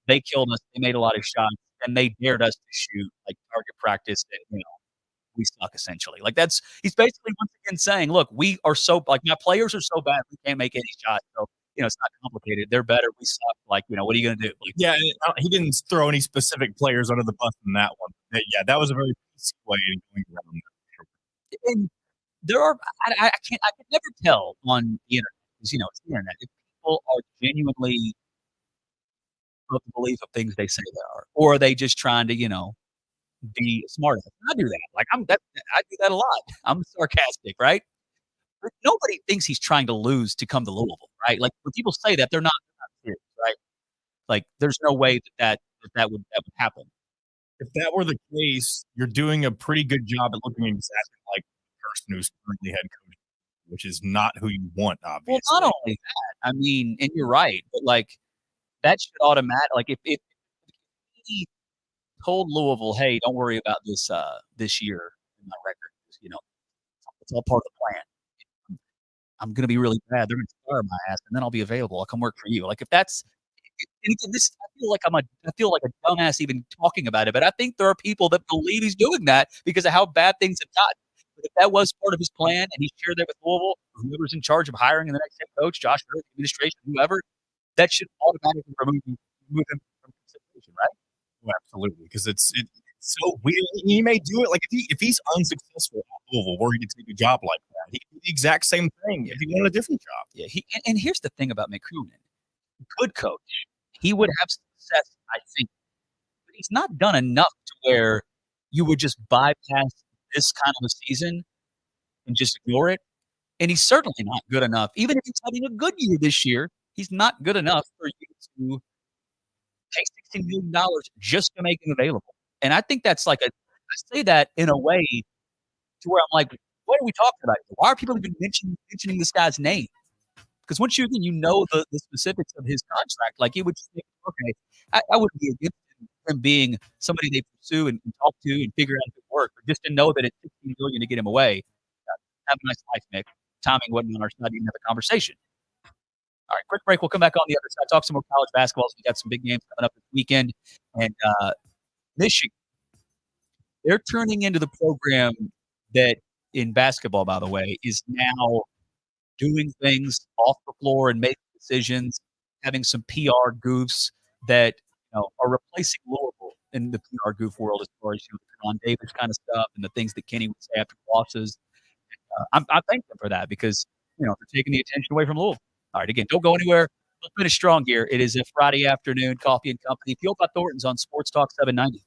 they killed us, they made a lot of shots, and they dared us to shoot like target practice that, we suck essentially. Like he's basically once again saying, look, we are so like my players are so bad we can't make any shots. So, it's not complicated. They're better. We suck. Like, what are you gonna do? Like, Yeah, he didn't throw any specific players under the bus in that one. Yeah, that was a very PC way of going around that. and there are I can never tell on the internet because it's the internet if people are genuinely of the belief of things they say they are, or are they just trying to, be smart enough. I do that. Like I do that a lot. I'm sarcastic, right? But nobody thinks he's trying to lose to come to Louisville, right? Like when people say that, they're not serious, right? Like there's no way that would happen. If that were the case, you're doing a pretty good job at looking exactly like the person who's currently head coach, which is not who you want, obviously. Well, not only that, I mean, and you're right, but like that should automatic like if he told Louisville, hey, don't worry about this year in my record, it's all part of the plan. I'm gonna be really bad. They're gonna fire my ass, and then I'll be available. I'll come work for you. Like if that's and again, this I feel like a dumbass even talking about it, but I think there are people that believe he's doing that because of how bad things have gotten. But if that was part of his plan and he shared that with Louisville, whoever's in charge of hiring the next head coach, Josh Hurd, administration, whoever, that should automatically remove him from consideration, right? Oh, absolutely, because it's so weird. He may do it like if he's unsuccessful at Louisville, where he could take a job like that, he could do the exact same thing if he wanted a different job. Yeah, and here's the thing about Mick Cronin. Good coach. He would have success, I think, but he's not done enough to where you would just bypass this kind of a season and just ignore it. And he's certainly not good enough. Even if he's having a good year this year, he's not good enough for you to pay $16 million just to make him available. And I think that's I say that in a way to where I'm like, what are we talking about? Why are people even mentioning this guy's name? Because once the specifics of his contract, like it would just make, okay, I wouldn't be against him being somebody they pursue and talk to and figure out if it works, but just to know that it's $16 million to get him away. Have a nice life, Mick. Timing wasn't on our side to even have a conversation. All right, quick break. We'll come back on the other side, talk some more college basketball. So we got some big games coming up this weekend. And Michigan, they're turning into the program that in basketball, by the way, is now doing things off the floor and making decisions, having some PR goofs that are replacing Louisville in the PR goof world as far as the Con Davis kind of stuff and the things that Kenny would say after losses. I thank them for that because they're taking the attention away from Louisville. All right, again, don't go anywhere. We'll finish strong here. It is a Friday afternoon, Coffee and Company. Fueled by Thornton's on Sports Talk 790.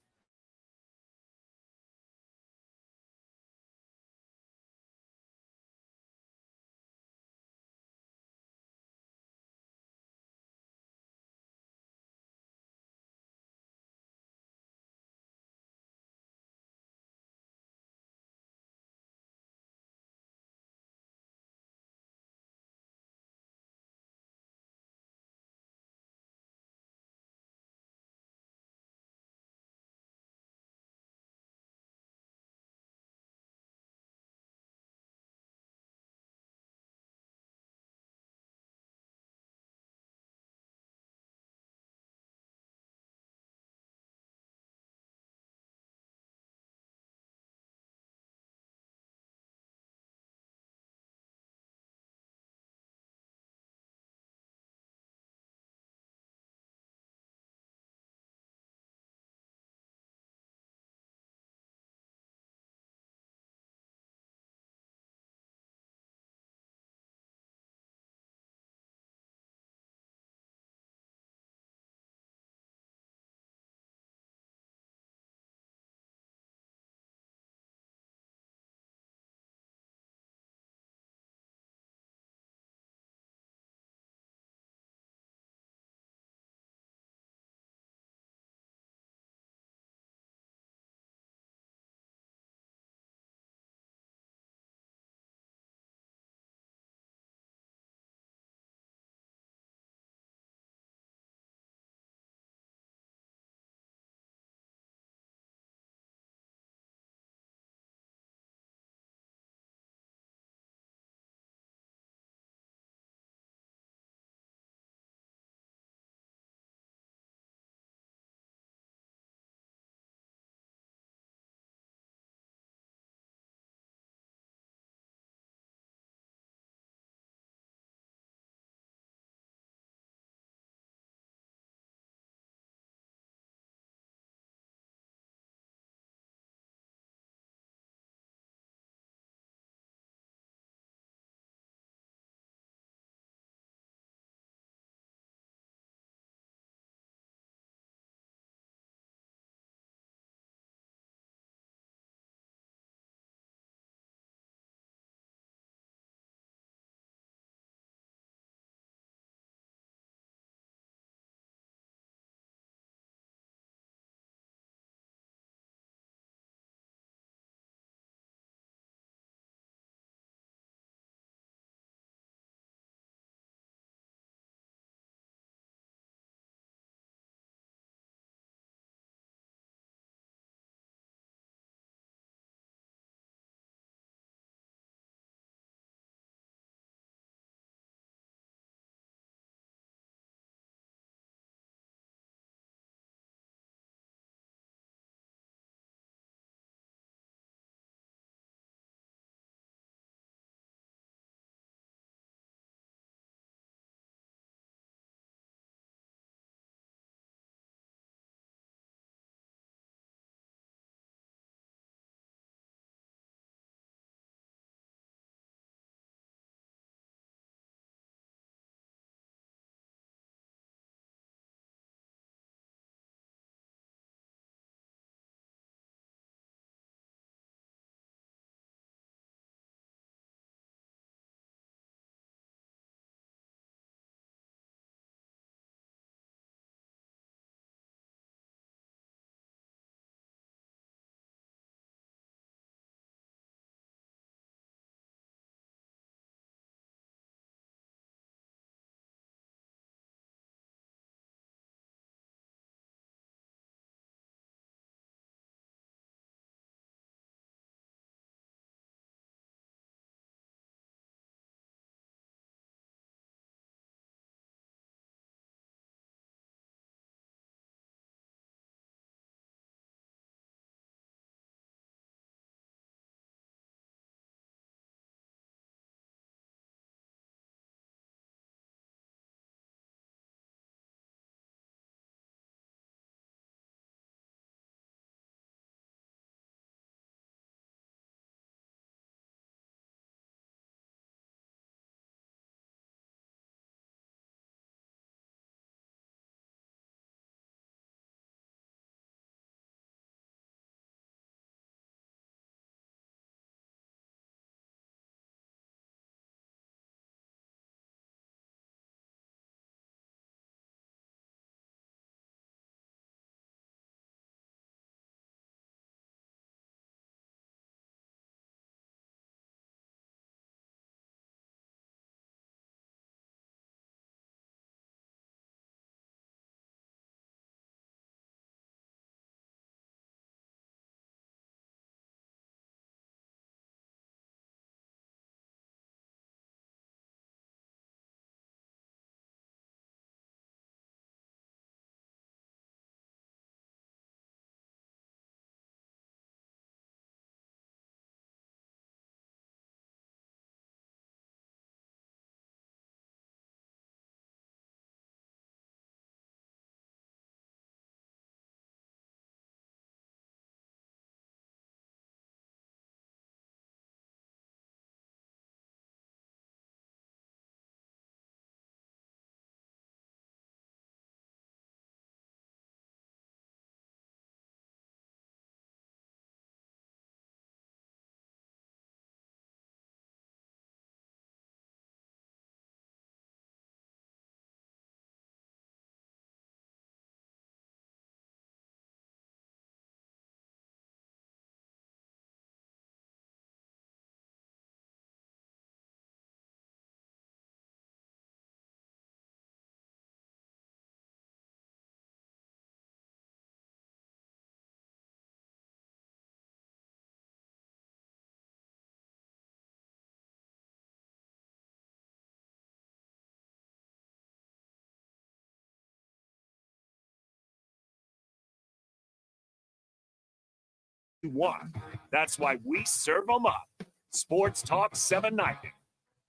you want. That's why we serve them up. Sports Talk 790.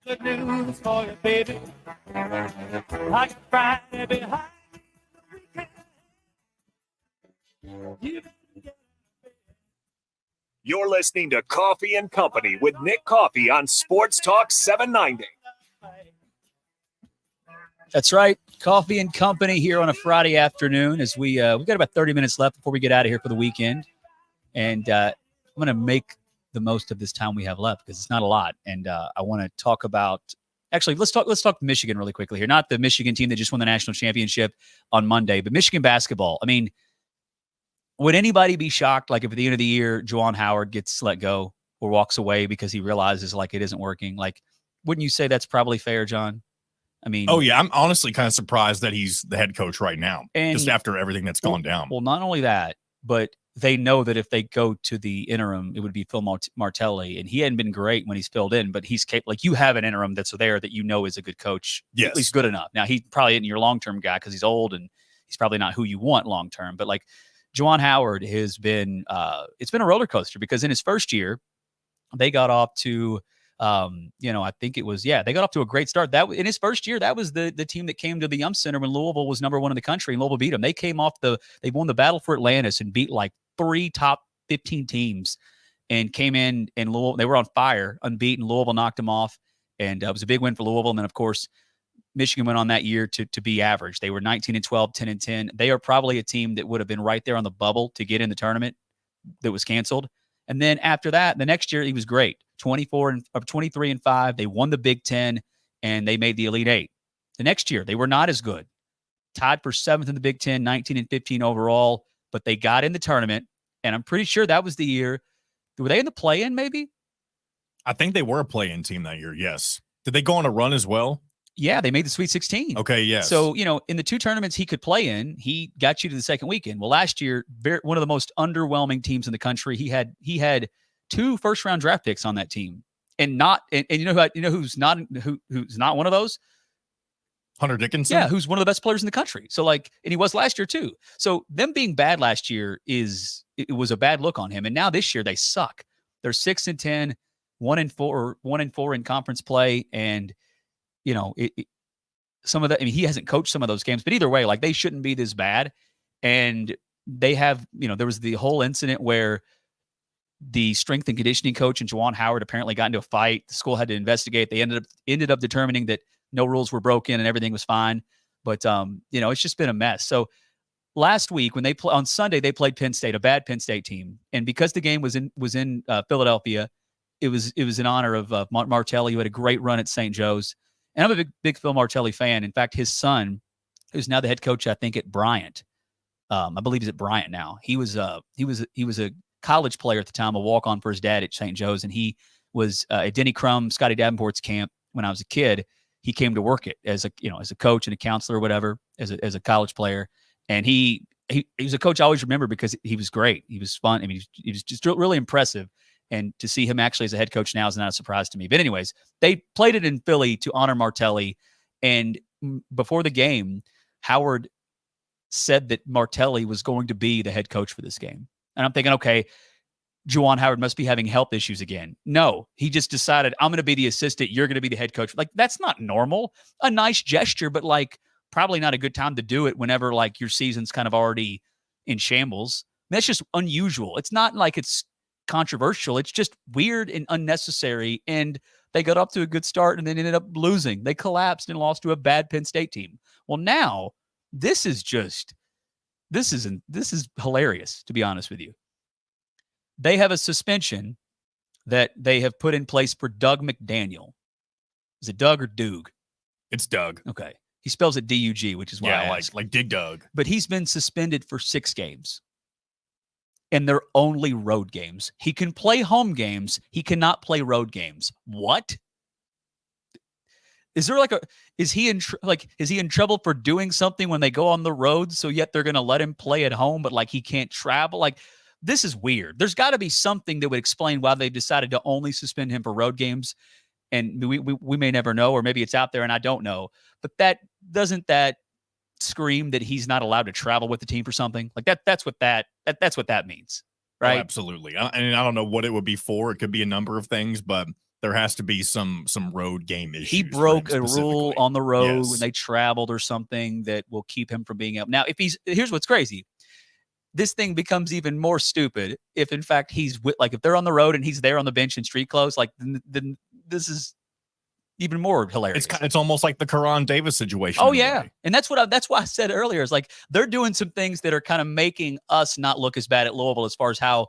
Good news for you, baby. Like Friday behind the weekend. You're listening to Coffee and Company with Nick Coffey on Sports Talk 790. That's right. Coffee and Company here on a Friday afternoon as we've got about 30 minutes left before we get out of here for the weekend. And I'm going to make the most of this time we have left because it's not a lot. And I want to talk about – actually, let's talk Michigan really quickly here. Not the Michigan team that just won the national championship on Monday, but Michigan basketball. I mean, would anybody be shocked, like, if at the end of the year, Juwan Howard gets let go or walks away because he realizes, like, it isn't working? Like, wouldn't you say that's probably fair, John? I mean, oh, yeah. I'm honestly kind of surprised that he's the head coach right now, and, just after everything that's gone down. Well, not only that, but they know that if they go to the interim, it would be Phil Martelli, and he hadn't been great when he's filled in, but he's capable. Like, you have an interim that's there that you know is a good coach, yes, at least good enough. Now, he probably isn't your long-term guy because he's old and he's probably not who you want long-term, but like Juwan Howard has been, it's been a roller coaster because in his first year, they got off to, I think it was, they got off to a great start. That in his first year, that was the team that came to the Yum Center when Louisville was number 1 in the country, and Louisville beat them. They came off they won the battle for Atlantis and beat like 3 top 15 teams and came in, and Louisville, they were on fire, unbeaten. Louisville knocked them off, and it was a big win for Louisville. And then, of course, Michigan went on that year to be average. They were 19-12, 10-10. They are probably a team that would have been right there on the bubble to get in the tournament that was canceled. And then after that, the next year, he was great. 23-5. They won the Big Ten, and they made the Elite Eight. The next year, they were not as good. Tied for 7th in the Big Ten, 19-15 overall, but they got in the tournament, and I'm pretty sure that was the year. Were they in the play-in, maybe? I think they were a play-in team that year, yes. Did they go on a run as well? Yeah, they made the Sweet 16. Okay, yes. So, in the 2 tournaments he could play in, he got you to the second weekend. Well, last year, one of the most underwhelming teams in the country. He had 2 first-round draft picks on that team, and who's not one of those? Hunter Dickinson. Yeah, who's one of the best players in the country. So, and he was last year too. So them being bad last year it was a bad look on him. And now this year they suck. They're 6-10, 1-4 in conference play, and some of that. I mean, he hasn't coached some of those games, but either way, like, they shouldn't be this bad. And they have, there was the whole incident where the strength and conditioning coach and Juwan Howard apparently got into a fight. The school had to investigate. They ended up determining that no rules were broken and everything was fine. But it's just been a mess. So last week when on Sunday they played Penn State, a bad Penn State team, and because the game was in Philadelphia, it was in honor of Martelli, who had a great run at St. Joe's. And I'm a big Phil Martelli fan. In fact, his son, who's now the head coach, I think, at Bryant, I believe he's at Bryant now. He was a college player at the time, a walk-on for his dad at St. Joe's, and he was at Denny Crum, Scotty Davenport's camp when I was a kid. He came to work it as a coach and a counselor or whatever, as a college player. And he was a coach I always remember because he was great. He was fun. I mean, he was just really impressive. And to see him actually as a head coach now is not a surprise to me. But anyways, they played it in Philly to honor Martelli. And before the game, Howard said that Martelli was going to be the head coach for this game. And I'm thinking, okay, Juwan Howard must be having health issues again. No, he just decided, I'm going to be the assistant. You're going to be the head coach. Like, that's not normal. A nice gesture, but probably not a good time to do it whenever your season's kind of already in shambles. That's just unusual. It's not like it's controversial. It's just weird and unnecessary. And they got up to a good start and then ended up losing. They collapsed and lost to a bad Penn State team. Well, now this is hilarious, to be honest with you. They have a suspension that they have put in place for Doug McDaniel. Is it Doug or Doug? It's Doug. Okay. He spells it D-U-G, which is why I asked. like Dig Doug. But he's been suspended for 6 games. And they're only road games. He can play home games. He cannot play road games. What? Is there is he in trouble for doing something when they go on the road, so yet they're going to let him play at home, but he can't travel? This is weird. There's got to be something that would explain why they've decided to only suspend him for road games. And we may never know, or maybe it's out there and I don't know. But doesn't that scream that he's not allowed to travel with the team for something? That's what that means. right? Oh, absolutely. And I don't know what it would be for. It could be a number of things, but there has to be some road game issues. He broke a rule on the road Yes. when they traveled or something that will keep him from being able. Now, here's what's crazy. This thing becomes even more stupid if, in fact, if they're on the road and he's there on the bench in street clothes, like then this is even more hilarious. It's almost like the Karan Davis situation. Oh yeah, and that's why I said earlier. Is like they're doing some things that are kind of making us not look as bad at Louisville as far as how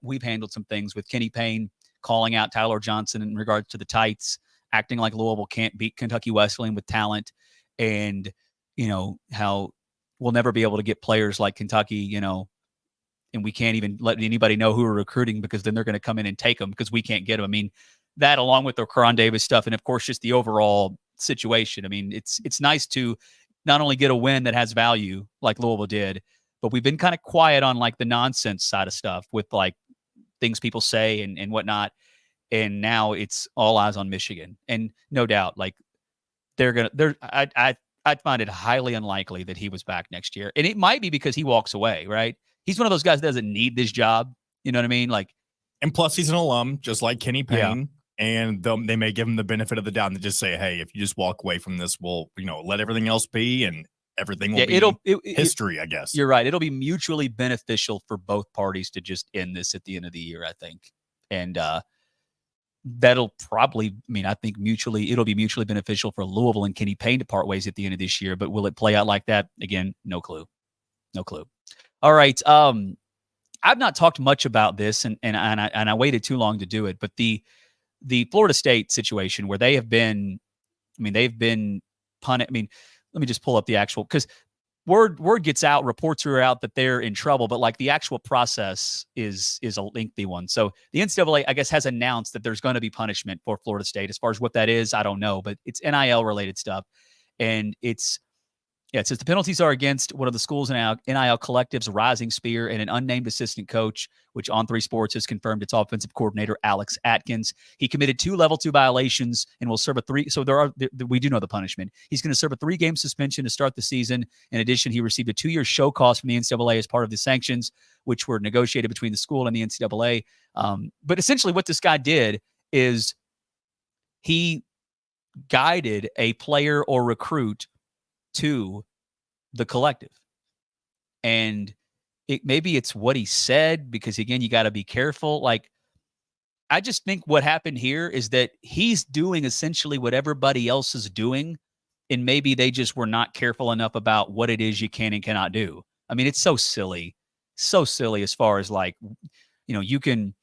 we've handled some things with Kenny Payne calling out Tyler Johnson in regards to the tights, acting like Louisville can't beat Kentucky Wesleyan with talent, and how we'll never be able to get players like Kentucky, and we can't even let anybody know who we're recruiting because then they're going to come in and take them because we can't get them. I mean, that along with the Karan Davis stuff and, of course, just the overall situation. I mean, it's nice to not only get a win that has value like Louisville did, but we've been kind of quiet on like the nonsense side of stuff with like things people say and whatnot. And now it's all eyes on Michigan. And no doubt, like I find it highly unlikely that he was back next year. And it might be because he walks away, right? He's one of those guys that doesn't need this job. You know what I mean? Like, and plus he's an alum, just like Kenny Payne. Yeah. And they may give him the benefit of the doubt and just say, hey, if you just walk away from this, we'll, let everything else be and everything will be history, I guess. You're right. It'll be mutually beneficial for both parties to just end this at the end of the year, I think. And that'll probably, I think it'll be mutually beneficial for Louisville and Kenny Payne to part ways at the end of this year. But will it play out like that? Again, no clue. No clue. All right. I've not talked much about this and I waited too long to do it, but the Florida State situation where they have been, they've been punted. Let me just pull up the actual, because word gets out, reports are out that they're in trouble, but like the actual process is a lengthy one. So the NCAA, I guess, has announced that there's going to be punishment for Florida State. As far as what that is, I don't know, but it's NIL related stuff. And it says the penalties are against one of the school's NIL collectives, Rising Spear, and an unnamed assistant coach, which On3 Sports has confirmed its offensive coordinator, Alex Atkins. He committed 2 level 2 violations and will serve a 3. So we do know the punishment. He's going to serve a 3-game suspension to start the season. In addition, he received a 2-year show cause from the NCAA as part of the sanctions, which were negotiated between the school and the NCAA. But essentially what this guy did is he guided a player or recruit to the collective. And maybe it's what he said, because again, you got to be careful. Like, I just think what happened here is that he's doing essentially what everybody else is doing. And maybe they just were not careful enough about what it is you can and cannot do. It's so silly as far as like, you can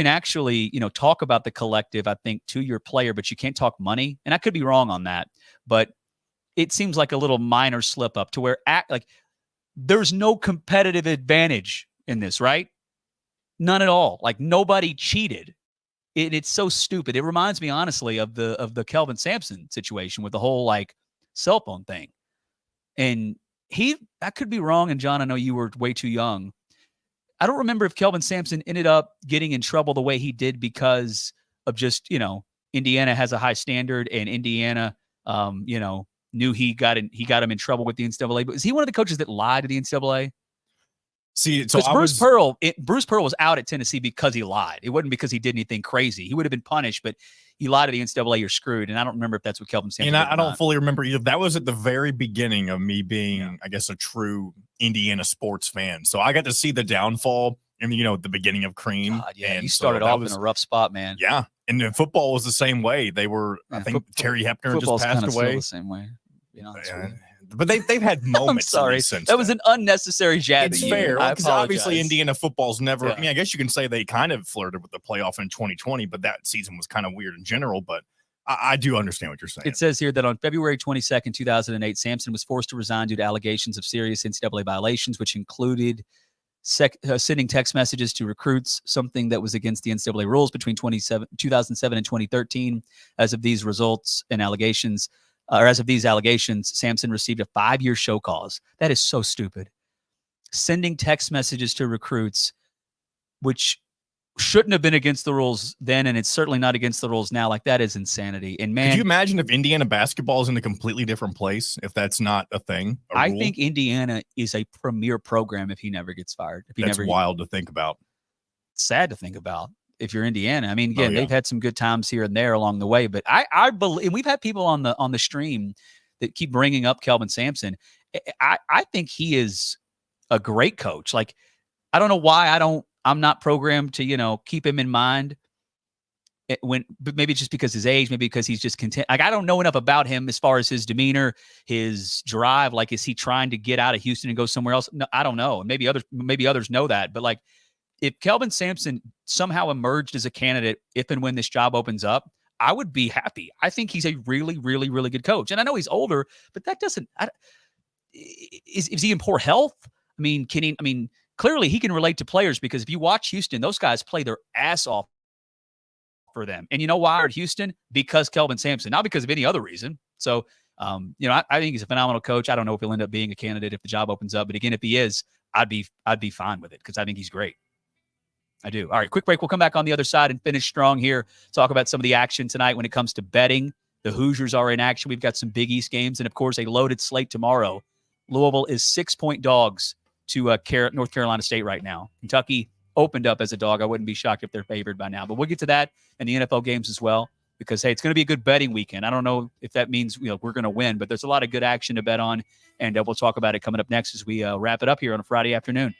actually, talk about the collective, I think, to your player, but you can't talk money. And I could be wrong on that, but it seems like a little minor slip up to where there's no competitive advantage in this, right? None at all. Like, nobody cheated. It's so stupid. It reminds me, honestly, of the Kelvin Sampson situation with the whole like cell phone thing. And I could be wrong. And John, I know you were way too young. I don't remember if Kelvin Sampson ended up getting in trouble the way he did because of just, Indiana has a high standard and Indiana, knew he got him in trouble with the NCAA. But is he one of the coaches that lied to the NCAA? See, so Bruce Pearl was out at Tennessee because he lied. It wasn't because he did anything crazy. He would have been punished, but he lied to the NCAA, you're screwed. And I don't remember if that's what Kelvin Sampson did. And I don't fully remember either. That was at the very beginning of me being, I guess, a true Indiana sports fan. So I got to see the downfall in, the beginning of Cream. God, yeah, and you started off in a rough spot, man. Yeah. And then football was the same way. They were, I think Terry Hepner just passed away. Still the same way. But they've had moments. I'm sorry, since that was an unnecessary jab. It's fair, because obviously Indiana football's never. Yeah. I guess you can say they kind of flirted with the playoff in 2020, but that season was kind of weird in general. But I do understand what you're saying. It says here that on February 22nd, 2008, Sampson was forced to resign due to allegations of serious NCAA violations, which included sending text messages to recruits, something that was against the NCAA rules between 2007 and 2013. As of these allegations, Sampson received a 5-year show cause. That is so stupid. Sending text messages to recruits, which shouldn't have been against the rules then, and it's certainly not against the rules now. Like, that is insanity. And man, could you imagine if Indiana basketball is in a completely different place if that's not a thing? I think Indiana is a premier program if he never gets fired. That's wild to think about. sad to think about if you're Indiana. I mean, again, yeah. they've had some good times here and there along the way, but I believe, and we've had people on the stream that keep bringing up Kelvin Sampson. I think he is a great coach. Like, I don't know why I'm not programmed to, keep him in mind but maybe it's just because his age, maybe because he's just content. Like, I don't know enough about him as far as his demeanor, his drive. Like, is he trying to get out of Houston and go somewhere else? No, I don't know. Maybe others know that. But like, if Kelvin Sampson somehow emerged as a candidate, if and when this job opens up, I would be happy. I think he's a really, really, really good coach. And I know he's older, but that doesn't. Is he in poor health? I mean, clearly he can relate to players, because if you watch Houston, those guys play their ass off for them. And you know why at Houston? Because Kelvin Sampson, not because of any other reason. So, I think he's a phenomenal coach. I don't know if he'll end up being a candidate if the job opens up, but again, if he is, I'd be fine with it, because I think he's great. I do. All right, quick break. We'll come back on the other side and finish strong here. Talk about some of the action tonight when it comes to betting. The Hoosiers are in action. We've got some Big East games, and of course, a loaded slate tomorrow. Louisville is 6-point dogs to North Carolina State right now. Kentucky opened up as a dog. I wouldn't be shocked if they're favored by now. But we'll get to that and the NFL games as well, because, hey, it's going to be a good betting weekend. I don't know if that means we're going to win, but there's a lot of good action to bet on, and we'll talk about it coming up next as we wrap it up here on a Friday afternoon.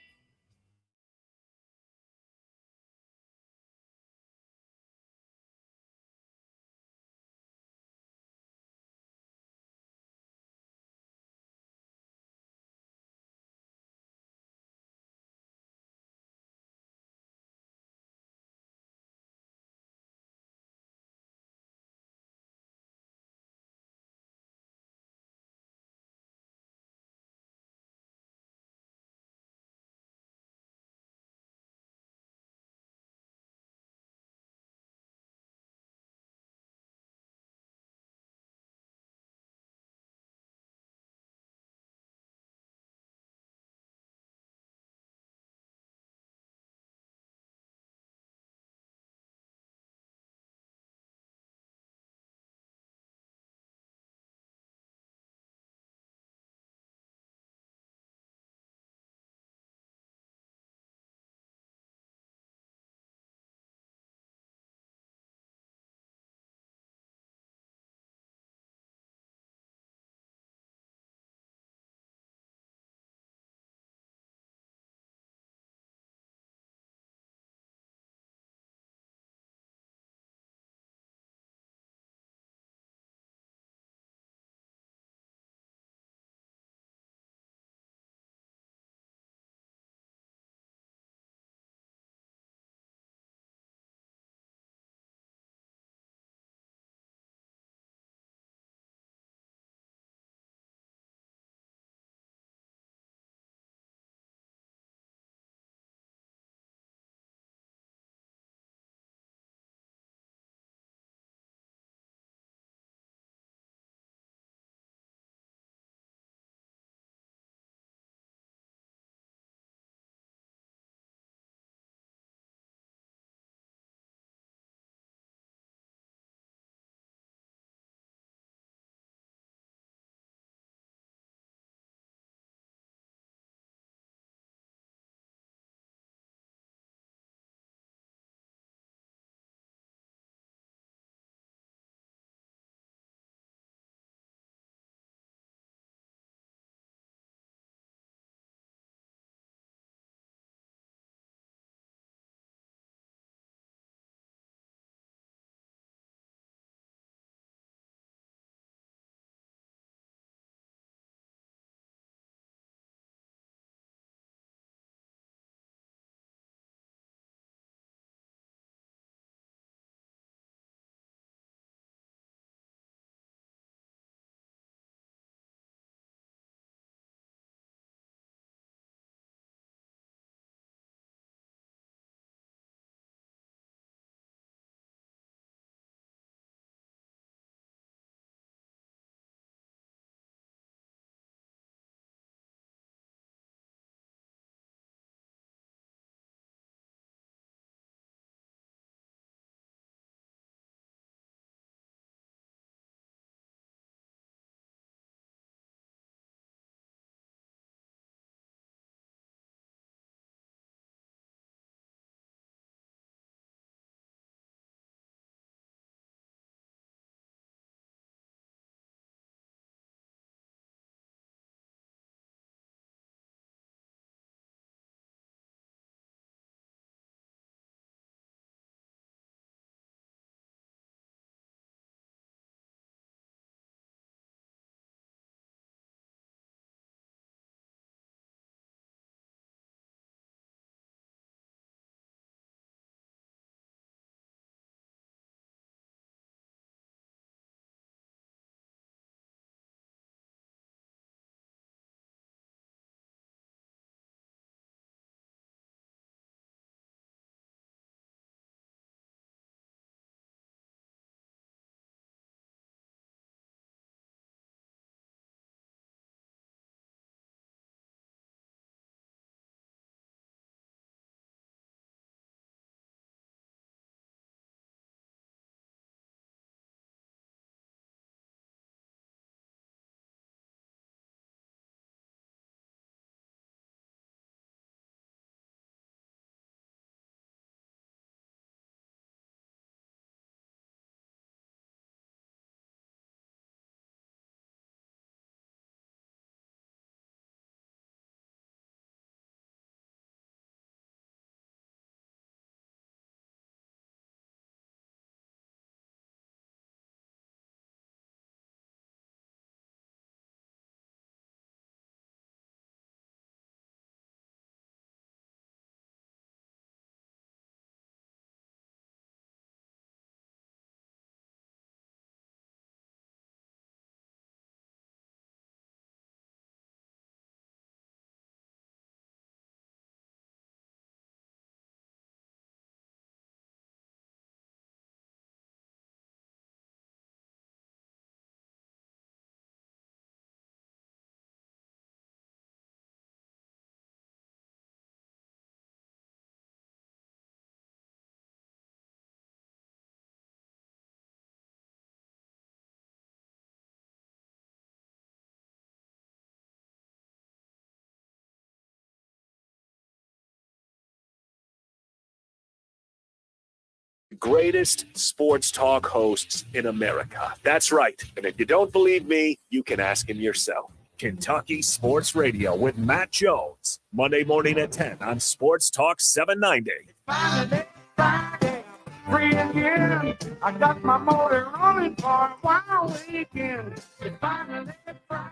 greatest sports talk hosts in America. That's right. And if you don't believe me, you can ask him yourself. Kentucky Sports Radio with Matt Jones, Monday morning at 10 on Sports Talk 790. Finally, Friday, free again. I got my motor running for a wild weekend. It's finally Friday.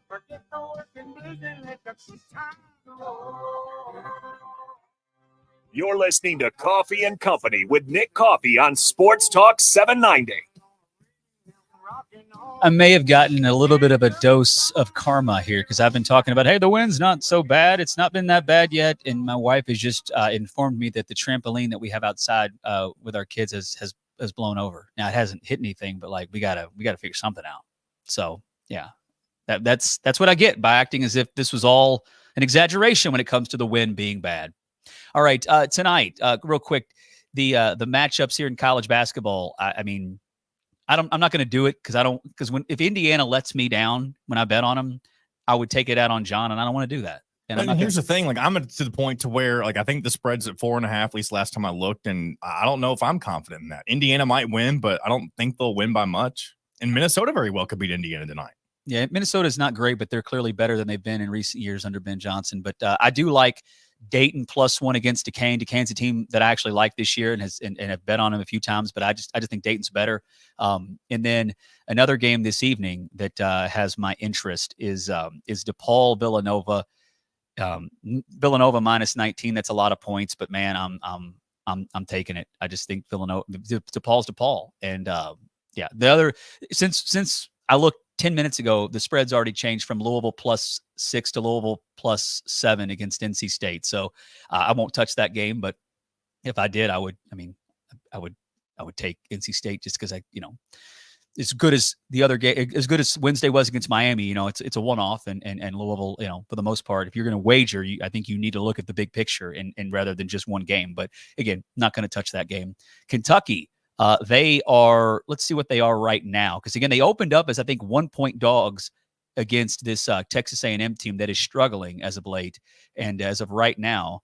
Forget the working blues and let the time roll. You're listening to Coffee and Company with Nick Coffey on Sports Talk 790. I may have gotten a little bit of a dose of karma here because I've been talking about, hey, the wind's not so bad. It's not been that bad yet. And my wife has just informed me that the trampoline that we have outside with our kids has blown over. Now, it hasn't hit anything, but like we gotta figure something out. So yeah, that's what I get by acting as if this was all an exaggeration when it comes to the wind being bad. All right, tonight, real quick, the matchups here in college basketball. I'm not going to do it because if Indiana lets me down when I bet on them, I would take it out on John, and I don't want to do that. And here's the thing, like I'm to the point to where like I think the spread's at 4.5, at least last time I looked, and I don't know if I'm confident in that. Indiana might win, but I don't think they'll win by much. And Minnesota very well could beat Indiana tonight. Yeah, Minnesota's not great, but they're clearly better than they've been in recent years under Ben Johnson. But I do like Dayton +1 against Duquesne. Duquesne's a team that I actually like this year and have bet on them a few times, but I just think Dayton's better. And then another game this evening that has my interest is DePaul Villanova. Villanova -19. That's a lot of points, but man, I'm taking it. I just think DePaul's DePaul, and the other since I looked 10 minutes ago, the spread's already changed from Louisville +6 to Louisville +7 against NC State. So I won't touch that game, but if I did, I would take NC State just because as good as the other game, as good as Wednesday was against Miami, it's a one-off, and Louisville, for the most part, if you're going to wager, I think you need to look at the big picture and rather than just one game. But again, not going to touch that game. Kentucky. They are, let's see what they are right now. Because again, they opened up as I think 1-point dogs against this Texas A&M team that is struggling as of late. And as of right now,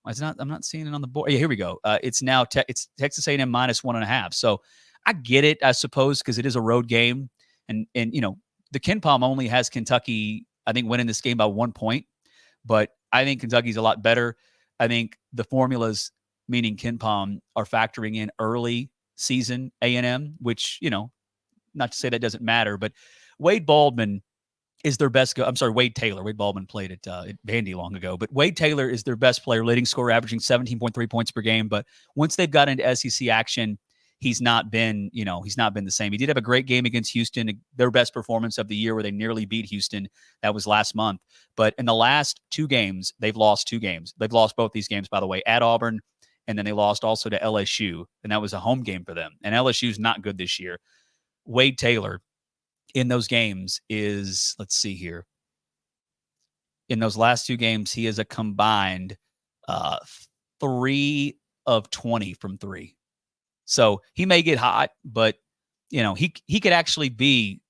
I'm not seeing it on the board. Yeah, here we go. It's now it's Texas A&M -1.5. So I get it, I suppose, because it is a road game. And the KenPom only has Kentucky, I think, winning this game by 1 point. But I think Kentucky's a lot better. I think the formulas, meaning KenPom, are factoring in early season A&M, which, not to say that doesn't matter, but Wade Baldwin is their best. Wade Taylor. Wade Baldwin played at Vandy long ago, but Wade Taylor is their best player, leading scorer, averaging 17.3 points per game. But once they've got into SEC action, he's not been the same. He did have a great game against Houston, their best performance of the year where they nearly beat Houston. That was last month. But in the last 2 games, they've lost 2 games. They've lost both these games, by the way, at Auburn. And then they lost also to LSU, and that was a home game for them. And LSU's not good this year. Wade Taylor in those games is, let's see here. In those last 2 games, he is a combined 3 of 20 from 3. So he may get hot, but he could actually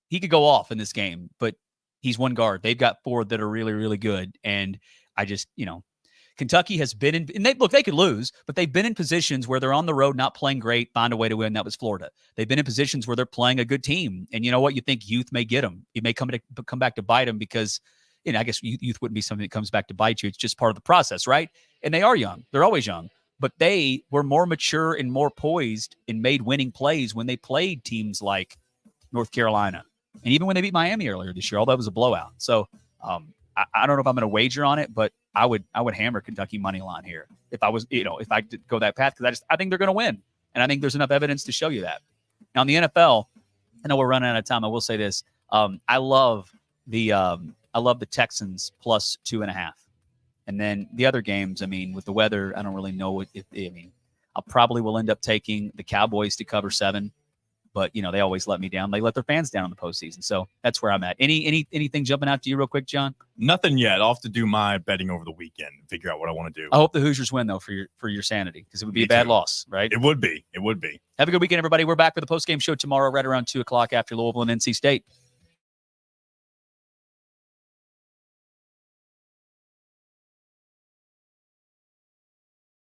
he could go off in this game, but he's one guard. They've got 4 that are really, really good. And I just, Kentucky has been in, and they could lose, but they've been in positions where they're on the road, not playing great, find a way to win. That was Florida. They've been in positions where they're playing a good team. And you know what? You think youth may get them. It may come back to bite them because, I guess youth wouldn't be something that comes back to bite you. It's just part of the process, right? And they are young. They're always young. But they were more mature and more poised and made winning plays when they played teams like North Carolina. And even when they beat Miami earlier this year, although it was a blowout. So I don't know if I'm going to wager on it, but I would hammer Kentucky money line here if I was, if I did go that path, because I think they're going to win, and I think there's enough evidence to show you that. Now in the NFL, I know we're running out of time. I will say this: I love the Texans +2.5, and then the other games. I mean, with the weather, I don't really know I probably will end up taking the Cowboys to cover 7. But, they always let me down. They let their fans down in the postseason. So that's where I'm at. Anything jumping out to you real quick, John? Nothing yet. I'll have to do my betting over the weekend and figure out what I want to do. I hope the Hoosiers win, though, for your sanity, because it would be a bad loss, right? It would be. Have a good weekend, everybody. We're back with the postgame show tomorrow right around 2 o'clock after Louisville and NC State.